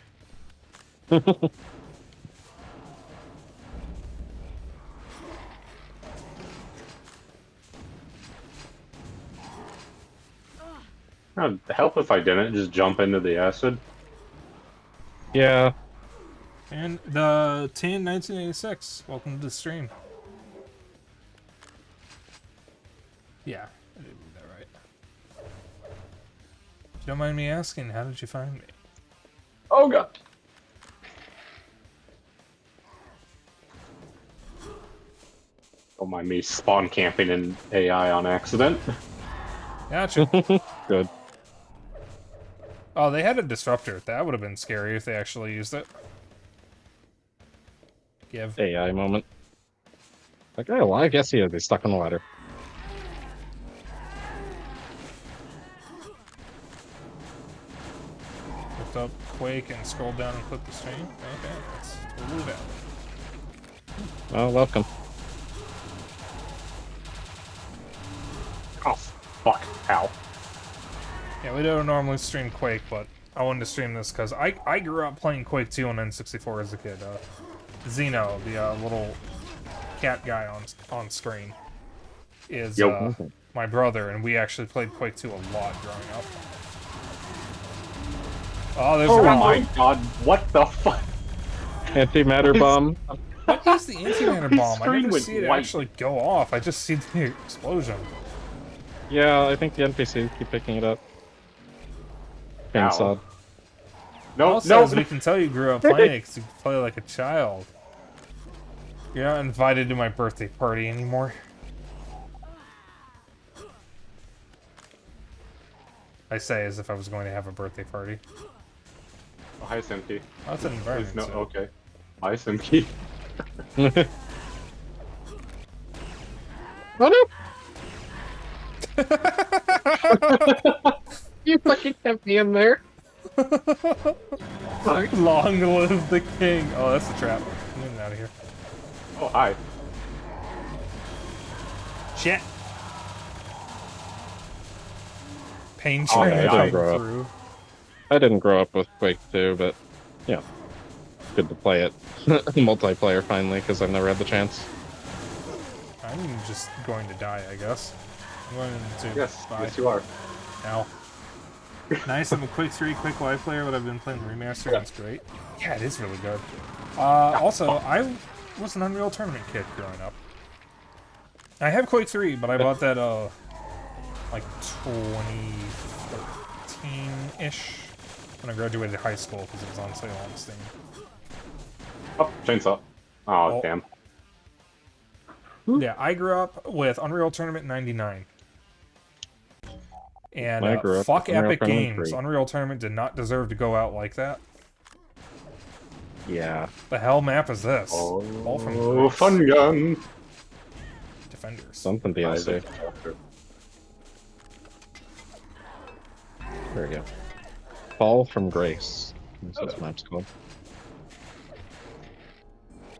It'd help if I didn't just jump into the acid. Yeah. And the Tan 1986, welcome to the stream. Yeah, I did read that right. If you don't mind me asking, how did you find me? Oh god. Don't mind me spawn camping in AI on accident. Gotcha. Good. Oh, they had a disruptor. That would have been scary if they actually used it. Give. AI moment. Like, guy alive? Yes, he is. He's stuck on the ladder. Lift up Quake and scroll down and click the stream. Okay, that's totally valid. Oh, welcome. Oh, fuck. Ow. Yeah, we don't normally stream Quake, but I wanted to stream this because I grew up playing Quake 2 on N64 as a kid. Xeno, the little cat guy on screen, is my brother, and we actually played Quake 2 a lot growing up. Oh, there's Oh a my god, what the fuck? Antimatter bomb. What is the antimatter His bomb? I screen never went see it white. actually go off. I just see the explosion. Yeah, I think the NPCs keep picking it up. Chainsaw. No, Also, no. as we can tell, you grew up playing it because you play like a child. You're not invited to my birthday party anymore. I say as if I was going to have a birthday party. Oh, hi, Simki. Oh, that's an environment. No, so. okay. Hi, Simki. Oh no! You fucking kept me in there. Long live the king. Oh, that's the trap. I'm getting out of here. Oh, hi. Shit. Pain Oh, train yeah, I going didn't grow up. through. I didn't grow up with Quake 2, but yeah, good to play it multiplayer finally because I've never had the chance. I'm just going to die, I guess. I'm going to Yes, die. yes, you are. Ow. Nice, I'm a Quake 3 Quick Live player, but I've been playing the remaster, and it's great. Yeah, it is really good. Also, I was an Unreal Tournament kid growing up. I have Quake 3, but I bought that, like 2013-ish, when I graduated high school, because it was on sale on Steam. Oh, chainsaw. Oh, Oh. damn. Yeah, I grew up with Unreal Tournament 99. And I grew up fuck with Unreal Epic Tournament Games. 3. Unreal Tournament did not deserve to go out like that. Yeah. The hell map is this? All from Oh, Grace. fun gun. Defenders. Something DLC. There we go. Fall from Grace. That's what this map's called.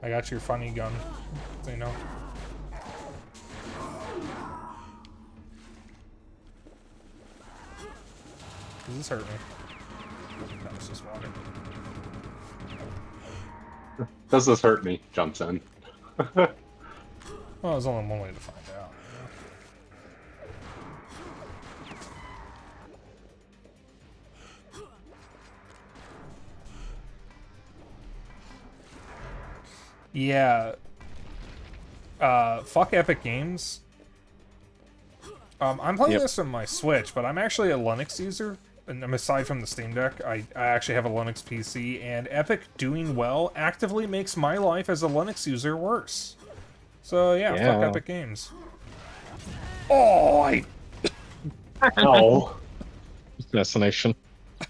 I got your funny gun. So you know. Does this hurt me? No, it's just water. Does this hurt me? Jumps in. Well, there's only one way to find out. Yeah. Fuck Epic Games. I'm playing Yep. this on my Switch, but I'm actually a Linux user, and aside from the Steam Deck, I actually have a Linux PC, and Epic doing well actively makes my life as a Linux user worse. So yeah, fuck Epic Games. Oh, Oh. Destination.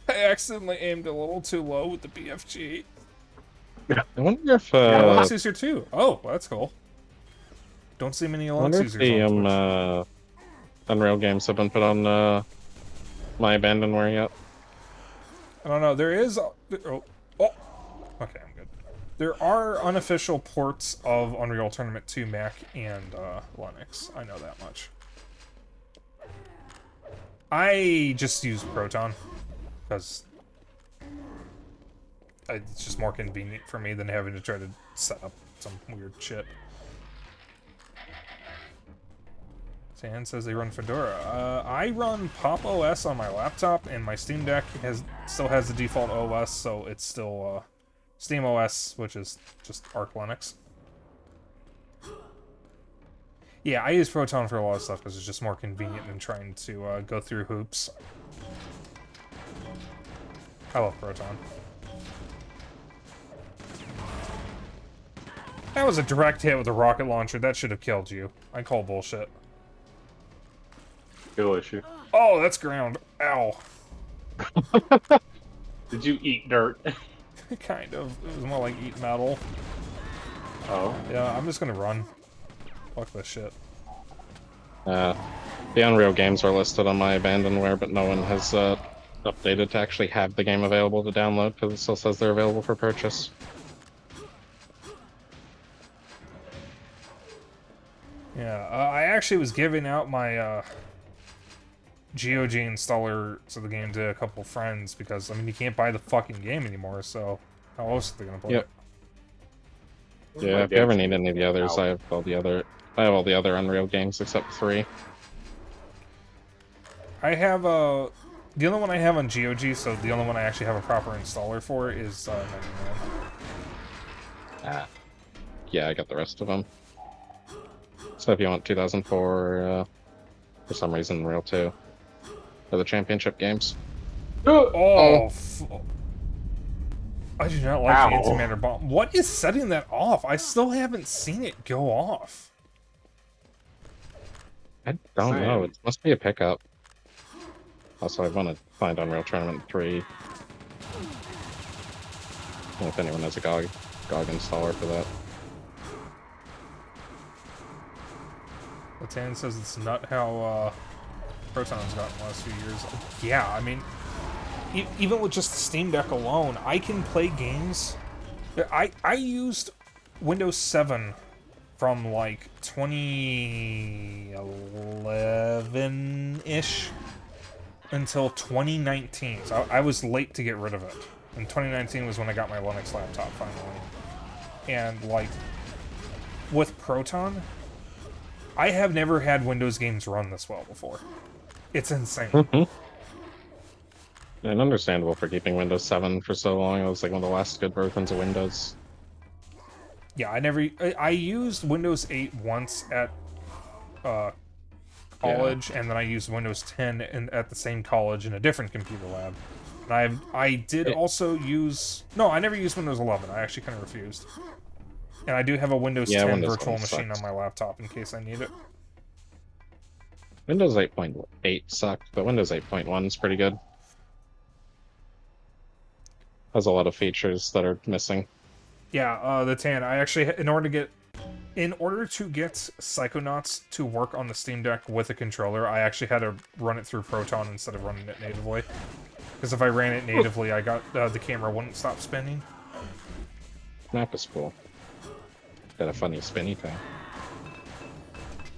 I accidentally aimed a little too low with the BFG. I wonder if Yeah, Linux user too. Oh, well, that's cool. Don't see many Linux users on Twitch. Unreal games have been put on my abandonware yet. I don't know. There is. Oh. Okay, I'm good. There are unofficial ports of Unreal Tournament 2 Mac and Linux. I know that much. I just use Proton because it's just more convenient for me than having to try to set up some weird shit. Tan says they run Fedora. I run Pop OS on my laptop, and my Steam Deck still has the default OS, so it's still Steam OS, which is just Arch Linux. Yeah, I use Proton for a lot of stuff because it's just more convenient than trying to go through hoops. I love Proton. That was a direct hit with a rocket launcher. That should have killed you. I call bullshit. Skill issue. Oh, that's ground. Ow. Did you eat dirt? Kind of. It was more like eat metal. Oh. Yeah, I'm just gonna run. Fuck this shit. The Unreal games are listed on my abandonware, but no one has updated to actually have the game available to download because it still says they're available for purchase. Yeah, I actually was giving out my GOG installer to the game to a couple friends because, I mean, you can't buy the fucking game anymore, so how else are they gonna play it? Yeah, if you ever need any of the others, I have all the other Unreal games except 3. I have the only one I have on GOG, so the only one I actually have a proper installer for is 99. Yeah, I got the rest of them. So if you want 2004, for some reason, Unreal 2. For the championship games. Oh! I do not like the antimatter bomb. What is setting that off? I still haven't seen it go off. I don't know. It must be a pickup. Also, I want to find Unreal Tournament 3. If anyone has a GOG installer for that. Latan says it's not how Proton's gotten the last few years. Yeah, I mean, even with just the Steam Deck alone, I can play games. I used Windows 7 from like 2011-ish until 2019. So I was late to get rid of it. And 2019 was when I got my Linux laptop finally. And like, with Proton, I have never had Windows games run this well before. It's insane. And understandable for keeping Windows 7 for so long. It was like one of the last good versions of Windows. Yeah, I used Windows 8 once at college, and then I used Windows 10 at the same college in a different computer lab. And I did also use... No, I never used Windows 11. I actually kind of refused. And I do have a Windows 10 Windows virtual 11 machine sucks. on my laptop in case I need it. Windows 8.8 sucked, but Windows 8.1 is pretty good. Has a lot of features that are missing. Yeah, the Tan. I actually, in order to get Psychonauts to work on the Steam Deck with a controller, I actually had to run it through Proton instead of running it natively. Because if I ran it natively, I got the camera wouldn't stop spinning. Map is cool. Got a funny spinny thing.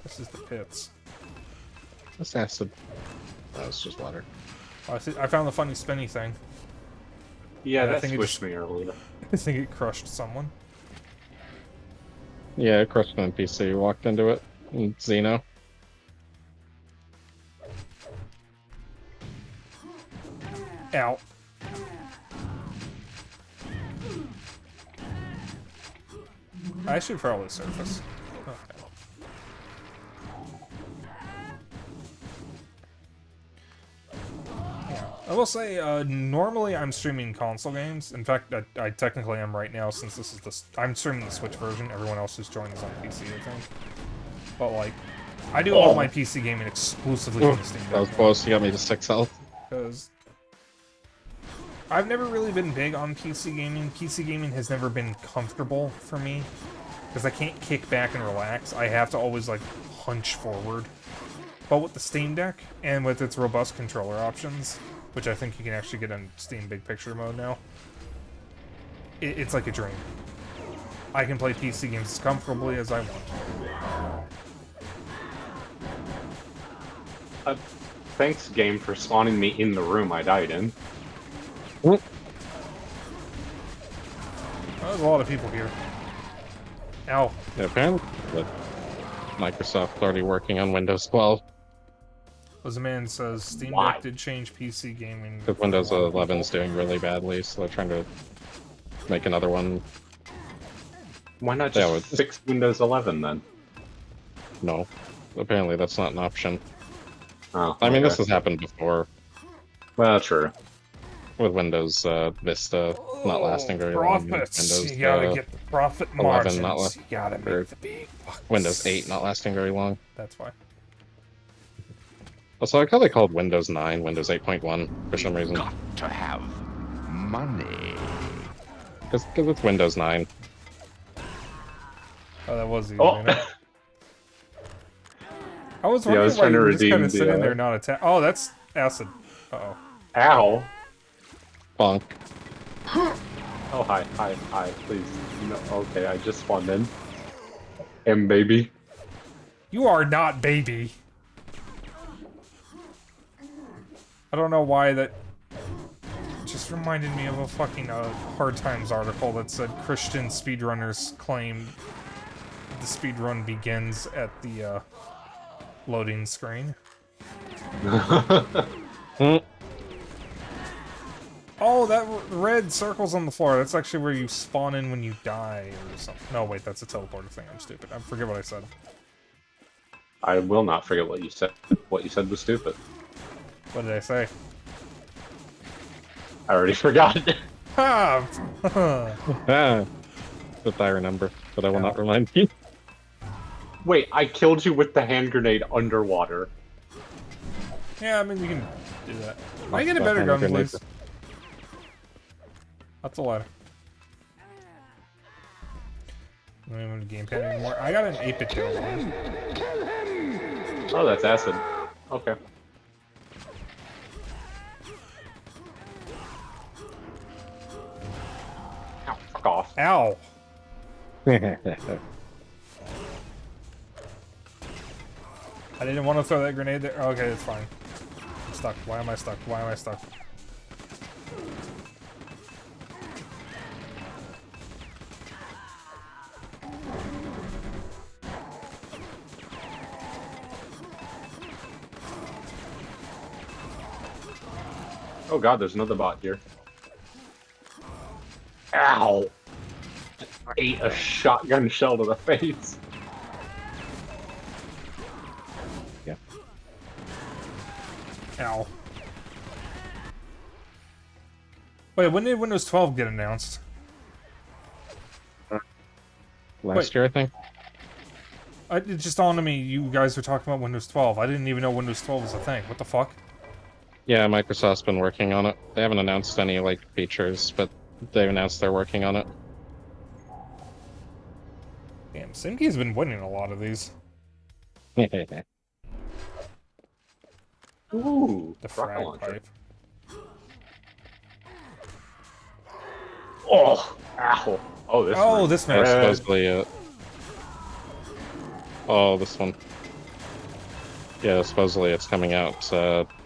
This is the pits. That's acid. That was just water. Oh, I found the funny spinny thing. Yeah, I that think squished me earlier. I think it crushed someone. Yeah, it crushed an NPC, walked into it. And Xeno. Ow. I should probably surface. Okay. Yeah. I will say, normally I'm streaming console games. In fact, I technically am right now since this is I'm streaming the Switch version. Everyone else who's joined is on PC, I think. But like, I do all my PC gaming exclusively from the Steam Deck. That was close. You got me to 6 health. Because I've never really been big on PC gaming. PC gaming has never been comfortable for me. Because I can't kick back and relax. I have to always, like, hunch forward. But with the Steam Deck, and with its robust controller options, which I think you can actually get on Steam Big Picture mode now, it's like a dream. I can play PC games as comfortably as I want. Thanks, game, for spawning me in the room I died in. Well, there's a lot of people here. Ow. Yeah, apparently, Microsoft already working on Windows 12. As a man says, Steam Why? Deck did change PC gaming. Because Windows 11 is doing really badly, so they're trying to make another one. Why not just fix Windows 11 then? No, apparently that's not an option. Oh, I mean, okay. this has happened before Well, true. with Windows Vista not lasting very long. Profits! Windows, You gotta get the profit 11 margins. not You gotta make the big bucks. Windows 8 not lasting very long. That's why. Also, I like how they called Windows 9 Windows 8.1 for some reason. Got to have money. Because it's Windows 9. Oh, that was easy. Oh. Enough. I was Yeah, I wondering was why trying you to were just kind redeem of the, sitting there not attack. Oh, that's acid. Uh-oh. Ow! Bonk. Oh, hi, please. No, okay, I just spawned in. Baby. You are not baby. I don't know why that just reminded me of a fucking Hard Times article that said Christian speedrunners claim the speedrun begins at the loading screen. Oh, that red circle's on the floor. That's actually where you spawn in when you die or something. No, wait, that's a teleporter thing. I'm stupid. I forget what I said. I will not forget what you said. What you said was stupid. What did I say? I already forgot. Ha! Ah, that I remember, but I will not remind you. Wait, I killed you with the hand grenade underwater. Yeah, I mean, you can do that. Can I get a That better hand gun, grenade. please? That's a ladder. I don't even have a gamepad anymore. I got an 8-bit kill. Oh, that's acid. Okay. Ow, fuck off. Ow! I didn't want to throw that grenade there. Okay, it's fine. I'm stuck. Why am I stuck? Why am I stuck? Oh god, there's another bot here. Ow! I ate a shotgun shell to the face. Yeah. Ow. Wait, when did Windows 12 get announced? Last year, I think. It just dawned on me you guys were talking about Windows 12. I didn't even know Windows 12 was a thing. What the fuck? Yeah, Microsoft's been working on it. They haven't announced any like features, but they've announced they're working on it. Damn, Simkey's been winning a lot of these. Ooh, The rocket frag launcher. pipe. Oh, ow. Oh, this. Oh, one. this That's man. supposedly it. Oh, this one. Yeah, supposedly it's coming out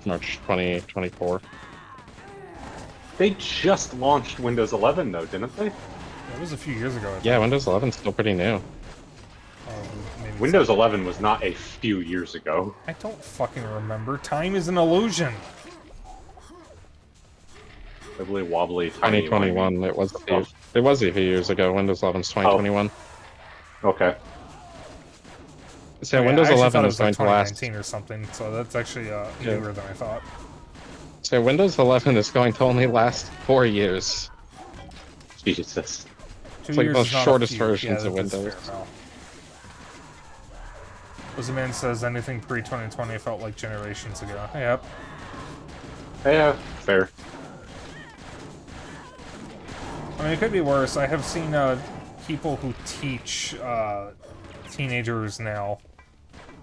March 2024. They just launched Windows 11 though, didn't they? That was a few years ago. I think. Yeah, Windows 11's still pretty new. Maybe it's- Windows 11 was not a few years ago. I don't fucking remember. Time is an illusion. Wibbly wobbly tiny 2021. It was a few years ago. Windows 11's 2021. Okay. So Yeah, Windows I actually 11 thought it is was going like to last. 2019 or something, so that's actually newer than I thought. So Windows 11 is going to only last 4 years. Jesus. 2 like the years most is not a shortest few. versions Yeah, of that is Windows. fair, no. Lizardman says anything pre-2020 felt like generations ago. Yep. Yeah, fair. I mean, it could be worse. I have seen people who teach teenagers now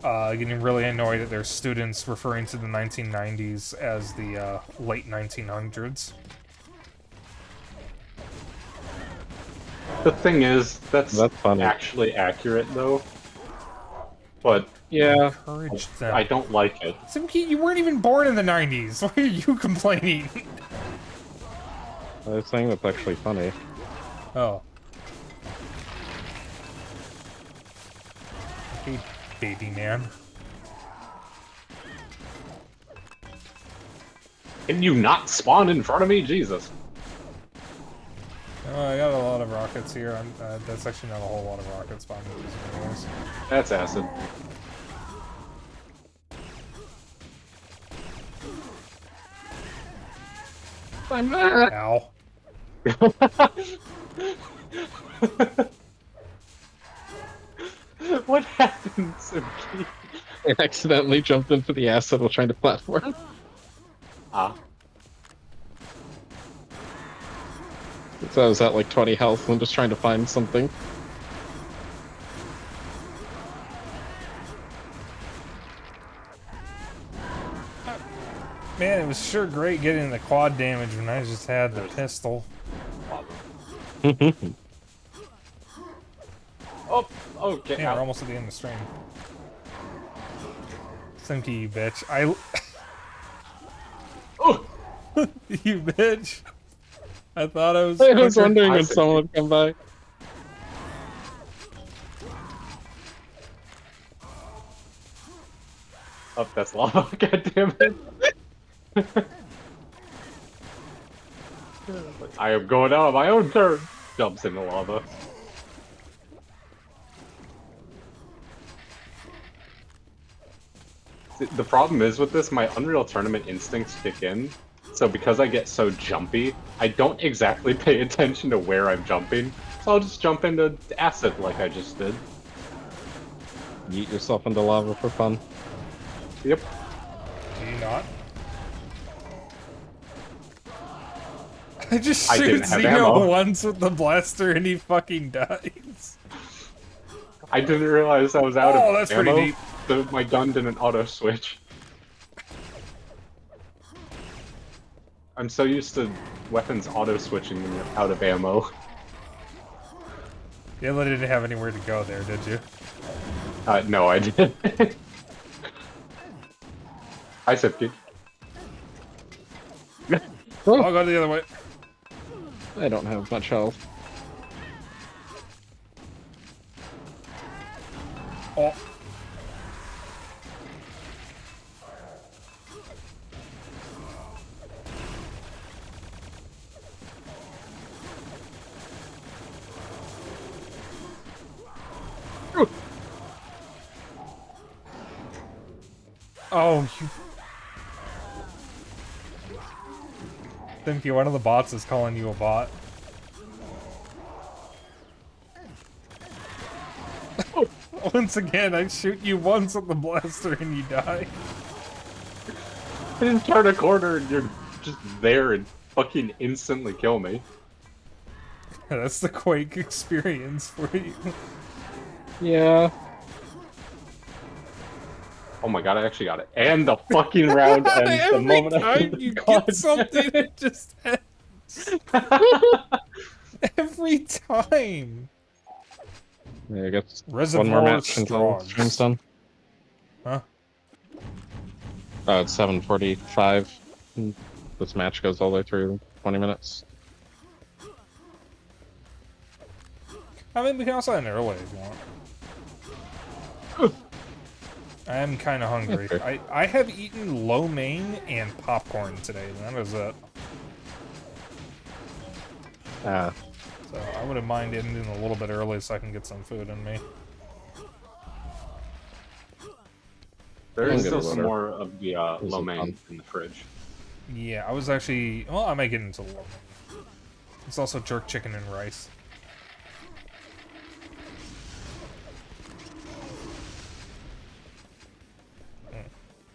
getting really annoyed at their students referring to the 1990s as the late 1900s. The thing is, that's funny. actually accurate, though. But Yeah. Encourage them. I don't like it. Simki, you weren't even born in the 90s. Why are you complaining? I was saying that's actually funny. Oh. Hey, baby man. Can you not spawn in front of me? Jesus. Oh, I got a lot of rockets here. That's actually not a whole lot of rockets, but I'm using anyways. That's acid. Ow. What happened, Simki? I accidentally jumped into the acid while trying to platform. Ah. So I was at like 20 health and just trying to find something. Man, it was sure great getting the quad damage when I just had the pistol. Oh, okay. Yeah, we're almost at the end of the stream. Simki, you bitch. I... Oh! You bitch. I thought I was... I was quicker. wondering when someone would come by. Oh, that's lava. God damn it. I am going out on my own turn. Jumps into lava. See, the problem is with this, my Unreal Tournament instincts kick in. So because I get so jumpy, I don't exactly pay attention to where I'm jumping. So I'll just jump into acid like I just did. Yeet yourself into lava for fun. Yep. Do you not? I just I shoot didn't have Xeno ammo. once with the blaster and he fucking dies. I didn't realize I was out Oh, of that's ammo. pretty neat. So my gun didn't auto switch. I'm so used to weapons auto switching when you're out of ammo. You didn't have anywhere to go there, did you? No, I didn't. Hi, Sipke. I'll go the other way. I don't have much health. Oh. Oh, you... Timky, one of the bots is calling you a bot. Once again, I shoot you once with the blaster and you die. I didn't turn a corner and you're just there and fucking instantly kill me. That's the Quake experience for you. Yeah. Oh my god, I actually got it. And the fucking round ends the moment I Every time you get something, it just ends. Every time. Yeah, I guess Reservoir one more match until Straws. stream's done. Huh? It's 7:45. This match goes all the way through 20 minutes. I mean, we can also end early if you want. I am kind of hungry. Okay. I have eaten lo mein and popcorn today, and that is it. Ah, So I wouldn't mind ending a little bit early so I can get some food in me. There I'll is get still a some letter. more of the This lo is mein fun. in the fridge. Yeah, I was actually... Well, I might get into the lore. It's also jerk chicken and rice.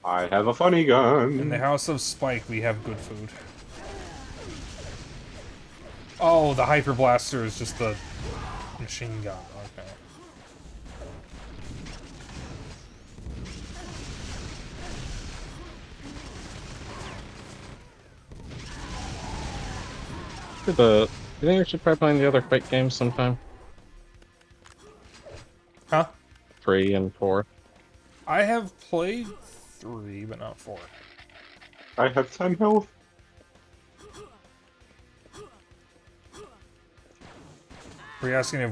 I have a funny gun. In the House of Spike, we have good food. Oh, the Hyper Blaster is just the machine gun. Okay. Do you think we should try playing the other Quake games sometime? Huh? 3 and 4. I have played 3, but not 4. I have 10 health. Were you asking if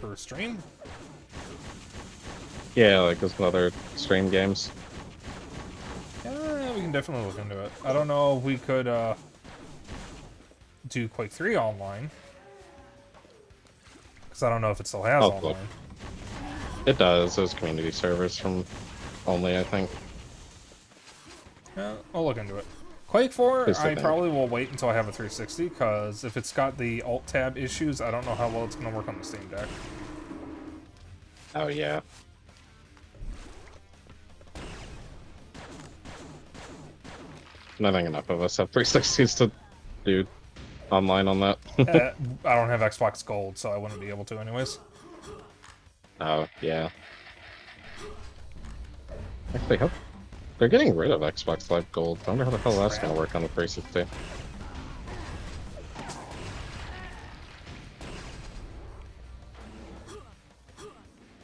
for a stream? Yeah, like those other stream games. Yeah, we can definitely look into it. I don't know if we could do Quake 3 online. Because I don't know if it still has I'll online. look. It does. Those community servers from only, I think. Yeah, I'll look into it. Quake 4, Just a I thing. probably will wait until I have a 360, because if it's got the Alt-Tab issues, I don't know how well it's going to work on the Steam Deck. Oh, yeah. I think enough of us have 360s to do online on that. I don't have Xbox Gold, so I wouldn't be able to anyways. Oh, yeah. Actually, hope they're getting rid of Xbox Live Gold. I wonder how the hell that's going to work on the 360.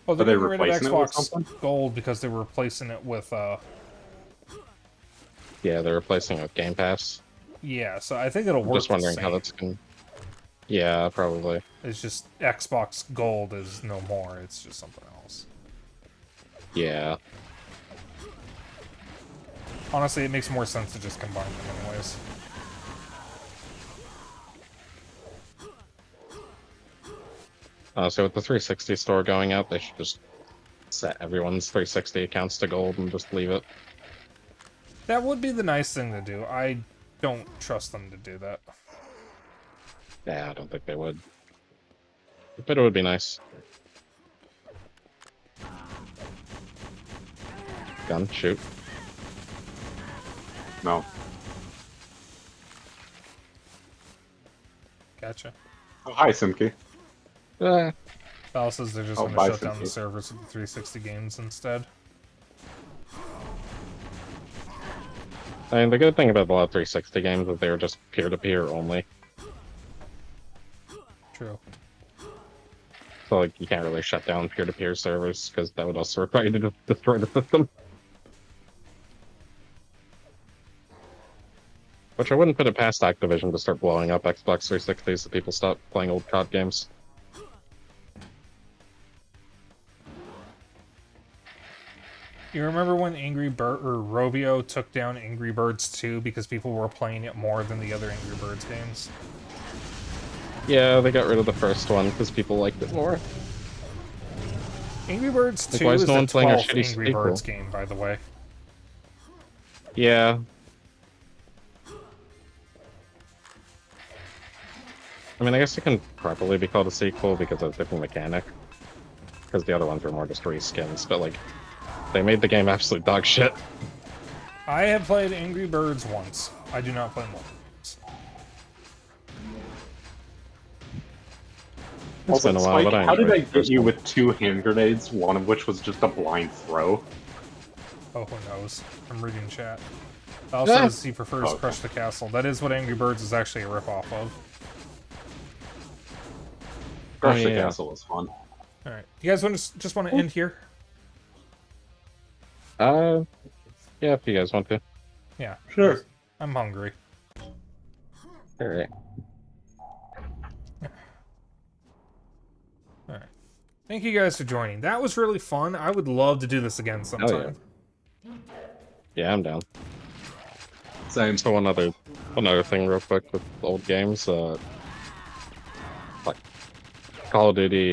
Oh, they're Are they getting rid of replacing it with Xbox something? Gold because they were replacing it with, Yeah, they're replacing it with Game Pass. yeah, so I think it'll I'm work just wondering the how same. that's going to... Yeah, probably. It's just Xbox Gold is no more, it's just something else. Yeah. Honestly, it makes more sense to just combine them anyways. So with the 360 store going out, they should just set everyone's 360 accounts to gold and just leave it. That would be the nice thing to do. I don't trust them to do that. Yeah, I don't think they would. But it would be nice. Gun, shoot. No. Gotcha. Oh, hi, Simki. Val says they're just Oh, going to bye, shut down the Simki. servers with the 360 games instead. I mean, the good thing about a lot of 360 games is they were just peer-to-peer only. True. So, like, you can't really shut down peer-to-peer servers, because that would also require you to just destroy the system. Which I wouldn't put it past Activision to start blowing up Xbox 360s so people stop playing old COD games. You remember when Angry Bird or Robio took down Angry Birds 2 because people were playing it more than the other Angry Birds games? Yeah, they got rid of the first one because people liked it more. Angry Birds Like, 2 why is is the no one playing our 12th shitty Angry sequel? Birds game, by the way. Yeah. I mean, I guess it can properly be called a sequel because of a different mechanic. Because the other ones were more just reskins, but like, they made the game absolute dog shit. I have played Angry Birds once. I do not play multiple games. It's Also, been a while, Spike, but I how did enjoyed I the get first you one. with 2 hand grenades, one of which was just a blind throw? Oh, who knows? I'm reading chat. Val Ah. says he prefers Oh, okay. Crush the Castle. That is what Angry Birds is actually a ripoff of. Crush the yeah. Castle was fun. Alright. You guys want to just want to end here? Yeah, if you guys want to. Yeah. Sure. I'm hungry. Alright. Alright. Thank you guys for joining. That was really fun. I would love to do this again sometime. Yeah, I'm down. Same. So one other thing real quick with old games, like Call of Duty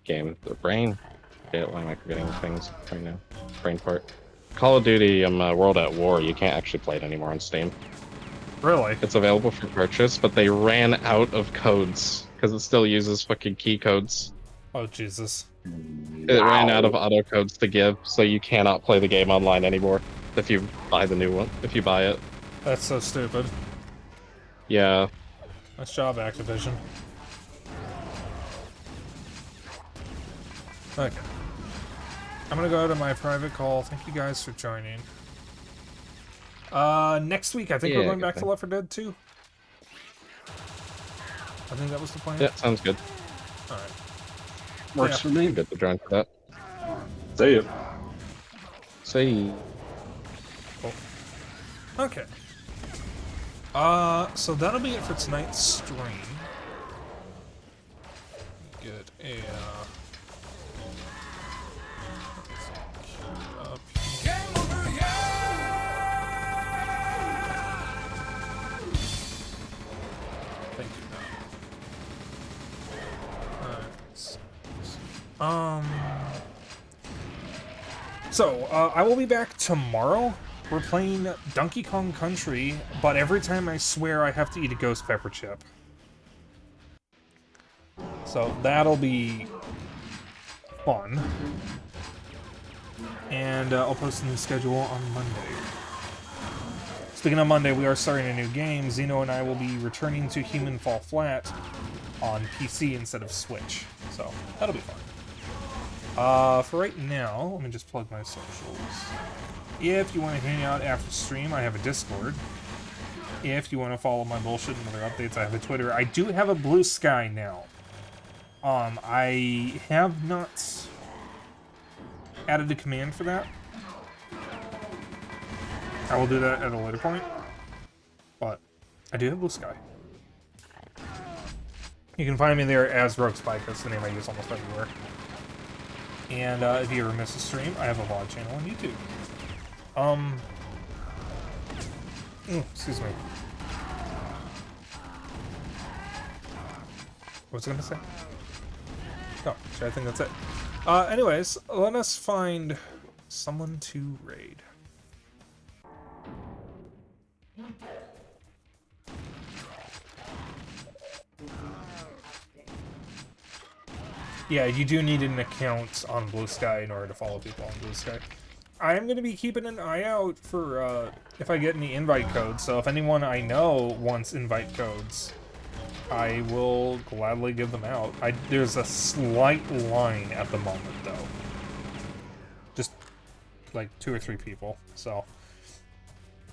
game, the Brain. Yeah, why am I forgetting things right now? Brain part. Call of Duty World at War, you can't actually play it anymore on Steam. Really? It's available for purchase, but they ran out of codes because it still uses fucking key codes. Oh, Jesus. It ran out of auto codes to give, so you cannot play the game online anymore if you buy the new one. If you buy it. That's so stupid. Yeah. Nice job, Activision. Okay. I'm gonna go to my private call. Thank you guys for joining. Next week, I think we're going back to Left 4 Dead 2. I think that was the plan. Yeah, sounds good. Alright. Works for me. Good to join for that. See you. See. Cool. Okay. So that'll be it for tonight's stream. Good. Thank you. So, I will be back tomorrow. We're playing Donkey Kong Country, but every time I swear I have to eat a ghost pepper chip. So that'll be fun. And I'll post a new schedule on Monday. Speaking of Monday, we are starting a new game. Zeno and I will be returning to Human Fall Flat on PC instead of Switch. So that'll be fun. For right now, let me just plug my socials. If you want to hang out after stream, I have a Discord. If you want to follow my bullshit and other updates, I have a Twitter. I do have a Blue Sky now. I have not added a command for that. I will do that at a later point. But I do have Blue Sky. You can find me there as RogueSpyke. That's the name I use almost everywhere. And if you ever miss a stream, I have a VOD channel on YouTube. Excuse me. What's I gonna say? Oh, I think that's it. Anyways, let us find someone to raid. Yeah, you do need an account on Blue Sky in order to follow people on Blue Sky. I am going to be keeping an eye out for if I get any invite codes, so if anyone I know wants invite codes, I will gladly give them out. There's a slight line at the moment, though. Just like 2 or 3 people, so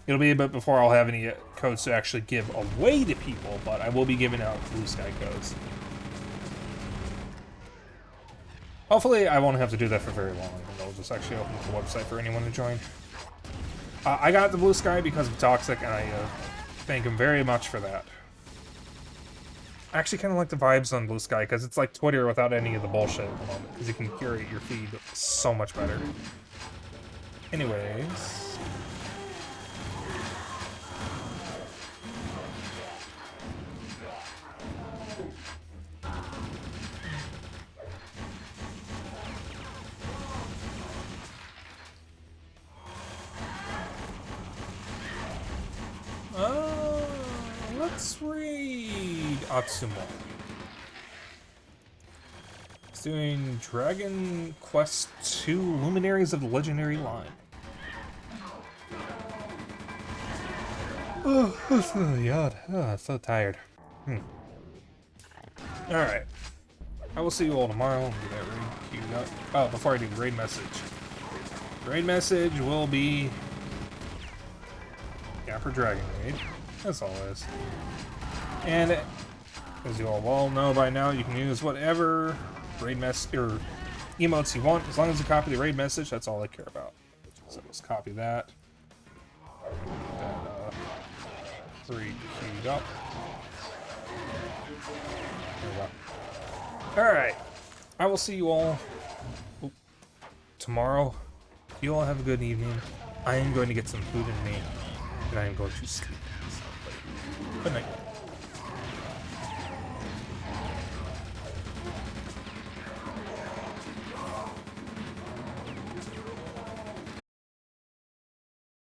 it'll be a bit before I'll have any codes to actually give away to people, but I will be giving out Blue Sky codes. Hopefully I won't have to do that for very long, and they'll just actually open the website for anyone to join. I got the Blue Sky because of Toxic, and I thank him very much for that. I actually kind of like the vibes on Blue Sky, because it's like Twitter without any of the bullshit at the moment, because you can curate your feed so much better. Anyways... let's read Atsumo. It's doing Dragon Quest II Luminaries of the Legendary Line. Oh, God. Oh, so tired. Alright. I will see you all tomorrow. Let me get that raid queued up. Oh, before I do, raid message. Raid message will be... for Dragon Raid. As always. And as you all well know by now, you can use whatever raid message or emotes you want, as long as you copy the raid message. That's all I care about. So let's copy that. That 3 queued up. There we go. All right. I will see you all tomorrow. You all have a good evening. I am going to get some food in me. And I am going to sleep. Good night.